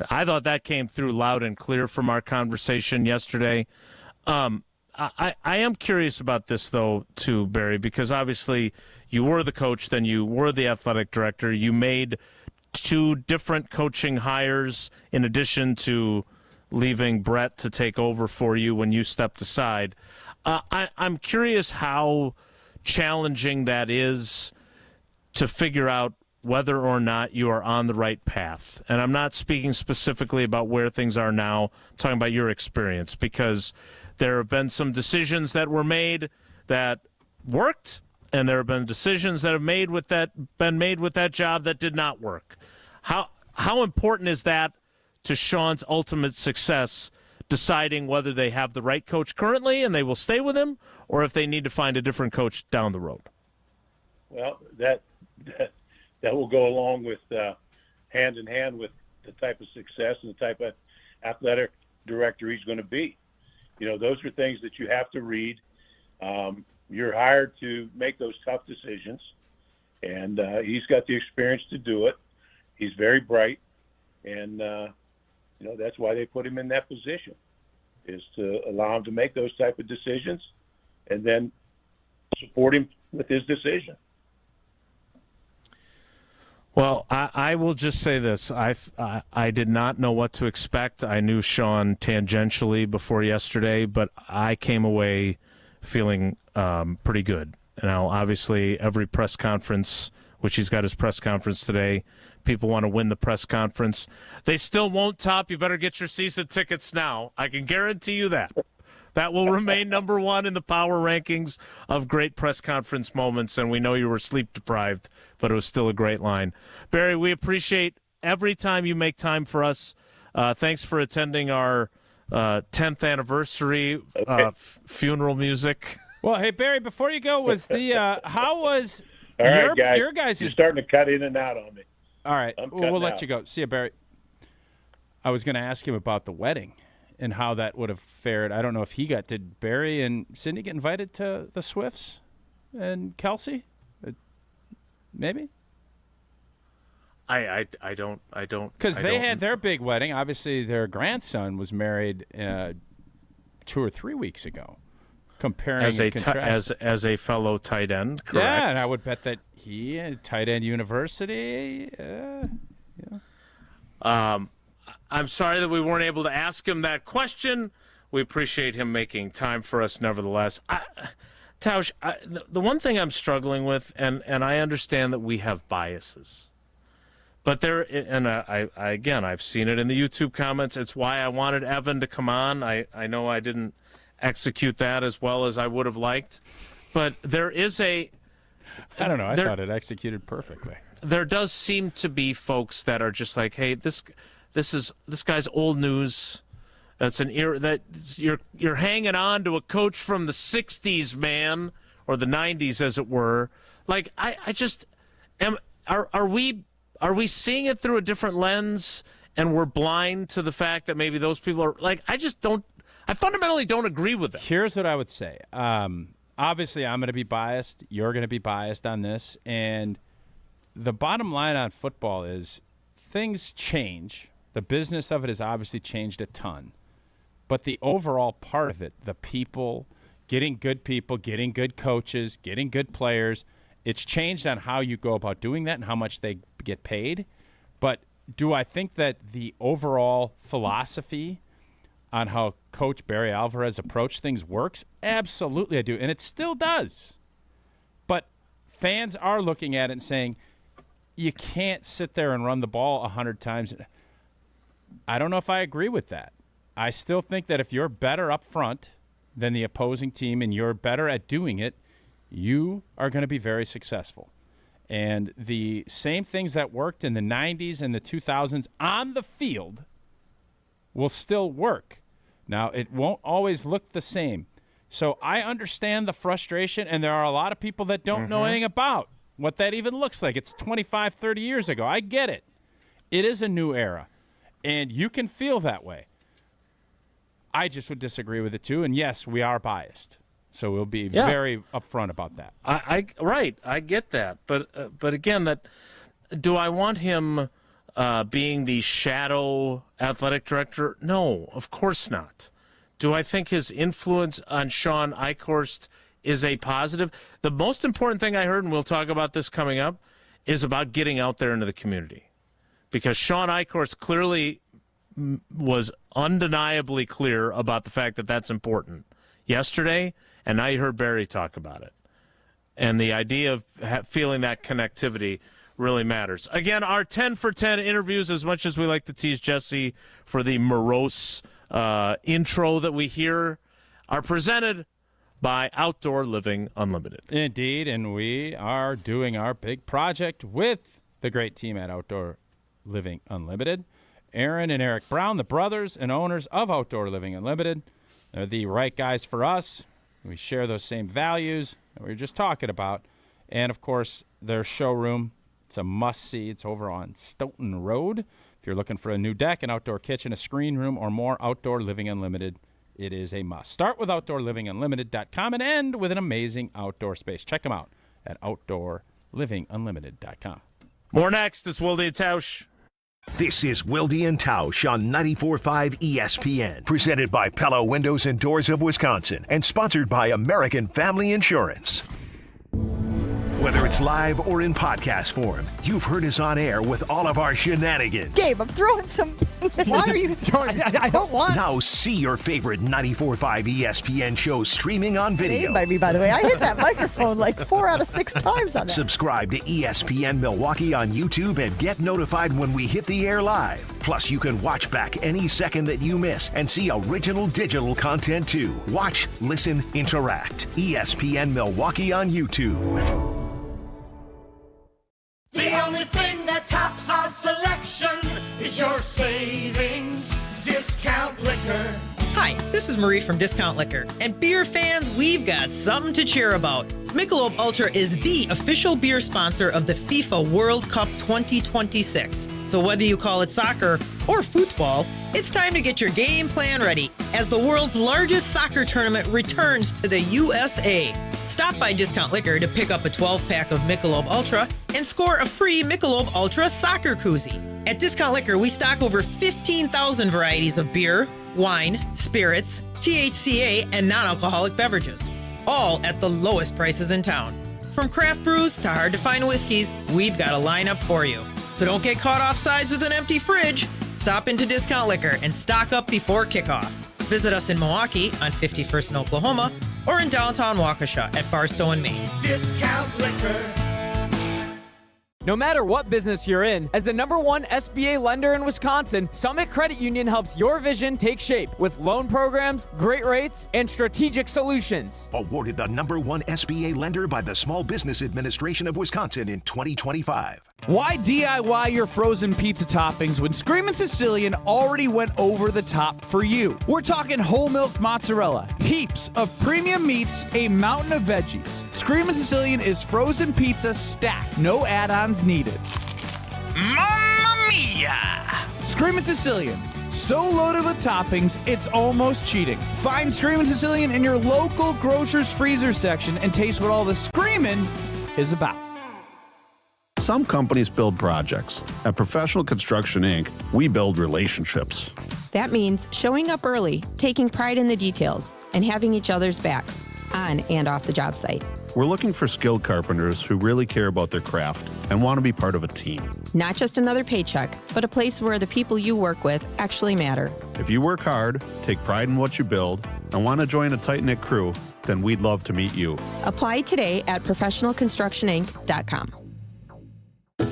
I thought that came through loud and clear from our conversation yesterday. I am curious about this, though, too, Barry, because obviously you were the coach, then you were the athletic director. You made 2 different coaching hires in addition to leaving Brett to take over for you when you stepped aside. I'm curious how challenging that is to figure out whether or not you are on the right path. And I'm not speaking specifically about where things are now. I'm talking about your experience, because there have been some decisions that were made that worked, and there have been decisions that have been made with that job that did not work. How important is that to Shawn's ultimate success, deciding whether they have the right coach currently and they will stay with him, or if they need to find a different coach down the road? Well, that will go along with hand in hand with the type of success and the type of athletic director he's going to be. Those are things that you have to read. You're hired to make those tough decisions, and he's got the experience to do it. He's very bright, and that's why they put him in that position, is to allow him to make those type of decisions and then support him with his decision. Well, I will just say this. I did not know what to expect. I knew Shawn tangentially before yesterday, but I came away feeling pretty good. Now, obviously, every press conference, which he's got his press conference today, people want to win the press conference. They still won't top. You better get your season tickets now. I can guarantee you that. That will remain number 1 in the power rankings of great press conference moments, and we know you were sleep-deprived, but it was still a great line. Barry, we appreciate every time you make time for us. Thanks for attending our 10th anniversary funeral music. Well, hey, Barry, before you go, was the how was All right, guys. your guys' You're starting to cut in and out on me. All right, we'll let out. you go. See you, Barry. I was going to ask him about the wedding and how that would have fared. I don't know if did Barry and Cindy get invited to the Swifts and Kelsey? Maybe? I don't. Because they had their big wedding. Obviously, their grandson was married 2 or 3 weeks ago. Comparing as a fellow tight end, correct? Yeah, and I would bet that he, tight end university, I'm sorry that we weren't able to ask him that question. We appreciate him making time for us nevertheless. Tausch, the one thing I'm struggling with, and I understand that we have biases, but I've seen it in the YouTube comments. It's why I wanted Evan to come on. I know I didn't execute that as well as I would have liked, but there is I don't know. I thought it executed perfectly. There does seem to be folks that are just like, hey, this guy's old news. That's an era that you're hanging on to a coach from the 60s, man, or the 90s, as it were. Like, I just am. Are we seeing it through a different lens, and we're blind to the fact that maybe those people are like? I fundamentally don't agree with them. Here's what I would say. Obviously, I'm going to be biased. You're going to be biased on this, and the bottom line on football is things change. The business of it has obviously changed a ton. But the overall part of it, the people, getting good coaches, getting good players, it's changed on how you go about doing that and how much they get paid. But do I think that the overall philosophy on how Coach Barry Alvarez approached things works? Absolutely I do, and it still does. But fans are looking at it and saying, you can't sit there and run the ball 100 times. I don't know if I agree with that. I still think that if you're better up front than the opposing team and you're better at doing it, you are going to be very successful. And the same things that worked in the 90s and the 2000s on the field will still work. Now, it won't always look the same. So I understand the frustration, and there are a lot of people that don't know anything about what that even looks like. It's 25, 30 years ago. I get it. It is a new era, and you can feel that way. I just would disagree with it, too, and yes, we are biased. So we'll be very upfront about that. I get that. But again, do I want him being the shadow athletic director? No, of course not. Do I think his influence on Shawn Eichorst is a positive? The most important thing I heard, and we'll talk about this coming up, is about getting out there into the community. Because Shawn Eichorst clearly was undeniably clear about the fact that that's important yesterday, and now you heard Barry talk about it. And the idea of feeling that connectivity really matters. Again, our 10 for 10 interviews, as much as we like to tease Jesse for the morose intro that we hear, are presented by Outdoor Living Unlimited. Indeed, and we are doing our big project with the great team at Outdoor Living Unlimited. Aaron and Eric Brown, the brothers and owners of Outdoor Living Unlimited. They're the right guys for us. We share those same values that we were just talking about. And, of course, their showroom, it's a must-see. It's over on Stoughton Road. If you're looking for a new deck, an outdoor kitchen, a screen room, or more, Outdoor Living Unlimited, it is a must. Start with OutdoorLivingUnlimited.com and end with an amazing outdoor space. Check them out at OutdoorLivingUnlimited.com. More next. It's Wilde Tausch. This is Wilde Tausch on 94.5 ESPN, presented by Pella Windows and Doors of Wisconsin, and sponsored by American Family Insurance. Whether it's live or in podcast form, you've heard us on air with all of our shenanigans. Gabe, I'm throwing some. Why are you throwing? I don't want. Now see your favorite 94.5 ESPN shows streaming on video. By me, by the way. I hit that microphone like 4 out of 6 times on that. Subscribe to ESPN Milwaukee on YouTube and get notified when we hit the air live. Plus, you can watch back any second that you miss and see original digital content too. Watch, listen, interact. ESPN Milwaukee on YouTube. The only thing that tops our selection is your savings discount liquor. Hi, this is Marie from Discount Liquor. And beer fans, we've got something to cheer about. Michelob Ultra is the official beer sponsor of the FIFA World Cup 2026. So whether you call it soccer or football, it's time to get your game plan ready as the world's largest soccer tournament returns to the USA. Stop by Discount Liquor to pick up a 12-pack of Michelob Ultra and score a free Michelob Ultra soccer koozie. At Discount Liquor, we stock over 15,000 varieties of beer, wine, spirits, THCA, and non-alcoholic beverages, all at the lowest prices in town. From craft brews to hard-to-find whiskeys, we've got a lineup for you. So don't get caught off sides with an empty fridge. Stop into Discount Liquor and stock up before kickoff. Visit us in Milwaukee on 51st and Oklahoma, or in downtown Waukesha at Barstow and Maine. Discount Liquor. No matter what business you're in, as the #1 SBA lender in Wisconsin, Summit Credit Union helps your vision take shape with loan programs, great rates, and strategic solutions. Awarded the #1 SBA lender by the Small Business Administration of Wisconsin in 2025. Why DIY your frozen pizza toppings when Screamin' Sicilian already went over the top for you? We're talking whole milk mozzarella, heaps of premium meats, a mountain of veggies. Screamin' Sicilian is frozen pizza stacked, no add-ons needed. Mamma mia! Screamin' Sicilian, so loaded with toppings, it's almost cheating. Find Screamin' Sicilian in your local grocer's freezer section and taste what all the screamin' is about. Some companies build projects. At Professional Construction, Inc., we build relationships. That means showing up early, taking pride in the details, and having each other's backs, on and off the job site. We're looking for skilled carpenters who really care about their craft and want to be part of a team. Not just another paycheck, but a place where the people you work with actually matter. If you work hard, take pride in what you build, and want to join a tight-knit crew, then we'd love to meet you. Apply today at professionalconstructioninc.com.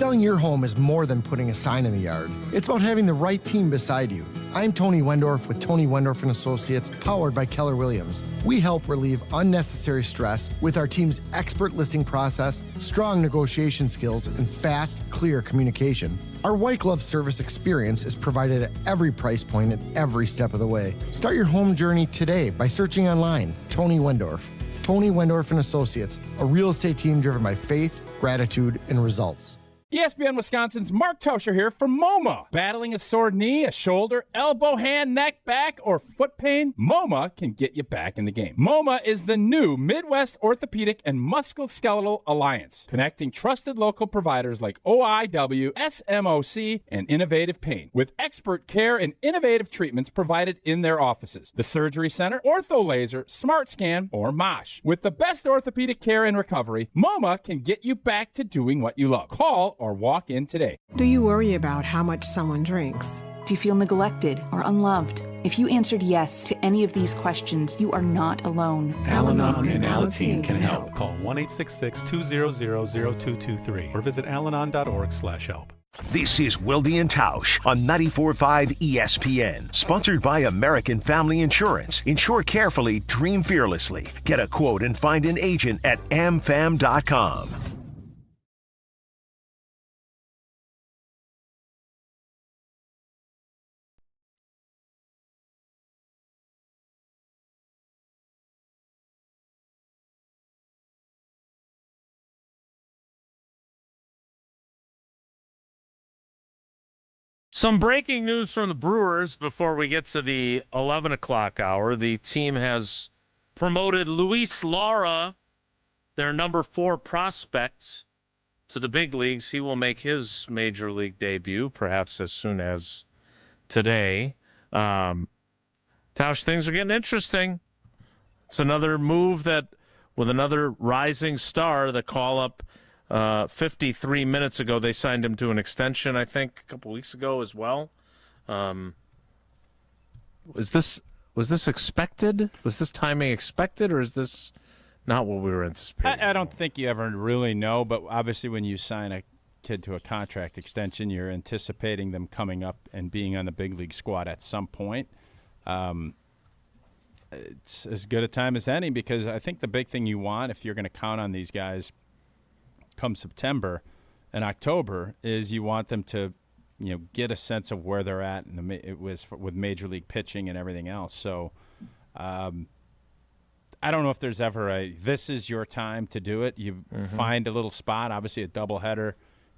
Selling your home is more than putting a sign in the yard. It's about having the right team beside you. I'm Tony Wendorf with Tony Wendorf & Associates, powered by Keller Williams. We help relieve unnecessary stress with our team's expert listing process, strong negotiation skills, and fast, clear communication. Our white glove service experience is provided at every price point and every step of the way. Start your home journey today by searching online, Tony Wendorf. Tony Wendorf & Associates, a real estate team driven by faith, gratitude, and results. ESPN Wisconsin's Mark Tauscher here from MoMA. Battling a sore knee, a shoulder, elbow, hand, neck, back, or foot pain? MoMA can get you back in the game. MoMA is the new Midwest Orthopedic and Musculoskeletal Alliance, connecting trusted local providers like OIW, SMOC, and Innovative Pain, with expert care and innovative treatments provided in their offices. The Surgery Center, Ortho Laser, Smart Scan, or MOSH. With the best orthopedic care and recovery, MoMA can get you back to doing what you love. Call or walk in today. Do you worry about how much someone drinks? Do you feel neglected or unloved? If you answered yes to any of these questions, you are not alone. Al-Anon and Alateen can help. Call 1-866-200-0223 or visit alanon.org/help. This is Wilde Tausch on 94.5 ESPN. Sponsored by American Family Insurance. Insure carefully, dream fearlessly. Get a quote and find an agent at amfam.com. Some breaking news from the Brewers before we get to the 11 o'clock hour. The team has promoted Luis Lara, their number 4 prospect, to the big leagues. He will make his major league debut, perhaps as soon as today. Tausch, things are getting interesting. It's another move that, with another rising star, the call-up 53 minutes ago, they signed him to an extension, I think, a couple weeks ago as well. Was this expected? Was this timing expected, or is this not what we were anticipating? I don't think you ever really know, but obviously when you sign a kid to a contract extension, you're anticipating them coming up and being on the big league squad at some point. It's as good a time as any, because I think the big thing you want, if you're going to count on these guys come September and October, is you want them to, get a sense of where they're at, and it was with major league pitching and everything else. So, I don't know if there's ever this is your time to do it. You find a little spot, obviously a doubleheader.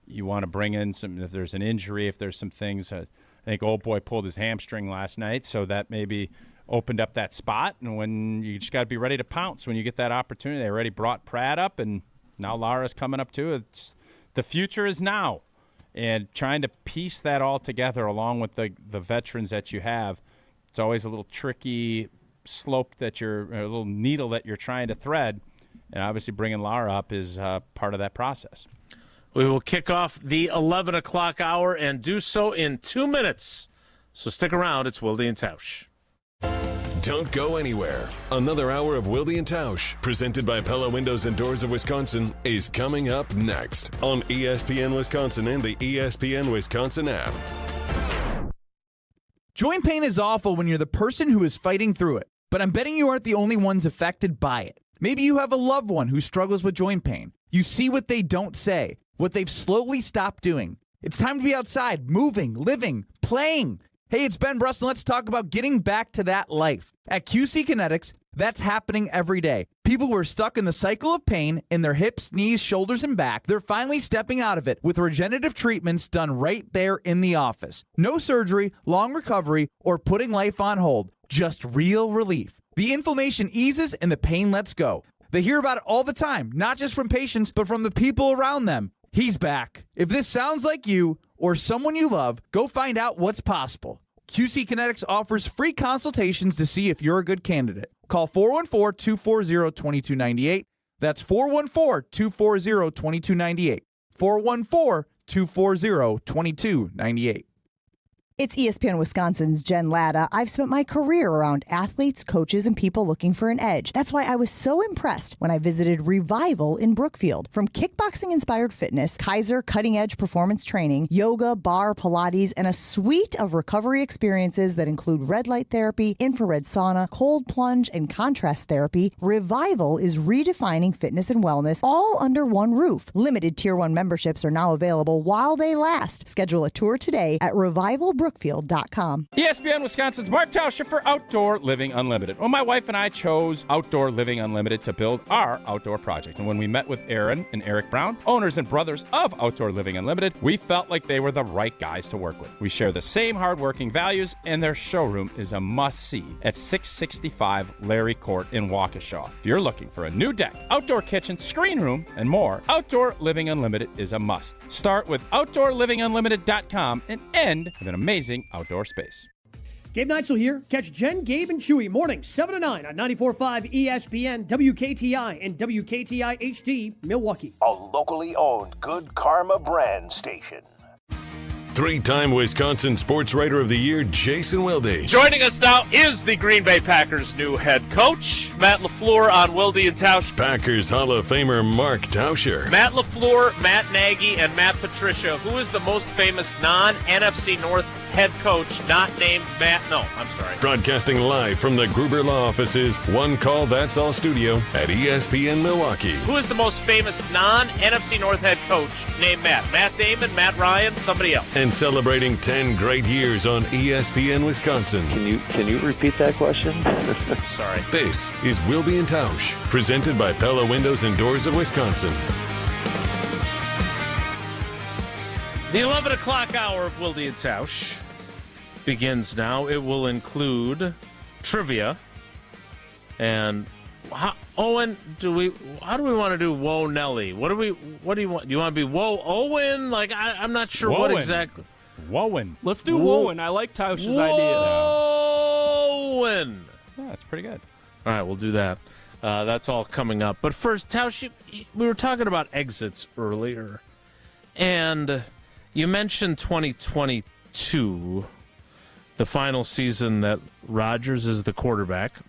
You want to bring in some, if there's an injury, if there's some things. I think old boy pulled his hamstring last night, so that maybe opened up that spot. And when you just got to be ready to pounce when you get that opportunity. They already brought Pratt up, and now Lara's coming up too. The future is now, and trying to piece that all together along with the veterans that you have, it's always a little tricky slope a little needle that you're trying to thread, and obviously bringing Lara up is part of that process. We will kick off the 11 o'clock hour and do so in 2 minutes. So stick around. It's Wilde and Tausch. Don't go anywhere. Another hour of Wilde and Tausch, presented by Pella Windows and Doors of Wisconsin, is coming up next on ESPN Wisconsin and the ESPN Wisconsin app. Joint pain is awful when you're the person who is fighting through it, but I'm betting you aren't the only ones affected by it. Maybe you have a loved one who struggles with joint pain. You see what they don't say, what they've slowly stopped doing. It's time to be outside, moving, living, playing. Hey, it's Ben Brust, and let's talk about getting back to that life. At QC Kinetics, that's happening every day. People who are stuck in the cycle of pain in their hips, knees, shoulders, and back, they're finally stepping out of it with regenerative treatments done right there in the office. No surgery, long recovery, or putting life on hold. Just real relief. The inflammation eases and the pain lets go. They hear about it all the time, not just from patients, but from the people around them. He's back. If this sounds like you or someone you love, go find out what's possible. QC Kinetics offers free consultations to see if you're a good candidate. Call 414-240-2298. That's 414-240-2298. 414-240-2298. It's ESPN Wisconsin's Jen Latta. I've spent my career around athletes, coaches, and people looking for an edge. That's why I was so impressed when I visited Revival in Brookfield. From kickboxing-inspired fitness, Kaiser cutting-edge performance training, yoga, bar, Pilates, and a suite of recovery experiences that include red light therapy, infrared sauna, cold plunge, and contrast therapy, Revival is redefining fitness and wellness all under one roof. Limited Tier 1 memberships are now available while they last. Schedule a tour today at revivalbrookfield.com. ESPN Wisconsin's Mark Tauscher for Outdoor Living Unlimited. Well, my wife and I chose Outdoor Living Unlimited to build our outdoor project. And when we met with Aaron and Eric Brown, owners and brothers of Outdoor Living Unlimited, we felt like they were the right guys to work with. We share the same hardworking values, and their showroom is a must-see at 665 Larry Court in Waukesha. If you're looking for a new deck, outdoor kitchen, screen room, and more, Outdoor Living Unlimited is a must. Start with OutdoorLivingUnlimited.com and end with an amazing outdoor space. Gabe Neitzel here. Catch Jen, Gabe, and Chewy mornings 7 to 9 on 94.5 ESPN, WKTI, and WKTI HD, Milwaukee. A locally owned Good Karma brand station. 3-time Wisconsin Sports Writer of the Year, Jason Wilde. Joining us now is the Green Bay Packers' new head coach, Matt LaFleur on Wilde Tausch. Packers Hall of Famer Mark Tauscher. Matt LaFleur, Matt Nagy, and Matt Patricia. Who is the most famous non-NFC North head coach not named Matt? No, I'm sorry. Broadcasting live from the Gruber Law Office's One Call That's All studio at ESPN Milwaukee. Who is the most famous non-NFC North head coach named Matt? Matt Damon, Matt Ryan, somebody else. And celebrating 10 great years on ESPN Wisconsin. Can you repeat that question? Sorry. This is Wilde and Tausch, presented by Pella Windows and Doors of Wisconsin. The 11 o'clock hour of Wilde and Tausch begins now. It will include trivia. And Owen, how do we want to do Whoa Nelly? What do you want? Do you want to be Whoa Owen? Like I'm not sure what exactly. Wowen. Let's do Wowen. I like Tausch's idea. Wowen. Yeah, that's pretty good. All right, we'll do that. That's all coming up. But first, Tausch, we were talking about exits earlier, and you mentioned 2022, the final season that Rodgers is the quarterback,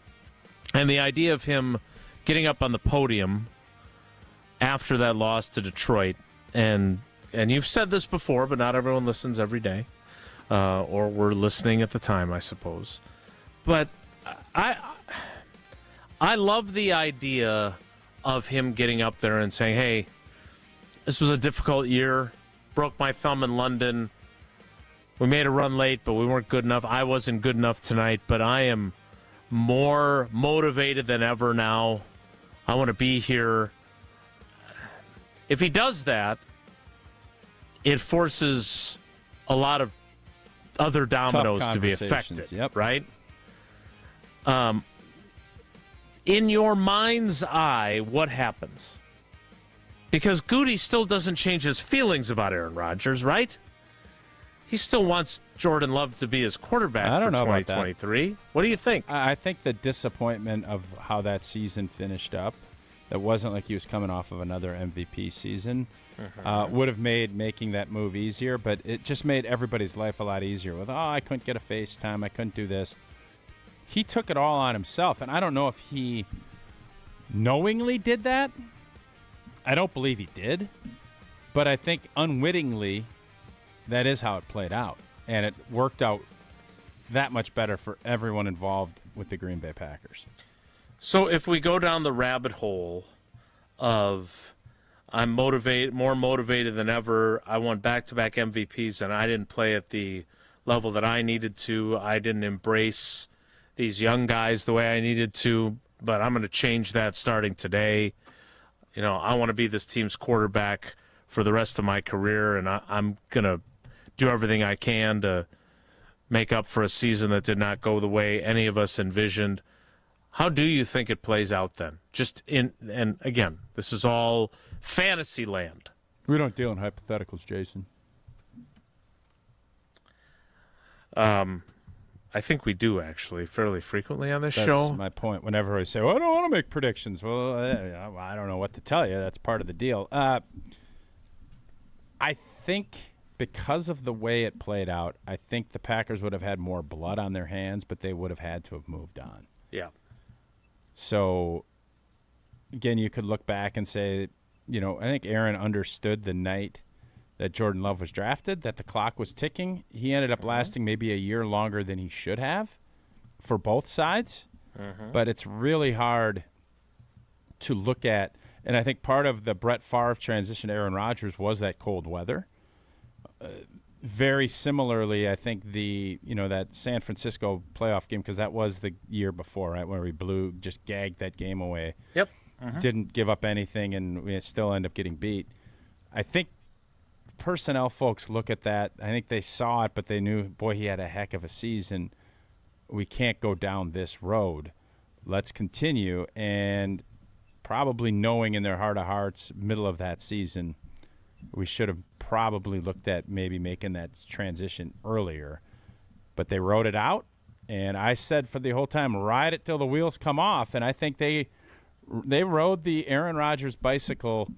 and the idea of him getting up on the podium after that loss to Detroit. And you've said this before, but not everyone listens every day, or were listening at the time, I suppose. But I love the idea of him getting up there and saying, hey, this was a difficult year. Broke my thumb in London. We made a run late, but we weren't good enough. I wasn't good enough tonight, but I am more motivated than ever now. I want to be here. If he does that, it forces a lot of other dominoes to be affected, right? In your mind's eye, what happens? Because Goody still doesn't change his feelings about Aaron Rodgers, right? He still wants Jordan Love to be his quarterback for 2023. What do you think? I think the disappointment of how that season finished up, that wasn't like he was coming off of another MVP season, would have made making that move easier, but it just made everybody's life a lot easier with, I couldn't get a FaceTime, I couldn't do this. He took it all on himself, and I don't know if he knowingly did that. I don't believe he did, but I think unwittingly that is how it played out, and it worked out that much better for everyone involved with the Green Bay Packers. So if we go down the rabbit hole of I'm more motivated than ever, I won back-to-back MVPs, and I didn't play at the level that I needed to. I didn't embrace these young guys the way I needed to, but I'm going to change that starting today. You know, I want to be this team's quarterback for the rest of my career, and I'm going to do everything I can to make up for a season that did not go the way any of us envisioned. How do you think it plays out then? And again, this is all fantasy land. We don't deal in hypotheticals, Jason. I think we do, actually, fairly frequently on this That's show. That's my point. Whenever I say, I don't want to make predictions. Well, I don't know what to tell you. That's part of the deal. I think because of the way it played out, I think the Packers would have had more blood on their hands, but they would have had to have moved on. Yeah. So, again, you could look back and say, I think Aaron understood the night that Jordan Love was drafted, that the clock was ticking. He ended up lasting maybe a year longer than he should have for both sides. But it's really hard to look at. And I think part of the Brett Favre transition to Aaron Rodgers was that cold weather. Very similarly, I think that San Francisco playoff game, because that was the year before, right, where we just gagged that game away. Yep. Didn't give up anything, and we still end up getting beat. I think personnel folks look at that. I think they saw it, but they knew, boy, he had a heck of a season. We can't go down this road. Let's continue. And probably knowing in their heart of hearts, middle of that season, we should have probably looked at maybe making that transition earlier. But they rode it out. And I said for the whole time, ride it till the wheels come off. And I think they rode the Aaron Rodgers bicycle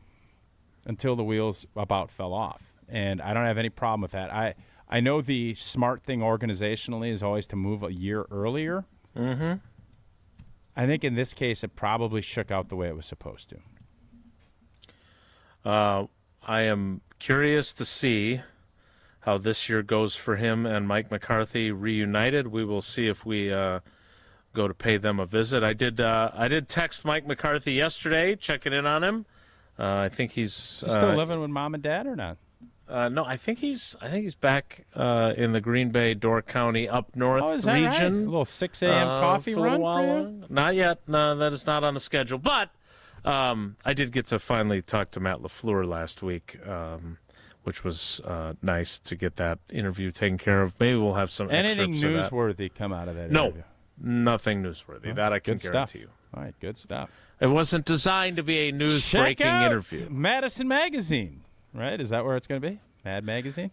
until the wheels about fell off. And I don't have any problem with that. I know the smart thing organizationally is always to move a year earlier. I think in this case it probably shook out the way it was supposed to. I am curious to see how this year goes for him and Mike McCarthy reunited. We will see if we go to pay them a visit. I did text Mike McCarthy yesterday, checking in on him. I think he's still living with mom and dad or not? No, I think he's back in the Green Bay, Door County, up north region. Right? A little 6 a.m. coffee run for you? Not yet. No, that is not on the schedule. But I did get to finally talk to Matt LaFleur last week, which was nice to get that interview taken care of. Maybe we'll have some anything excerpts newsworthy come out of that No, interview? Nothing newsworthy. That I can Good guarantee stuff. you. All right, good stuff. It wasn't designed to be a news-breaking interview. Madison Magazine, right? Is that where it's going to be? Mad Magazine?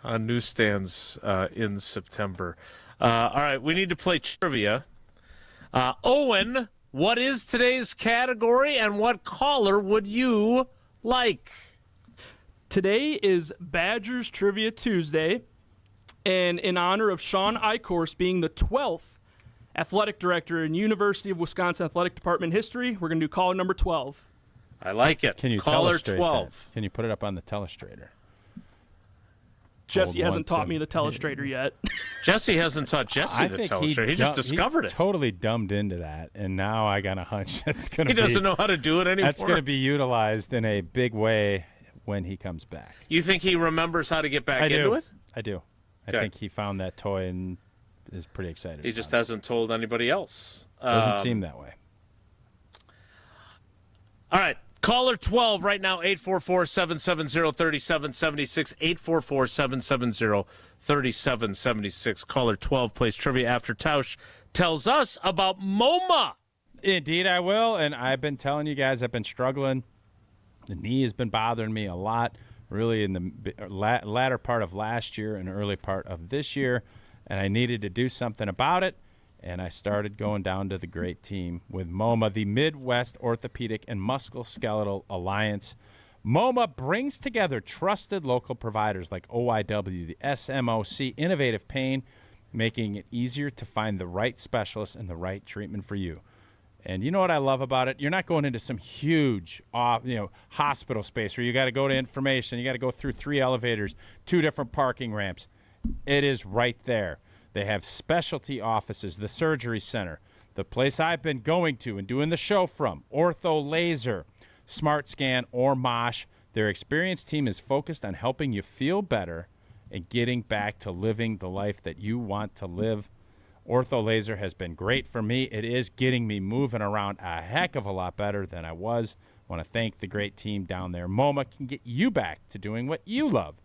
On newsstands in September. All right, we need to play trivia. Owen, what is today's category, and what caller would you like? Today is Badgers Trivia Tuesday, and in honor of Shawn Eichorst being the 12th athletic director in University of Wisconsin Athletic Department history, we're going to do caller number 12. I like it. Can you caller telestrate 12? That? Can you put it up on the telestrator? Jesse hasn't taught me the telestrator yet. Jesse hasn't taught Jesse the telestrator. He just discovered it. Totally dumbed into that, and now I got a hunch that's going to be... He doesn't know how to do it anymore. That's going to be utilized in a big way when he comes back. You think he remembers how to get back into it? I do. I Okay. think he found that toy and is pretty excited. He just hasn't told anybody else. Doesn't seem that way. All right. Caller 12 right now, 844-770-3776, 844-770-3776. Caller 12 plays trivia after Tausch tells us about MoMA. Indeed, I will, and I've been telling you guys I've been struggling. The knee has been bothering me a lot, really in the latter part of last year and early part of this year, and I needed to do something about it. And I started going down to the great team with MoMA, the Midwest Orthopedic and Musculoskeletal Alliance. MoMA brings together trusted local providers like OIW, the SMOC, Innovative Pain, making it easier to find the right specialist and the right treatment for you. And you know what I love about it? You're not going into some huge hospital space where you got to go to information. You got to go through 3 elevators, 2 different parking ramps. It is right there. They have specialty offices, the surgery center, the place I've been going to and doing the show from, Ortho Laser, Smart Scan, or Mosh. Their experienced team is focused on helping you feel better and getting back to living the life that you want to live. Ortho Laser has been great for me. It is getting me moving around a heck of a lot better than I was. I want to thank the great team down there. MoMA can get you back to doing what you love.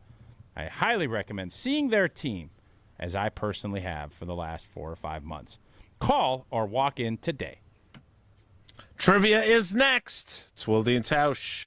I highly recommend seeing their team, as I personally have for the last 4 or 5 months. Call or walk in today. Trivia is next. It's Wilde and Tausch.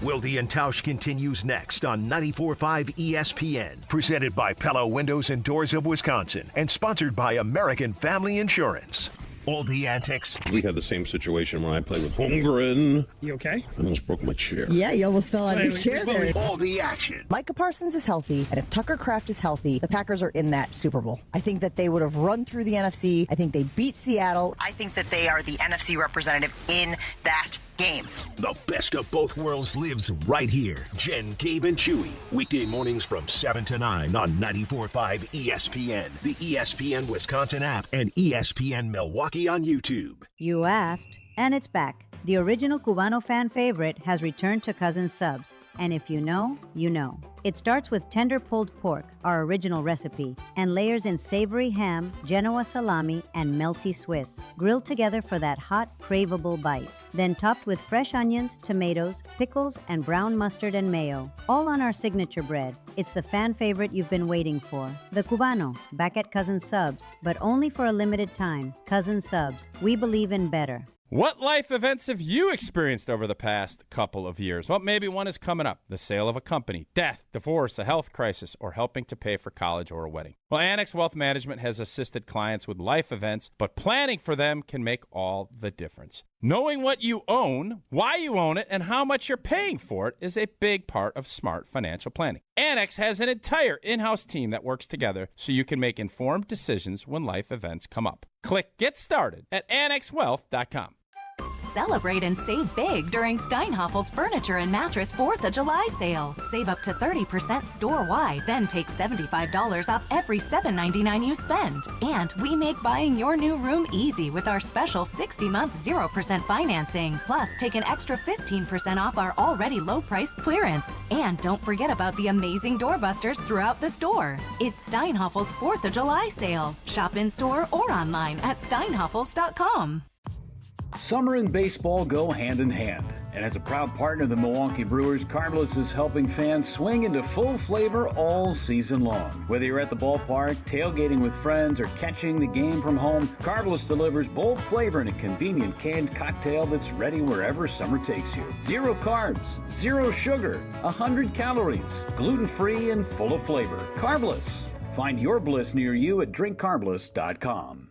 Wilde and Tausch continues next on 94.5 ESPN. Presented by Pella Windows and Doors of Wisconsin and sponsored by American Family Insurance. All the antics. We had the same situation when I played with Holmgren. You okay? I almost broke my chair. Yeah, you almost fell out of your chair there. All the action. Micah Parsons is healthy, and if Tucker Kraft is healthy, the Packers are in that Super Bowl. I think that they would have run through the NFC. I think they beat Seattle. I think that they are the NFC representative in that game. The best of both worlds lives right here. Jen, Gabe, and Chewy. Weekday mornings from 7 to 9 on 94.5 ESPN, the ESPN Wisconsin app, and ESPN Milwaukee on YouTube. You asked, and it's back. The original Cubano fan favorite has returned to Cousin Subs. And if you know, you know. It starts with tender pulled pork, our original recipe, and layers in savory ham, Genoa salami, and melty Swiss, grilled together for that hot, craveable bite. Then topped with fresh onions, tomatoes, pickles, and brown mustard and mayo, all on our signature bread. It's the fan favorite you've been waiting for. The Cubano, back at Cousin Subs, but only for a limited time. Cousin Subs, we believe in better. What life events have you experienced over the past couple of years? Well, maybe one is coming up. The sale of a company, death, divorce, a health crisis, or helping to pay for college or a wedding. Well, Annex Wealth Management has assisted clients with life events, but planning for them can make all the difference. Knowing what you own, why you own it, and how much you're paying for it is a big part of smart financial planning. Annex has an entire in-house team that works together so you can make informed decisions when life events come up. Click Get Started at AnnexWealth.com. Celebrate and save big during Steinhaffel's Furniture and Mattress 4th of July sale. Save up to 30% store-wide, then take $75 off every $7.99 you spend. And we make buying your new room easy with our special 60-month 0% financing. Plus, take an extra 15% off our already low-priced clearance. And don't forget about the amazing doorbusters throughout the store. It's Steinhaffel's 4th of July sale. Shop in-store or online at steinhaffels.com. Summer and baseball go hand in hand, and as a proud partner of the Milwaukee Brewers, Carbless is helping fans swing into full flavor all season long. Whether you're at the ballpark, tailgating with friends, or catching the game from home, Carbless delivers bold flavor in a convenient canned cocktail that's ready wherever summer takes you. 0 carbs, 0 sugar, 100 calories, gluten-free and full of flavor. Carbless. Find your bliss near you at drinkcarbless.com.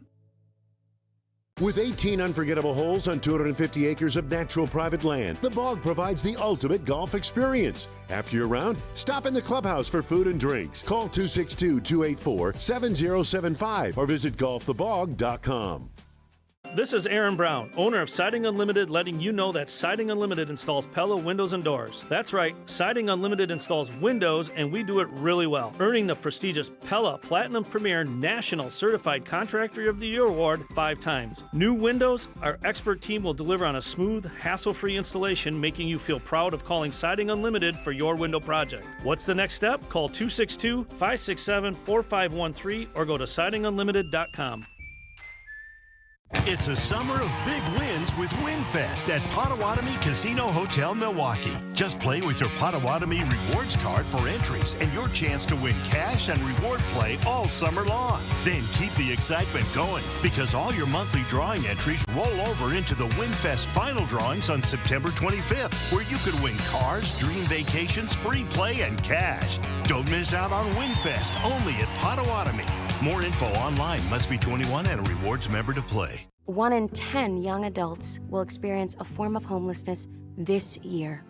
With 18 unforgettable holes on 250 acres of natural private land, the Bog provides the ultimate golf experience. After your round, stop in the clubhouse for food and drinks. Call 262-284-7075 or visit golfthebog.com. This is Aaron Brown, owner of Siding Unlimited, letting you know that Siding Unlimited installs Pella windows and doors. That's right, Siding Unlimited installs windows, and we do it really well, earning the prestigious Pella Platinum Premier National Certified Contractor of the Year Award 5 times. New windows, our expert team will deliver on a smooth, hassle-free installation, making you feel proud of calling Siding Unlimited for your window project. What's the next step? Call 262-567-4513 or go to sidingunlimited.com. It's a summer of big wins with WinFest at Potawatomi Casino Hotel, Milwaukee. Just play with your Potawatomi rewards card for entries and your chance to win cash and reward play all summer long. Then keep the excitement going because all your monthly drawing entries roll over into the WinFest final drawings on September 25th, where you could win cars, dream vacations, free play, and cash. Don't miss out on WinFest only at Potawatomi. More info online. Must be 21 and a rewards member to play. 1 in 10 young adults will experience a form of homelessness this year.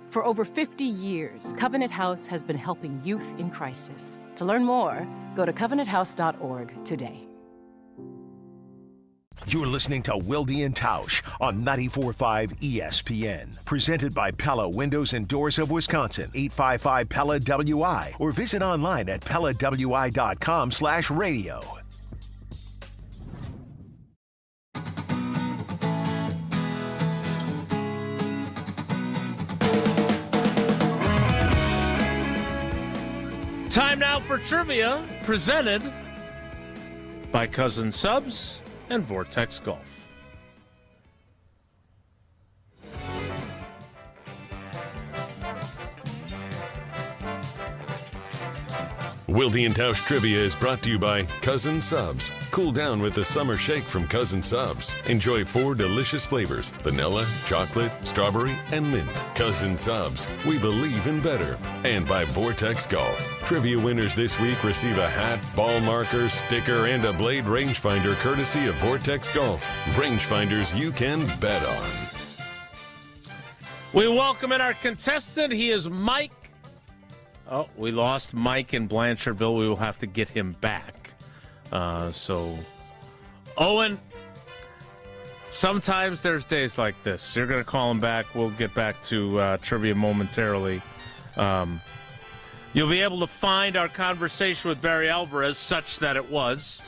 For over 50 years, Covenant House has been helping youth in crisis. To learn more, go to covenanthouse.org today. You're listening to Wilde Tausch on 94.5 ESPN. Presented by Pella Windows and Doors of Wisconsin, 855 Pella WI, or visit online at PellaWI.com/radio. Time now for trivia, presented by Cousin Subs and Vortex Golf. Wilde Tausch Trivia is brought to you by Cousin Subs. Cool down with the summer shake from Cousin Subs. Enjoy 4 delicious flavors: vanilla, chocolate, strawberry, and mint. Cousin Subs, we believe in better. And by Vortex Golf. Trivia winners this week receive a hat, ball marker, sticker, and a blade rangefinder courtesy of Vortex Golf. Rangefinders you can bet on. We welcome in our contestant. He is Mike. Oh, we lost Mike in Blanchardville. We will have to get him back. So, Owen, sometimes there's days like this. You're going to call him back. We'll get back to trivia momentarily. You'll be able to find our conversation with Barry Alvarez such that it was.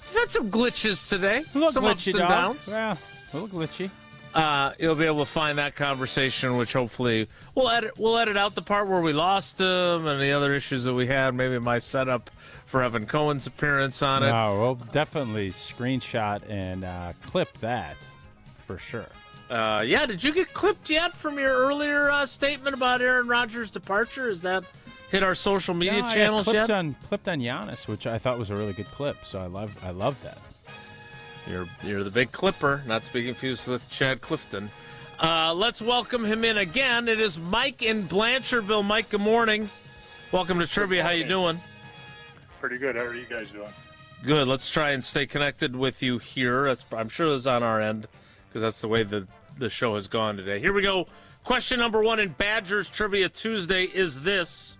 We've had some glitches today. Some glitchy, ups and dog. downs. Yeah, a little glitchy. You'll be able to find that conversation, which hopefully we'll edit out the part where we lost him and the other issues that we had. Maybe my setup for Evan Cohen's appearance on it. No, we'll definitely screenshot and clip that for sure. Yeah, did you get clipped yet from your earlier statement about Aaron Rodgers' departure? Has that hit our social media channels yet? Clipped on Giannis, which I thought was a really good clip. So I love that. You're the big clipper, not to be confused with Chad Clifton. Let's welcome him in again. It is Mike in Blanchardville. Mike, good morning. Welcome to Trivia. How you doing? Pretty good. How are you guys doing? Good. Let's try and stay connected with you here. I'm sure this is on our end because that's the way the show has gone today. Here we go. Question number 1 in Badgers Trivia Tuesday is this.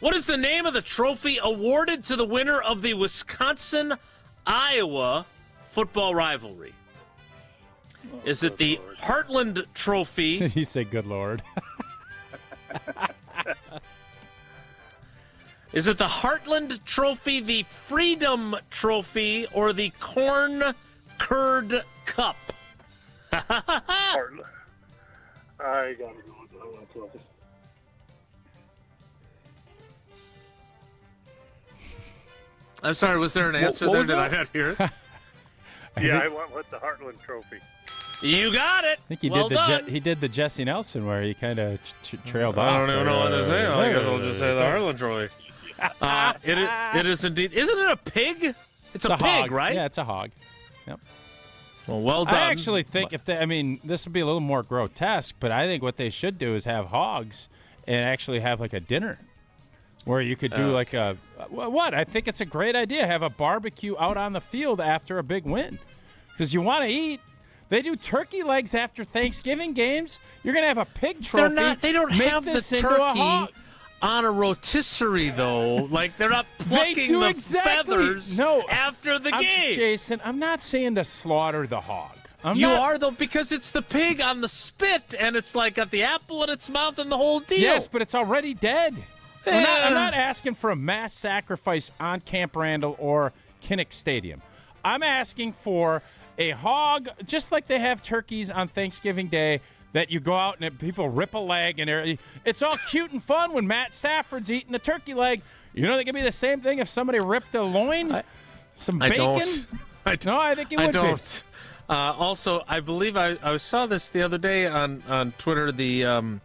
What is the name of the trophy awarded to the winner of the Wisconsin-Iowa football rivalry? Is it the Heartland Trophy? He said, "Good Lord." Is it the Heartland Trophy, the Freedom Trophy, or the Corn Curd Cup? Heartland. I gotta go with the Heartland Trophy. I'm sorry, was there an answer there? Did I not hear it? I went with the Heartland Trophy. You got it. I think he did the Jesse Nelson where he kind of trailed off. I don't even know what to say. I guess I'll just say the Heartland Trophy. It is indeed. Isn't it a pig? It's a pig, hog. right? Yeah, it's a hog. Yep. Well done. I actually think this would be a little more grotesque, but I think what they should do is have hogs and actually have like a dinner where you could do like a what? I think it's a great idea. Have a barbecue out on the field after a big win because you want to eat. They do turkey legs after Thanksgiving games. You're going to have a pig trophy. They don't have the turkey on a rotisserie, though. Like, they're not plucking the feathers after the game. Jason, I'm not saying to slaughter the hog. You are, though, because it's the pig on the spit, and it's like got the apple in its mouth and the whole deal. Yes, but it's already dead. I'm not asking for a mass sacrifice on Camp Randall or Kinnick Stadium. I'm asking for a hog, just like they have turkeys on Thanksgiving Day, that you go out and people rip a leg, and it's all cute and fun when Matt Stafford's eating a turkey leg. You know, they could be the same thing if somebody ripped a loin, some bacon. I think it would be. Also, I believe I saw this the other day on Twitter. The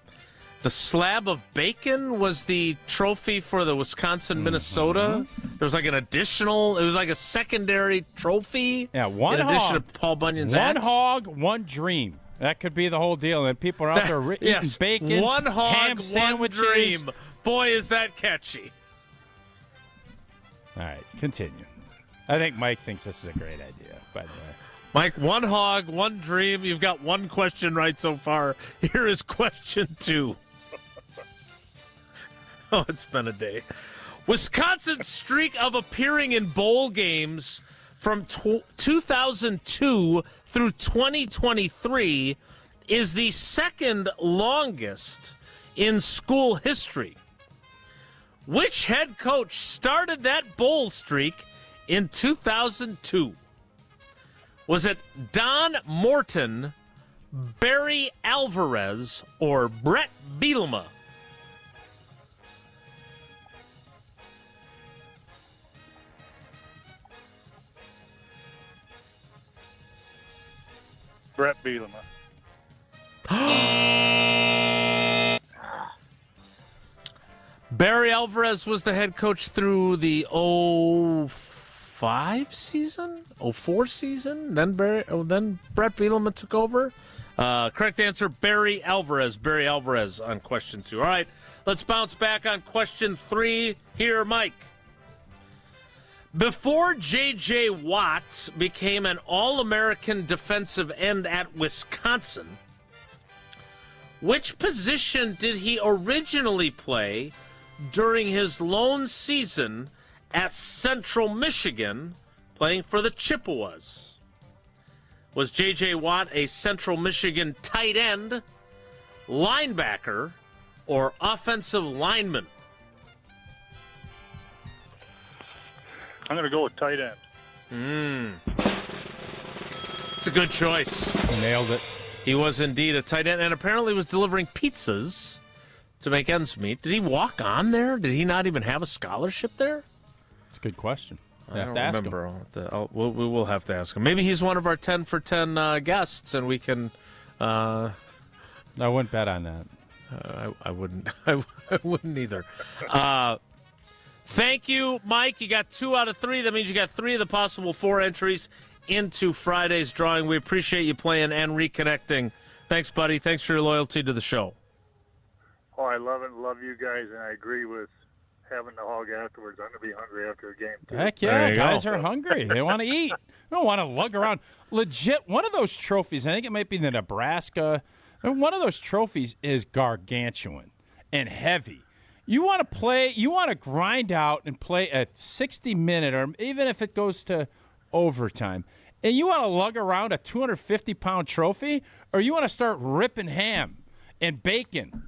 slab of bacon was the trophy for the Wisconsin-Minnesota. There was like it was like a secondary trophy. Yeah, in addition to Paul Bunyan's one axe. hog, one dream. That could be the whole deal. And people are out there eating bacon, one hog, ham sandwiches. One dream. Boy, is that catchy. All right, continue. I think Mike thinks this is a great idea, by the way. Mike, one hog, one dream. You've got one question right so far. Here is question 2. Oh, it's been a day. Wisconsin's streak of appearing in bowl games from 2002 through 2023 is the second longest in school history. Which head coach started that bowl streak in 2002? Was it Don Morton, Barry Alvarez, or Brett Bielema? Brett Bielema. Barry Alvarez was the head coach through the 05 season, 04 season. Then Brett Bielema took over. Correct answer, Barry Alvarez. Barry Alvarez on question 2. All right, let's bounce back on question 3 here, Mike. Before J.J. Watt became an All-American defensive end at Wisconsin, which position did he originally play during his lone season at Central Michigan, playing for the Chippewas? Was J.J. Watt a Central Michigan tight end, linebacker, or offensive lineman? I'm going to go with tight end. It's a good choice. Nailed it. He was indeed a tight end, and apparently was delivering pizzas to make ends meet. Did he walk on there? Did he not even have a scholarship there? It's a good question. I don't remember. We will have to ask him. Maybe he's one of our 10 for 10 guests, and we can... I wouldn't bet on that. I wouldn't. I wouldn't either. Thank you, Mike. You got 2 out of 3. That means you got 3 of the possible 4 entries into Friday's drawing. We appreciate you playing and reconnecting. Thanks, buddy. Thanks for your loyalty to the show. Oh, I love it. Love you guys, and I agree with having the hog afterwards. I'm going to be hungry after a game, too. Heck yeah, guys are hungry. They want to eat. They don't want to lug around. Legit, one of those trophies, I think it might be the Nebraska, one of those trophies is gargantuan and heavy. You want to play, you want to grind out and play a 60-minute, or even if it goes to overtime, and you want to lug around a 250-pound trophy, or you want to start ripping ham and bacon.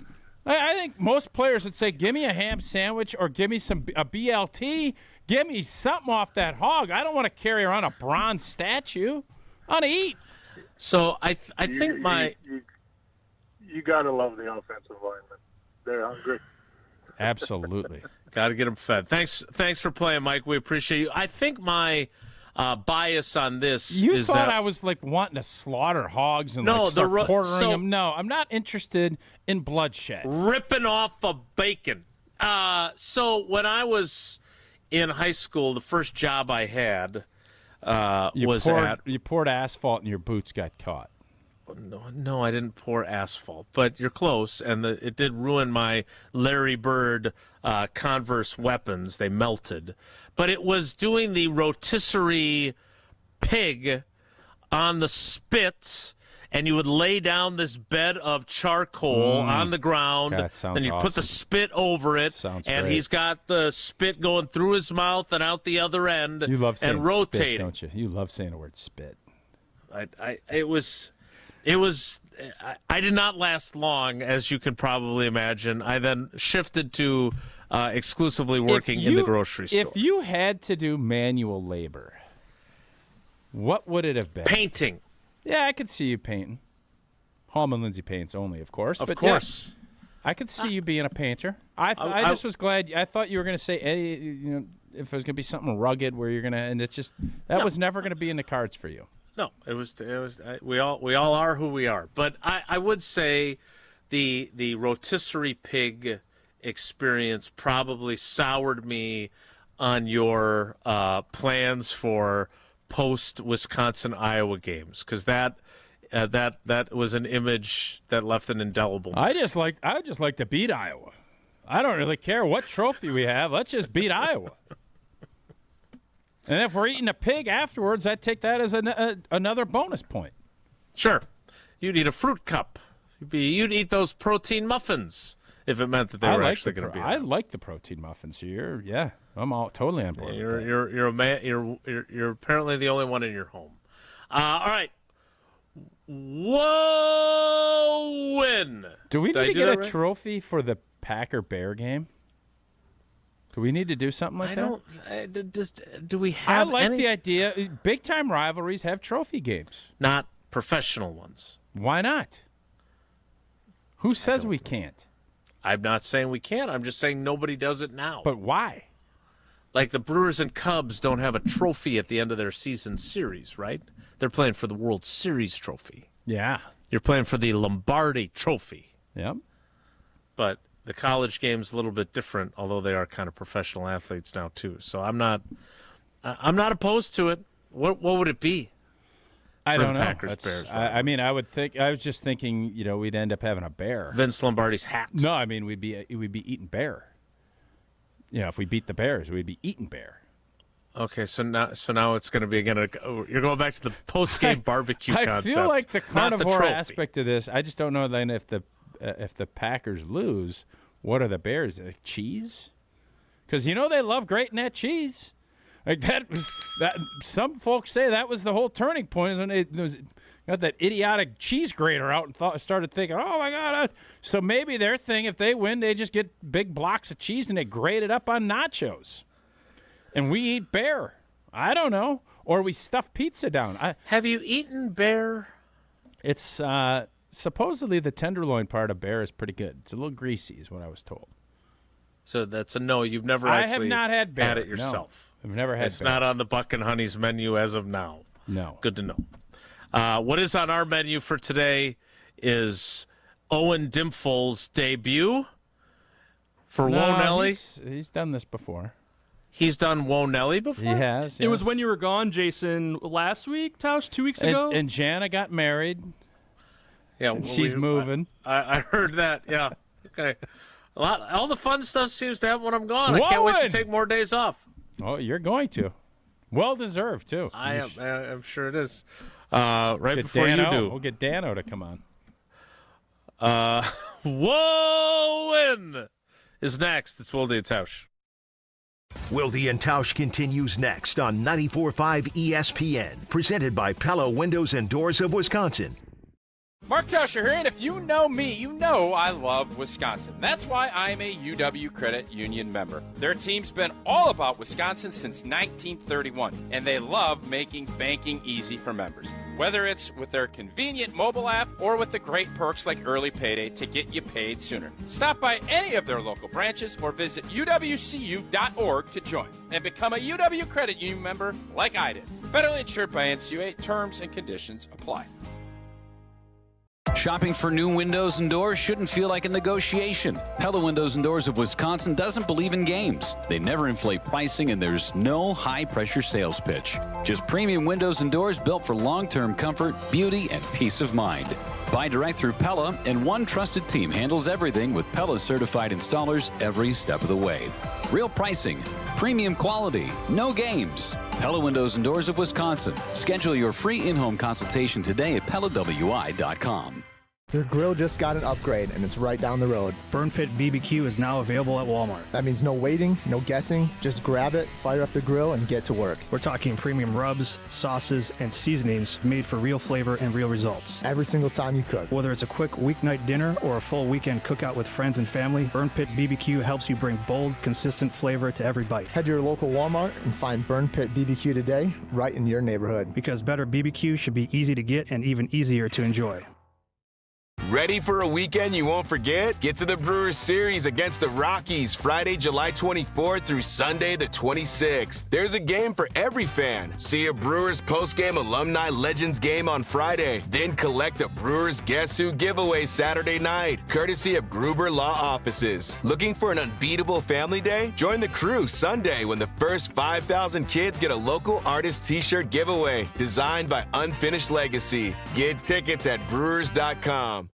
I think most players would say, give me a ham sandwich or give me a BLT. Give me something off that hog. I don't want to carry around a bronze statue. I want to eat. So I think you got to love the offensive linemen. They're hungry. Absolutely. Got to get them fed. Thanks for playing, Mike. We appreciate you. I think my bias on this is thought that I was like wanting to slaughter hogs and start quartering them. No, I'm not interested in bloodshed. Ripping off a bacon. So when I was in high school, the first job I had you poured asphalt and your boots got caught. No, I didn't pour asphalt, but you're close, and it did ruin my Larry Bird Converse weapons. They melted. But it was doing the rotisserie pig on the spit, and you would lay down this bed of charcoal on the ground, and you put the spit over it, and he's got the spit going through his mouth and out the other end, you love saying and rotating. Spit, don't you? You love saying the word spit. I did not last long, as you can probably imagine. I then shifted to exclusively working in the grocery store. If you had to do manual labor, what would it have been? Painting. Yeah, I could see you painting. Hallman Lindsay paints only, of course. Of course. Yeah, I could see you being a painter. I just was glad. I thought you were going to say, if it was going to be something rugged where you're going to, and it's just, that was never going to be in the cards for you. No, it was. We all are who we are. But I would say the rotisserie pig experience probably soured me on your plans for post Wisconsin Iowa games, because that was an image that left an indelible mark. I just like to beat Iowa. I don't really care what trophy we have. Let's just beat Iowa. And if we're eating a pig afterwards, I'd take that as another bonus point. Sure. You'd eat a fruit cup. You'd eat those protein muffins if it meant that they were actually going to be. I like the protein muffins. I'm all totally on board. You're a man. You're apparently the only one in your home. All right. Whoa! Win. Do we need to get a trophy for the Packer-Bear game? Do we need to do something like that? Do we have? I like the idea. Big-time rivalries have trophy games. Not professional ones. Why not? Who says we can't? I'm not saying we can't. I'm just saying nobody does it now. But why? Like the Brewers and Cubs don't have a trophy at the end of their season series, right? They're playing for the World Series trophy. Yeah. You're playing for the Lombardi trophy. Yep. But The college game's a little bit different, although they are kind of professional athletes now too. So I'm not opposed to it. What would it be? I don't know. Bears. I mean, I would think. I was just thinking, we'd end up having a bear. Vince Lombardi's hat. No, I mean we'd be eating bear. If we beat the Bears, we'd be eating bear. Okay, so now it's going to be again. You're going back to the post-game barbecue concept. I feel like the carnivore the aspect of this. I just don't know then if the Packers lose, what are the Bears? Cheese? Because they love grating that cheese. Like that. Some folks say that was the whole turning point. Is when they got that idiotic cheese grater out and started thinking, oh my God. So maybe their thing, if they win, they just get big blocks of cheese and they grate it up on nachos. And we eat bear. I don't know. Or we stuff pizza down. Have you eaten bear? It's supposedly the tenderloin part of bear is pretty good. It's a little greasy is what I was told. So that's a no. You've never I actually have not had bear. had it yourself. No, I've never had It's bear. not on the Buck and Honey's menu as of now. No. Good to know. What is on our menu for today is Owen Dimful's debut for Wonelli. He's done this before. He's done Wonelli before? He has. It was when you were gone, Jason, last week, Tausch, 2 weeks ago? And Jana got married. Yeah, and she's moving. I heard that, yeah. Okay. All the fun stuff seems to happen when I'm gone. Whoa, I can't wait to take more days off. Oh, you're going to. Well deserved, too. I'm sure it is. Right before Dano. you do. We'll get Dano to come on. Woen is next. It's Wilde Tausch. Wilde and Tausch continues next on 94.5 ESPN, presented by Pella Windows and Doors of Wisconsin. Mark Tauscher here, and if you know me, you know I love Wisconsin. That's why I'm a UW Credit Union member. Their team's been all about Wisconsin since 1931, and they love making banking easy for members. Whether it's with their convenient mobile app or with the great perks like early payday to get you paid sooner. Stop by any of their local branches or visit uwcu.org to join and become a UW Credit Union member like I did. Federally insured by NCUA. Terms and conditions apply. Shopping for new windows and doors shouldn't feel like a negotiation. Pella Windows and Doors of Wisconsin doesn't believe in games. They never inflate pricing, and there's no high-pressure sales pitch. Just premium windows and doors built for long-term comfort, beauty, and peace of mind. Buy direct through Pella, and one trusted team handles everything with Pella certified installers every step of the way. Real pricing, premium quality, no games. Pella Windows and Doors of Wisconsin. Schedule your free in-home consultation today at PellaWI.com. Your grill just got an upgrade, and it's right down the road. Burn Pit BBQ is now available at Walmart. That means no waiting, no guessing. Just grab it, fire up the grill, and get to work. We're talking premium rubs, sauces, and seasonings made for real flavor and real results. Every single time you cook. Whether it's a quick weeknight dinner or a full weekend cookout with friends and family, Burn Pit BBQ helps you bring bold, consistent flavor to every bite. Head to your local Walmart and find Burn Pit BBQ today, right in your neighborhood. Because better BBQ should be easy to get and even easier to enjoy. Ready for a weekend you won't forget? Get to the Brewers Series against the Rockies Friday, July 24th through Sunday the 26th. There's a game for every fan. See a Brewers postgame Alumni Legends game on Friday. Then collect a Brewers Guess Who giveaway Saturday night, courtesy of Gruber Law Offices. Looking for an unbeatable family day? Join the crew Sunday when the first 5,000 kids get a local artist t-shirt giveaway designed by Unfinished Legacy. Get tickets at brewers.com.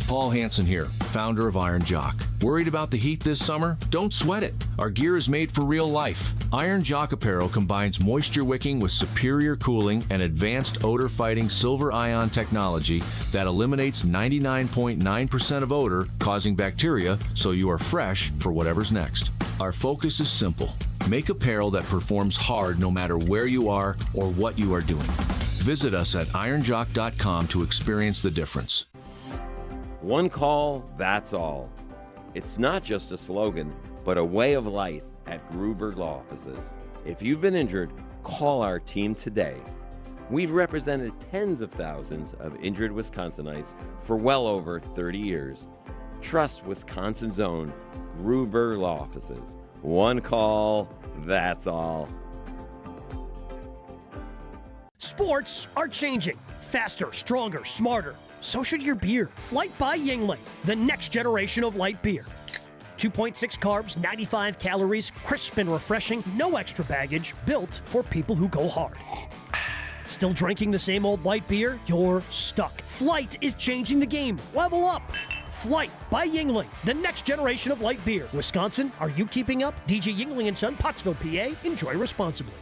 Paul Hansen here, founder of Iron Jock. Worried about the heat this summer? Don't sweat it. Our gear is made for real life. Iron Jock apparel combines moisture wicking with superior cooling and advanced odor-fighting silver ion technology that eliminates 99.9% of odor causing bacteria, so you are fresh for whatever's next. Our focus is simple. Make apparel that performs hard no matter where you are or what you are doing. Visit us at ironjock.com to experience the difference. One call, that's all. It's not just a slogan, but a way of life at Gruber Law Offices. If you've been injured, call our team today. We've represented tens of thousands of injured Wisconsinites for well over 30 years. Trust Wisconsin's own Gruber Law Offices. One call, that's all. Sports are changing. Faster, stronger, smarter. so should your beer. Flight by Yuengling, the next generation of light beer. 2.6 carbs, 95 calories, crisp and refreshing, no extra baggage, built for people who go hard. Still drinking the same old light beer? You're stuck. Flight is changing the game. Level up. Flight by Yuengling, the next generation of light beer. Wisconsin, are you keeping up? DJ Yuengling & Son, Pottsville, PA. Enjoy responsibly.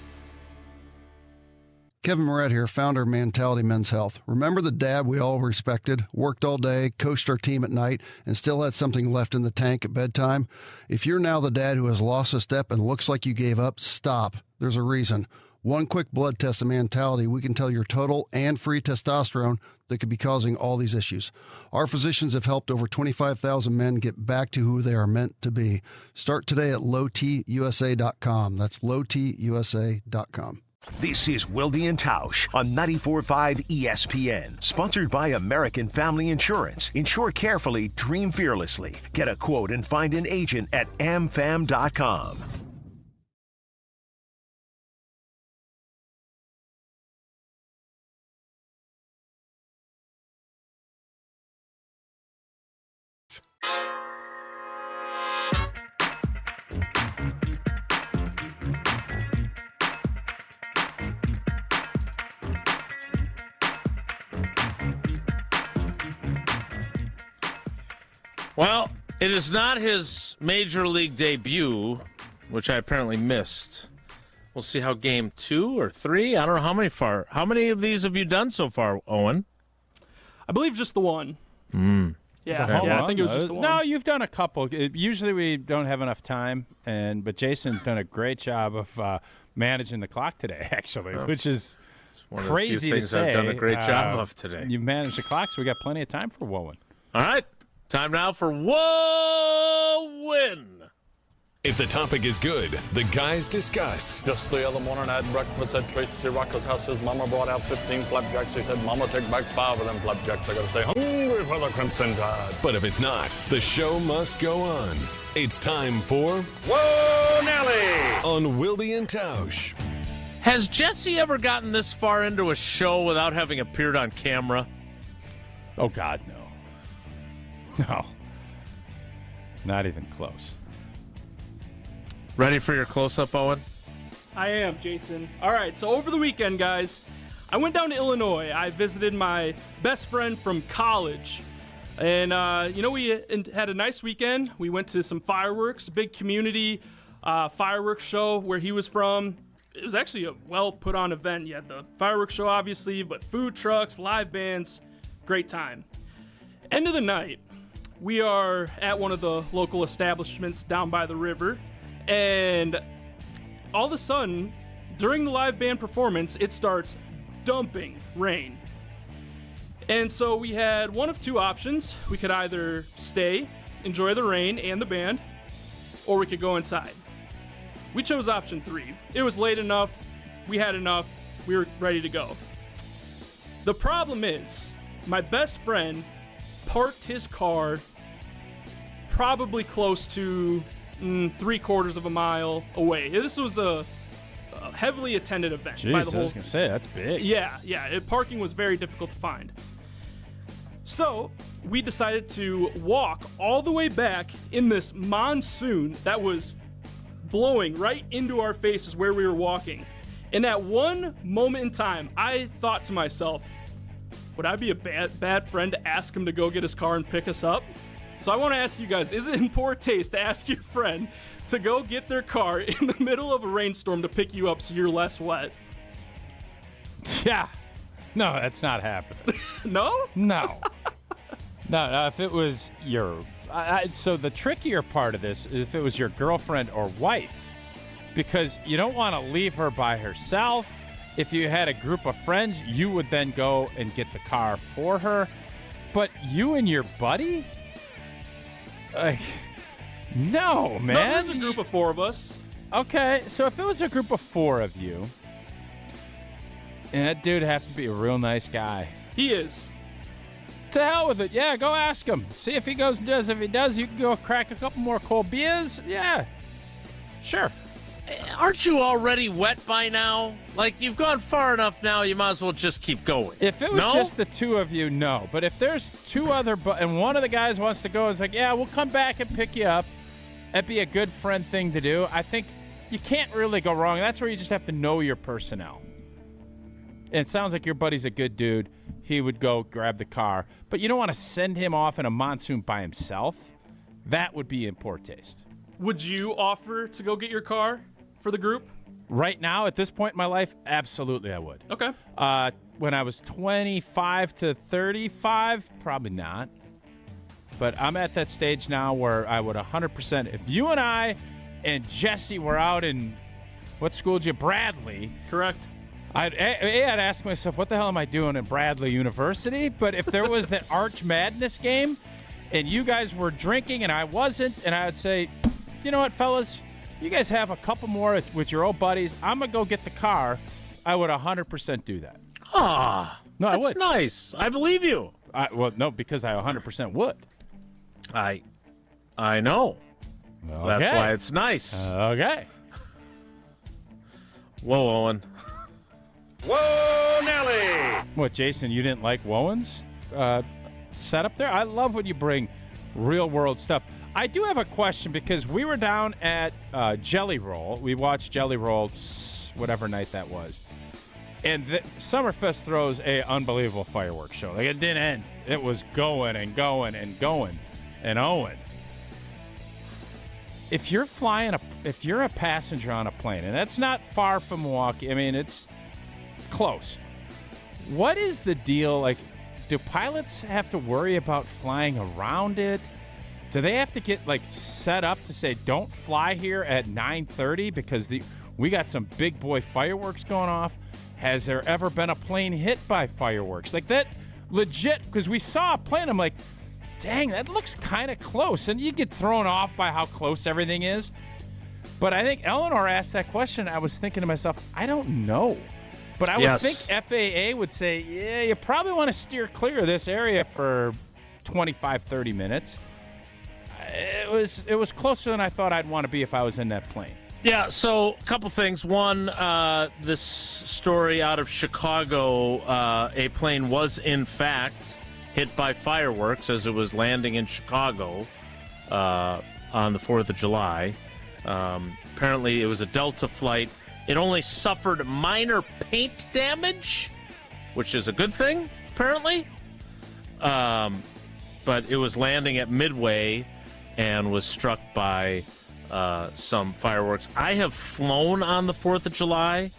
Kevin Moret here, founder of Mentality Men's Health. Remember the dad we all respected, worked all day, coached our team at night, and still had something left in the tank at bedtime? If you're now the dad who has lost a step and looks like you gave up, stop. There's a reason. One quick blood test of Mentality, we can tell your total and free testosterone that could be causing all these issues. Our physicians have helped over 25,000 men get back to who they are meant to be. Start today at lowtusa.com. That's lowtusa.com. This is Wilde Tausch on 94.5 ESPN. Sponsored by American Family Insurance. Insure carefully, dream fearlessly. Get a quote and find an agent at amfam.com. Well, it is not his major league debut, which I apparently missed. We'll see how game 2 or 3. I don't know how many of these have you done so far, Owen? I believe just the one. Yeah, I think it was just the one. No, you've done a couple. Usually we don't have enough time, but Jason's done a great job of managing the clock today, actually, which is crazy to say. I've done a great job of today. You've managed the clock, so we got plenty of time for Wowen. All right. Time now for Wowen. If the topic is good, the guys discuss. Just the other morning I had breakfast at Tracy Rocker's house. His mama brought out 15 flapjacks. He said, Mama, take back 5 of them flapjacks. I gotta stay hungry for the Crimson Tide. But if it's not, the show must go on. It's time for Whoa, Nelly! On Wilde Tausch. Has Jesse ever gotten this far into a show without having appeared on camera? Oh, God, no. No. Not even close. Ready for your close-up, Owen? I am, Jason. All right, so over the weekend, guys, I went down to Illinois. I visited my best friend from college. And, we had a nice weekend. We went to some fireworks, a big community fireworks show where he was from. It was actually a well-put-on event. You had the fireworks show, obviously, but food trucks, live bands, great time. End of the night, we are at one of the local establishments down by the river, and all of a sudden, during the live band performance, it starts dumping rain. And so we had one of two options. We could either stay, enjoy the rain and the band, or we could go inside. We chose option 3. It was late enough, we had enough, we were ready to go. The problem is, my best friend parked his car probably close to 3/4 of a mile away. This was a heavily attended event. Jeez, by the whole, I was going to say, that's big. Yeah. Parking was very difficult to find. So we decided to walk all the way back in this monsoon that was blowing right into our faces where we were walking. And at one moment in time, I thought to myself, would I be a bad friend to ask him to go get his car and pick us up? So I want to ask you guys, is it in poor taste to ask your friend to go get their car in the middle of a rainstorm to pick you up so you're less wet? Yeah. No, that's not happening. No? No. No, if it was your... so the trickier part of this is if it was your girlfriend or wife, because you don't want to leave her by herself. If you had a group of friends, you would then go and get the car for her. But you and your buddy? No, man. No, there's a group of 4 of us. Okay, so if it was a group of 4 of you, and that dude have to be a real nice guy. He is. To hell with it. Yeah, go ask him. See if he goes and does. If he does, you can go crack a couple more cold beers. Yeah. Sure. Aren't you already wet by now? Like, you've gone far enough now, you might as well just keep going. If it was just the two of you, no. But if there's two other, and one of the guys wants to go, it's like, yeah, we'll come back and pick you up. That'd be a good friend thing to do. I think you can't really go wrong. That's where you just have to know your personnel. And it sounds like your buddy's a good dude. He would go grab the car. But you don't want to send him off in a monsoon by himself. That would be in poor taste. Would you offer to go get your car for the group? Right now, at this point in my life, absolutely I would. Okay. When I was 25 to 35, probably not. But I'm at that stage now where I would 100%. If you and I and Jesse were out in, what school did you? Bradley. Correct. I'd ask myself, what the hell am I doing in Bradley University? But if there was that Arch Madness game and you guys were drinking and I wasn't, and I would say, you know what, fellas? You guys have a couple more with your old buddies. I'm going to go get the car. I would 100% do that. No, I that's would. nice. I believe you. Well, no, because I 100% would. I know. Okay. That's why it's nice. Okay. Whoa, Owen. Whoa, Nelly! What, Jason, you didn't like Wowen's setup there? I love when you bring real-world stuff. I do have a question because we were down at Jelly Roll. We watched Jelly Roll whatever night that was. And Summerfest throws a unbelievable fireworks show. Like, it didn't end. It was going and going and going. And Owen, if you're a passenger on a plane, and that's not far from Milwaukee, I mean, it's close. What is the deal? Like, do pilots have to worry about flying around it? Do they have to get, set up to say, don't fly here at 9:30 because we got some big boy fireworks going off? Has there ever been a plane hit by fireworks? Like, that legit, because we saw a plane, I'm like, dang, that looks kind of close. And you get thrown off by how close everything is. But I think Eleanor asked that question. I was thinking to myself, I don't know. But I would think FAA would say, yeah, you probably want to steer clear of this area for 25, 30 minutes. It was closer than I thought I'd want to be if I was in that plane. Yeah, so a couple things. One, this story out of Chicago, a plane was in fact hit by fireworks as it was landing in Chicago on the 4th of July. Apparently it was a Delta flight. It only suffered minor paint damage, which is a good thing, apparently. But it was landing at Midway and was struck by some fireworks. I have flown on the 4th of July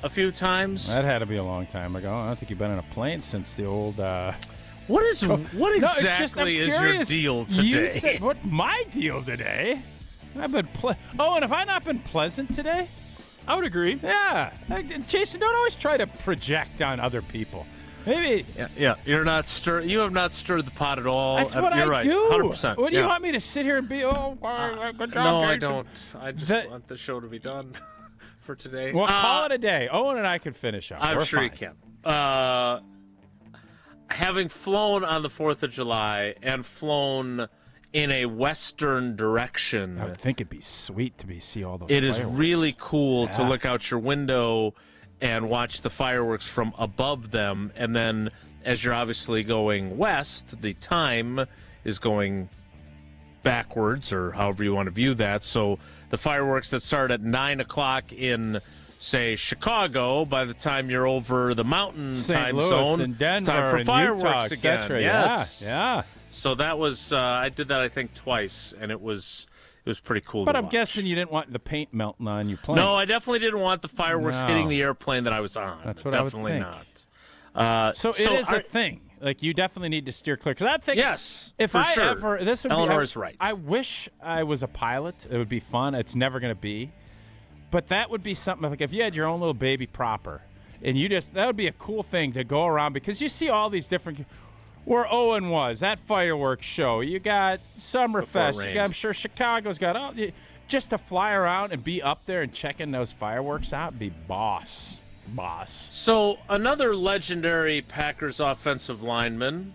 a few times. That had to be a long time ago. I don't think you've been in a plane since the old... What exactly is your deal today? You said, what my deal today? I've been and have I not been pleasant today? I would agree. Yeah. Jason, don't always try to project on other people. Maybe. Yeah. You have not stirred the pot at all. That's what You're I right, do. 100%. What do you want me to sit here and be? Good job, no, Jason. I don't. I just want the show to be done for today. Well, call it a day. Owen and I can finish up. I'm We're sure fine. you can. Having flown on the 4th of July and flown in a western direction, I would think it'd be sweet to see all those. It is fireworks. really cool to look out your window and watch the fireworks from above them. And then as you're obviously going west, the time is going backwards, or however you want to view that. So the fireworks that start at 9 o'clock in, say, Chicago, by the time you're over the mountain St. time Louis zone, and Denver it's time for and fireworks Utah, again. etc. Yes. Yeah. So that was, I did that, I think, twice, and it was pretty cool But to I'm watch. guessing you didn't want the paint melting on your plane. No, I definitely didn't want the fireworks No. hitting the airplane that I was on. That's what definitely I would think. not. So it is a thing. Like, you definitely need to steer clear. Because I think if for I sure. ever, this would Eleanor be, is right. I wish I was a pilot. It would be fun. It's never going to be. But that would be something like if you had your own little baby propper, and that would be a cool thing to go around, because you see all these different. Where Owen was, that fireworks show. You got Summerfest. I'm sure Chicago's got just to fly around and be up there and checking those fireworks out would be boss. So another legendary Packers offensive lineman,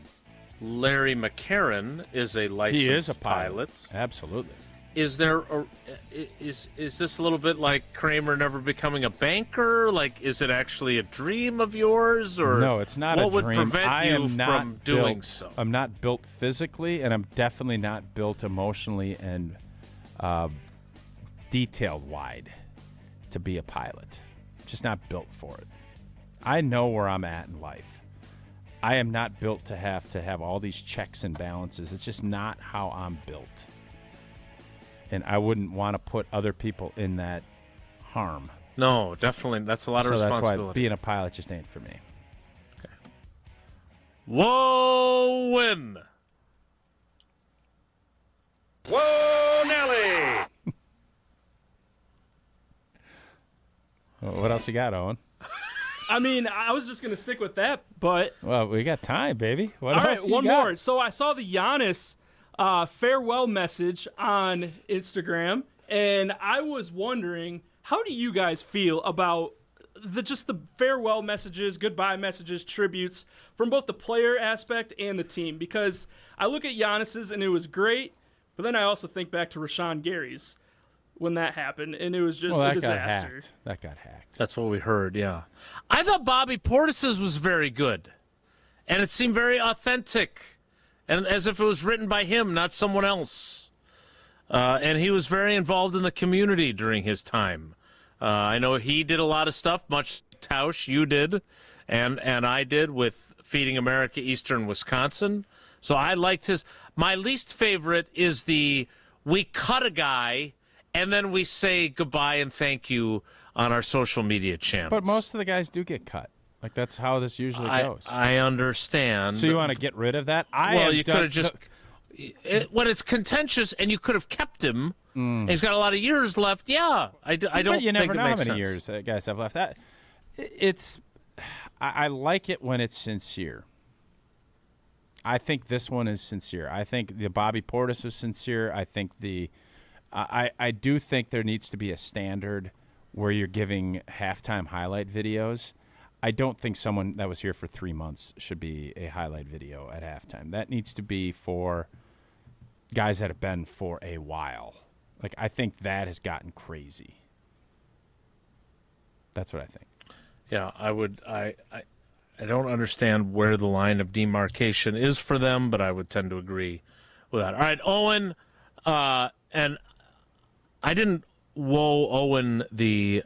Larry McCarron, is a licensed He is a pilot. Absolutely. is this a little bit like Kramer never becoming a banker? Like, is it actually a dream of yours, or no? It's not a dream. What would prevent you from doing so? I'm not built physically, and I'm definitely not built emotionally and detailed-wide to be a pilot. Just not built for it. I know where I'm at in life. I am not built to have all these checks and balances. It's just not how I'm built. And I wouldn't want to put other people in that harm. No, definitely. That's a lot of responsibility. That's why being a pilot just ain't for me. Okay. Whoa, win. Whoa, Nelly. What else you got, Owen? I mean, I was just going to stick with that, but... Well, we got time, baby. What all else right, you one got? more. So I saw the Giannis farewell message on Instagram, and I was wondering, how do you guys feel about just the farewell messages, goodbye messages, tributes from both the player aspect and the team? Because I look at Giannis's, and it was great, but then I also think back to Rashawn Gary's when that happened, and it was just a disaster. That got hacked. That's what we heard, yeah. I thought Bobby Portis's was very good, and it seemed very authentic, and as if it was written by him, not someone else. And he was very involved in the community during his time. I know he did a lot of stuff, much Tausch, you did, and I did with Feeding America Eastern Wisconsin. So I liked his. My least favorite is we cut a guy and then we say goodbye and thank you on our social media channels. But most of the guys do get cut. Like, that's how this usually goes. I understand. So you want to get rid of that? Well, you could have just... when it's contentious and you could have kept him, and he's got a lot of years left, yeah. I don't think it makes sense. But you never know how many years guys have left. I like it when it's sincere. I think this one is sincere. I think the Bobby Portis was sincere. I think I do think there needs to be a standard where you're giving halftime highlight videos. I don't think someone that was here for 3 months should be a highlight video at halftime. That needs to be for guys that have been for a while. Like, I think that has gotten crazy. That's what I think. Yeah, I don't understand where the line of demarcation is for them, but I would tend to agree with that. All right, Owen, and I didn't Owen the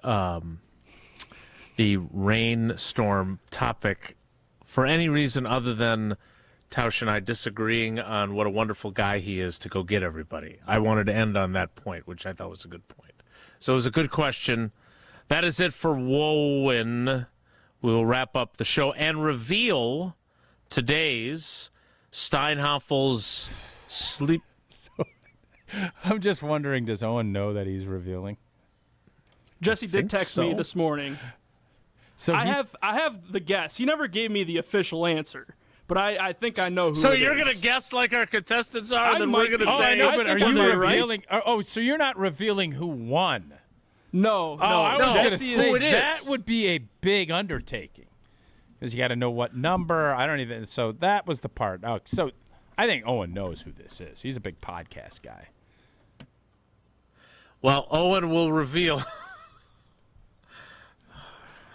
rainstorm topic for any reason other than Tausch and I disagreeing on what a wonderful guy he is to go get everybody. I wanted to end on that point, which I thought was a good point. So it was a good question. That is it for Wowen. We'll wrap up the show and reveal today's Steinhoffel's sleep. I'm just wondering, does Owen know that he's revealing? Jesse did text me this morning. So I have the guess. He never gave me the official answer, but I think I know who. So it you're is. going to guess like our contestants are, then we're going to say. I know, but are you revealing? Right? Oh, so you're not revealing who won? No. I was going to say who it is. That would be a big undertaking because you got to know what number. I don't even. So that was the part. Oh, so I think Owen knows who this is. He's a big podcast guy. Well, Owen will reveal.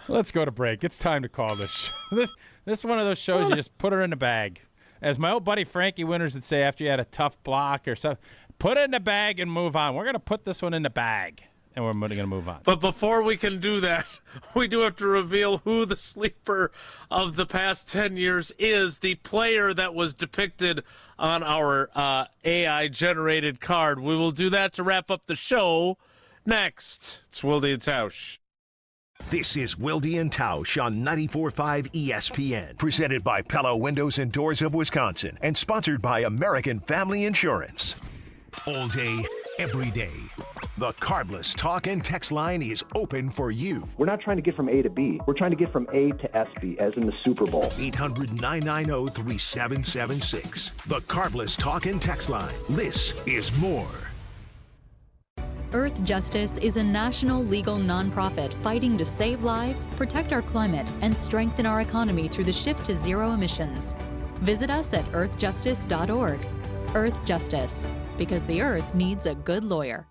Let's go to break. It's time to call this show. This is one of those shows you just put her in the bag. As my old buddy Frankie Winters would say after you had a tough block or something, put it in the bag and move on. We're going to put this one in the bag, and we're going to move on. But before we can do that, we do have to reveal who the sleeper of the past 10 years is, the player that was depicted on our AI-generated card. We will do that to wrap up the show next. It's Wilde Tausch. This is Wilde and Tausch on 94.5 ESPN, presented by Pella Windows and Doors of Wisconsin, and sponsored by American Family Insurance. All day, every day, the Carbless talk and text line is open for you. We're not trying to get from A to B. We're trying to get from A to SB, as in the Super Bowl. 800-990-3776. The Carbless talk and text line. This is more. Earth Justice is a national legal nonprofit fighting to save lives, protect our climate, and strengthen our economy through the shift to zero emissions. Visit us at earthjustice.org. Earth Justice, because the earth needs a good lawyer.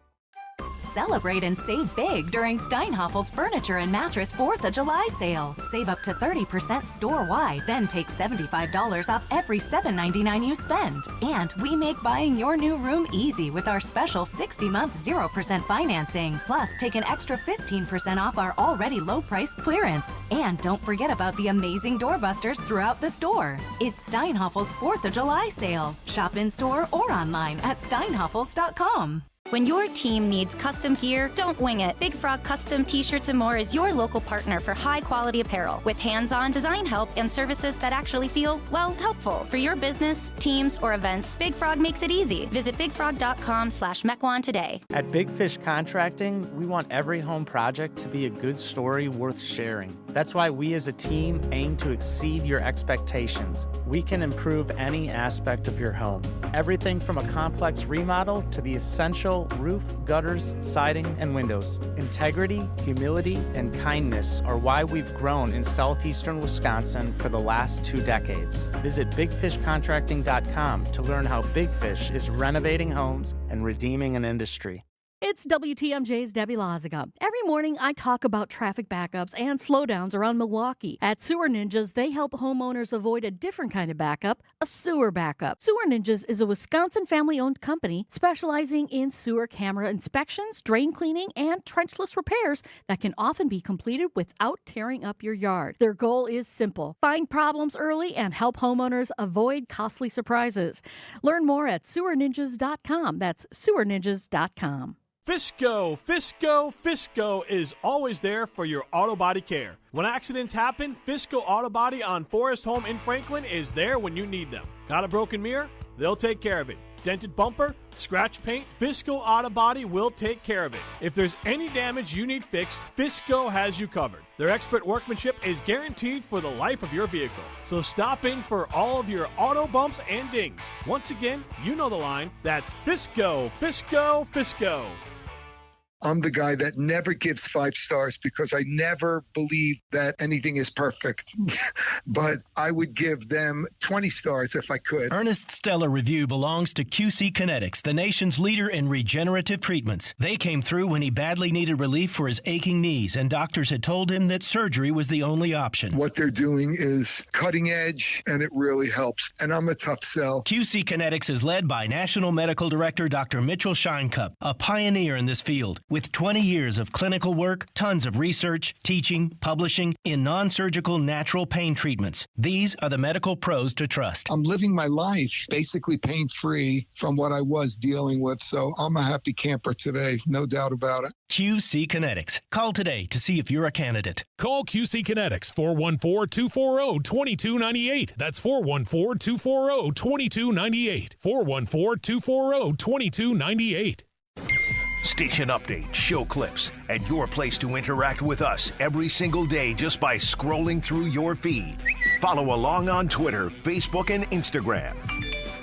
Celebrate and save big during Steinhaffel's Furniture and Mattress 4th of July sale. Save up to 30% store-wide, then take $75 off every $7.99 you spend. And we make buying your new room easy with our special 60-month 0% financing. Plus, take an extra 15% off our already low-priced clearance. And don't forget about the amazing doorbusters throughout the store. It's Steinhaffel's 4th of July sale. Shop in-store or online at steinhaffels.com. When your team needs custom gear, don't wing it. Big Frog Custom T-Shirts and More is your local partner for high-quality apparel with hands-on design help and services that actually feel, well, helpful. For your business, teams, or events, Big Frog makes it easy. Visit bigfrog.com/Mequon today. At Big Fish Contracting, we want every home project to be a good story worth sharing. That's why we as a team aim to exceed your expectations. We can improve any aspect of your home. Everything from a complex remodel to the essential roof, gutters, siding, and windows. Integrity, humility, and kindness are why we've grown in southeastern Wisconsin for the last 2 decades. Visit bigfishcontracting.com to learn how Big Fish is renovating homes and redeeming an industry. It's WTMJ's Debbie Loziga. Every morning, I talk about traffic backups and slowdowns around Milwaukee. At Sewer Ninjas, they help homeowners avoid a different kind of backup, a sewer backup. Sewer Ninjas is a Wisconsin family-owned company specializing in sewer camera inspections, drain cleaning, and trenchless repairs that can often be completed without tearing up your yard. Their goal is simple: find problems early and help homeowners avoid costly surprises. Learn more at sewerninjas.com. That's sewerninjas.com. Fisco is always there for your auto body care. When accidents happen, Fisco Auto Body on Forest Home in Franklin is there when you need them. Got a broken mirror? They'll take care of it. Dented bumper? Scratch paint? Fisco Auto Body will take care of it. If there's any damage you need fixed, Fisco has you covered. Their expert workmanship is guaranteed for the life of your vehicle. So stop in for all of your auto bumps and dings. Once again, you know the line. That's Fisco. I'm the guy that never gives 5 stars because I never believe that anything is perfect. But I would give them 20 stars if I could. Ernest Stellar Review belongs to QC Kinetics, the nation's leader in regenerative treatments. They came through when he badly needed relief for his aching knees, and doctors had told him that surgery was the only option. What they're doing is cutting edge, and it really helps. And I'm a tough sell. QC Kinetics is led by National Medical Director Dr. Mitchell Scheinkup, a pioneer in this field. With 20 years of clinical work, tons of research, teaching, publishing in non-surgical natural pain treatments. These are the medical pros to trust. I'm living my life basically pain-free from what I was dealing with, so I'm a happy camper today, no doubt about it. QC Kinetics. Call today to see if you're a candidate. Call QC Kinetics, 414-240-2298. That's 414-240-2298. 414-240-2298. Station updates, show clips, and your place to interact with us every single day just by scrolling through your feed. Follow along on Twitter, Facebook, and Instagram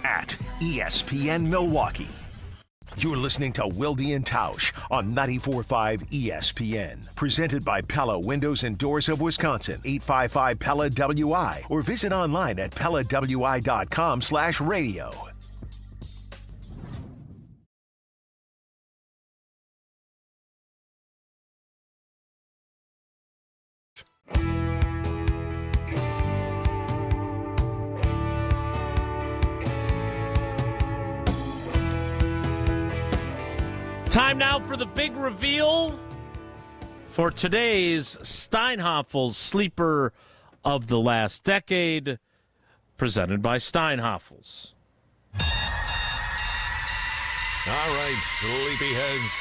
at ESPN Milwaukee. You're listening to Wilde Tausch on 94.5 ESPN. Presented by Pella Windows and Doors of Wisconsin, 855 Pella WI, or visit online at PellaWI.com/radio. Time now for the big reveal for today's Steinhaffel's Sleeper of the Last Decade, presented by Steinhaffel's. All right, sleepyheads,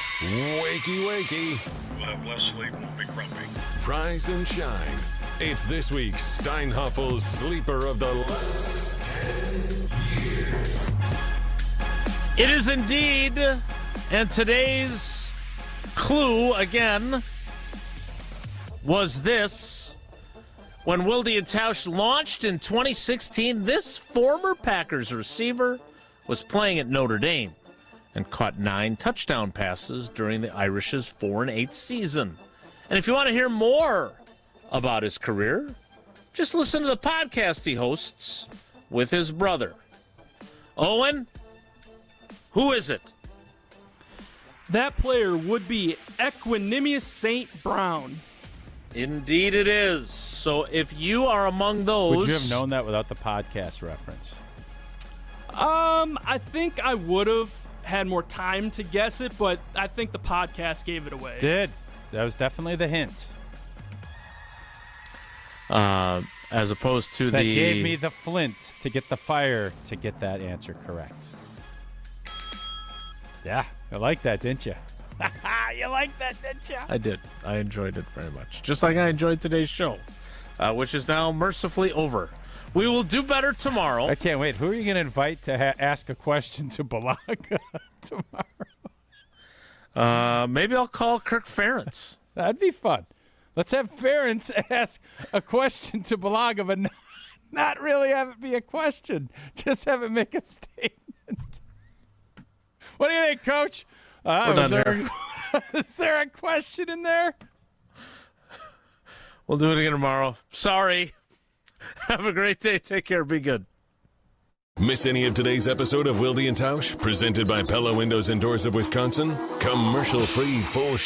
wakey. We'll have less sleep and we'll be grumpy. Rise and shine. It's this week's Steinhaffel's Sleeper of the Last 10 Years. It is indeed, and today's clue, again, was this. When Wilde Tausch launched in 2016, this former Packers receiver was playing at Notre Dame and caught 9 touchdown passes during the Irish's 4-8 season. And if you want to hear more about his career, just listen to the podcast he hosts with his brother. Owen, Who is it? That player would be Equanimous St. Brown. Indeed it is. So if you are among those... Would you have known that without the podcast reference? I think I would have had more time to guess it, but I think the podcast gave it away. Did. That was definitely the hint. As opposed to that gave me the flint to get the fire to get that answer correct. Yeah, you like that, didn't you? You like that, didn't you? I did. I enjoyed it very much. Just like I enjoyed today's show, which is now mercifully over. We will do better tomorrow. I can't wait. Who are you going to invite to ask a question to Balaga tomorrow? Maybe I'll call Kirk Ferentz. That'd be fun. Let's have Ferentz ask a question to Balaga, but not really have it be a question. Just have it make a statement. What do you think, Coach? Is there a question in there? We'll do it again tomorrow. Sorry. Have a great day. Take care. Be good. Miss any of today's episode of Wilde and Tausch? Presented by Pella Windows and Doors of Wisconsin? Commercial-free full